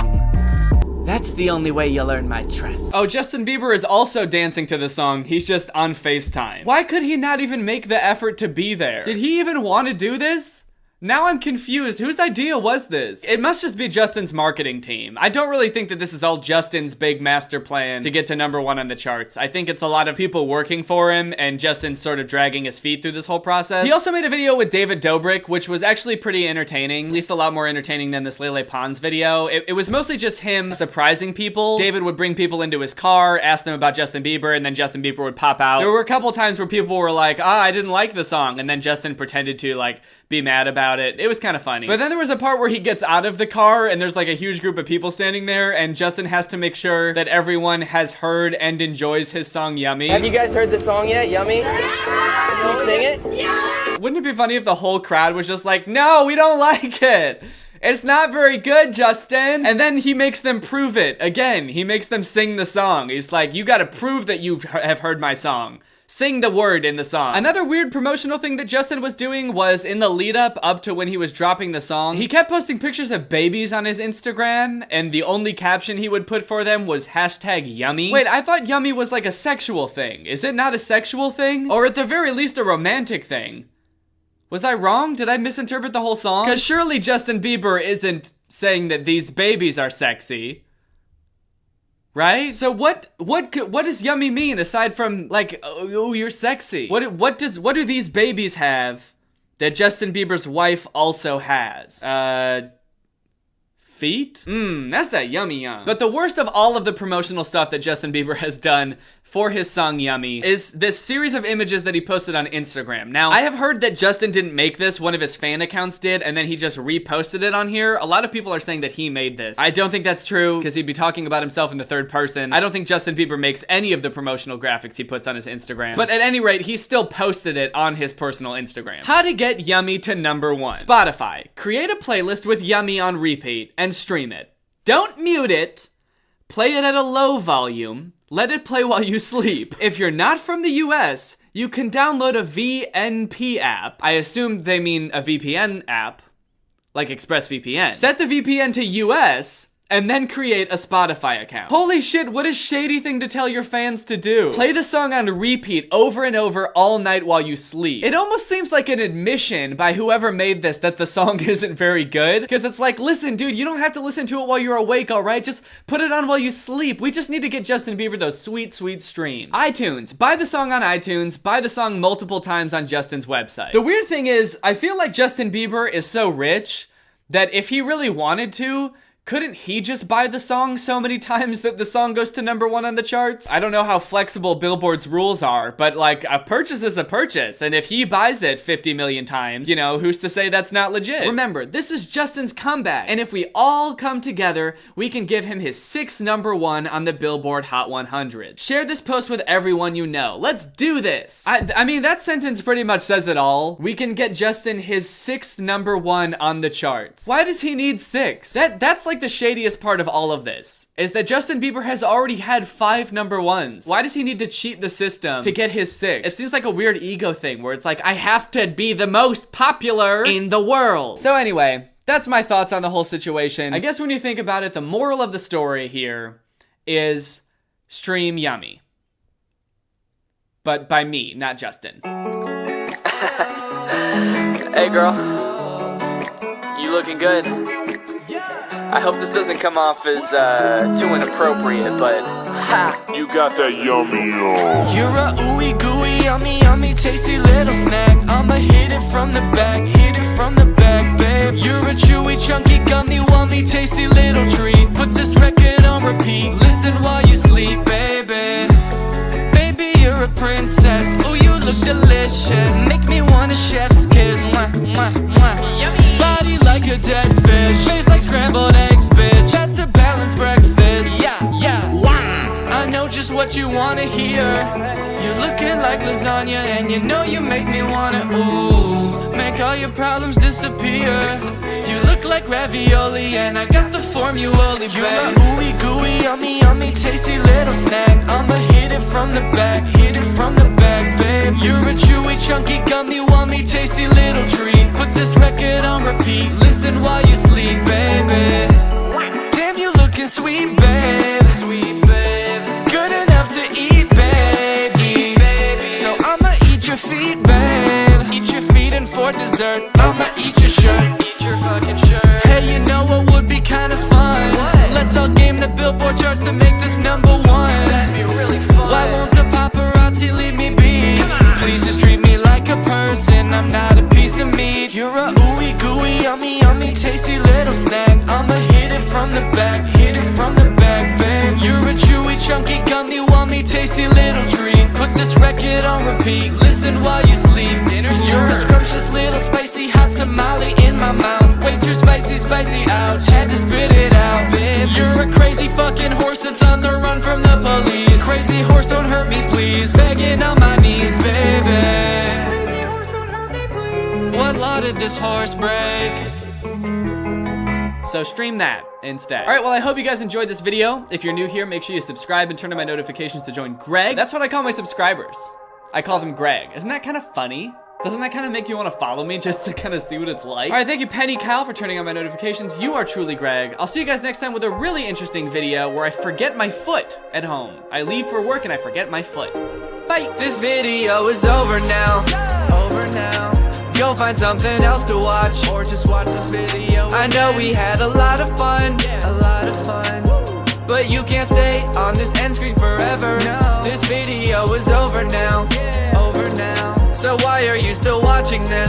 That's the only way you'll earn my trust. Oh, Justin Bieber is also dancing to the song, he's just on FaceTime. Why could he not even make the effort to be there? Did he even want to do this? Now I'm confused. Whose idea was this? It must just be Justin's marketing team. I don't really think that this is all Justin's big master plan to get to #1 on the charts. I think it's a lot of people working for him and Justin sort of dragging his feet through this whole process. He also made a video with David Dobrik, which was actually pretty entertaining, at least a lot more entertaining than this Lele Pons video. It was mostly just him surprising people. David would bring people into his car, ask them about Justin Bieber, and then Justin Bieber would pop out. There were a couple times where people were like, I didn't like the song, and then Justin pretended to like be mad about it. It was kind of funny. But then there was a part where he gets out of the car and there's like a huge group of people standing there and Justin has to make sure that everyone has heard and enjoys his song Yummy.
Have you guys heard the song yet, Yummy? Can you sing it?
Yeah! Wouldn't it be funny if the whole crowd was just like, no, we don't like it. It's not very good, Justin. And then he makes them prove it. Again, he makes them sing the song. He's like, you gotta prove that you have heard my song. Sing the word in the song. Another weird promotional thing that Justin was doing was in the lead up to when he was dropping the song, he kept posting pictures of babies on his Instagram, and the only caption he would put for them was #Yummy. Wait, I thought Yummy was like a sexual thing. Is it not a sexual thing? Or at the very least a romantic thing? Was I wrong? Did I misinterpret the whole song? Because surely Justin Bieber isn't saying that these babies are sexy. Right? So what does Yummy mean aside from like, oh, you're sexy? What do these babies have that Justin Bieber's wife also has? Feet? That's that yummy. But the worst of all of the promotional stuff that Justin Bieber has done for his song Yummy is this series of images that he posted on Instagram. Now, I have heard that Justin didn't make this, one of his fan accounts did, and then he just reposted it on here. A lot of people are saying that he made this. I don't think that's true, because he'd be talking about himself in the third person. I don't think Justin Bieber makes any of the promotional graphics he puts on his Instagram. But at any rate, he still posted it on his personal Instagram. How to get Yummy to #1. Spotify. Create a playlist with Yummy on repeat and stream it. Don't mute it. Play it at a low volume. Let it play while you sleep. If you're not from the US, you can download a VNP app. I assume they mean a VPN app, like ExpressVPN. Set the VPN to US, and then create a Spotify account. Holy shit, what a shady thing to tell your fans to do. Play the song on repeat over and over all night while you sleep. It almost seems like an admission by whoever made this that the song isn't very good, because it's like, listen, dude, you don't have to listen to it while you're awake, all right? Just put it on while you sleep. We just need to get Justin Bieber those sweet, sweet streams. iTunes. Buy the song on iTunes. Buy the song multiple times on Justin's website. The weird thing is, I feel like Justin Bieber is so rich that if he really wanted to, couldn't he just buy the song so many times that the song goes to #1 on the charts? I don't know how flexible Billboard's rules are, but like, a purchase is a purchase, and if he buys it 50 million times, you know, who's to say that's not legit? Remember, this is Justin's comeback, and if we all come together, we can give him his 6th #1 on the Billboard Hot 100. Share this post with everyone you know. Let's do this! I mean, that sentence pretty much says it all. We can get Justin his 6th #1 on the charts. Why does he need 6? That's like the shadiest part of all of this, is that Justin Bieber has already had 5 #1s. Why does he need to cheat the system to get his 6? It seems like a weird ego thing where it's like, I have to be the most popular in the world. So anyway, that's my thoughts on the whole situation. I guess when you think about it, the moral of the story here is stream Yummy. But by me, not Justin.
Hey girl, you looking good? I hope this doesn't come off as too inappropriate, but ha!
You got that yummy on.
You're a ooey gooey, yummy, yummy, tasty little snack. I'ma hit it from the back, babe. You're a chewy, chunky, gummy, wummy, tasty little treat. Put this record on repeat, listen while you sleep, baby. Baby, you're a princess, oh you look delicious. Make me want a chef's kiss, mwah, mwah, mwah. Yummy. Body like a dead fish, face like scrambled eggs, bitch. That's a balanced breakfast, yeah. I know just what you wanna hear. You're looking like lasagna, and you know you make me wanna, ooh, make all your problems disappear. You look like ravioli, and I got the formula, babe. You're a ooey gooey, yummy, yummy, tasty little snack. I'ma hit it from the back, babe. You're a chewy, chunky, gummy, wummy, tasty little treat. Put this record on repeat, listen while you sleep, baby. Damn, you looking sweet, babe. Good enough to eat, baby. So I'ma eat your feet, babe. Eat your feet, and for dessert, I'ma eat your shirt. Eat your fucking shirt. Hey, you know what would be kinda fun? What? Let's all game the Billboard charts to make this #1. That'd be really fun. Why won't the paparazzi leave me be? Please just treat me like a person, I'm not a piece of meat. You're a ooey gooey, yummy, yummy, tasty little snack. I'ma hit it from the back, babe. You're a chewy, chunky, gummy, wummy, tasty little treat. Put this record on repeat, listen while you sleep. You're a scrumptious little spicy hot tamale in my mouth. Way too spicy, ouch, had to spit it out, babe. You're a crazy fucking horse that's on the run from the police. Crazy horse, don't hurt me please, begging on my knees, baby. Crazy horse, don't hurt me please. What law did this horse break? So stream that instead. All right, well, I hope you guys enjoyed this video. If you're new here, make sure you subscribe and turn on my notifications to join Greg. That's what I call my subscribers. I call them Greg. Isn't that kind of funny? Doesn't that kind of make you want to follow me just to kind of see what it's like? All right, thank you, Penny Kyle, for turning on my notifications. You are truly Greg. I'll see you guys next time with a really interesting video where I forget my foot at home. I leave for work and I forget my foot. Bye. This video is over now. You'll find something else to watch, or just watch this video. I know we had a lot of fun, but you can't stay on this end screen forever. No. This video is over now. So why are you still watching this?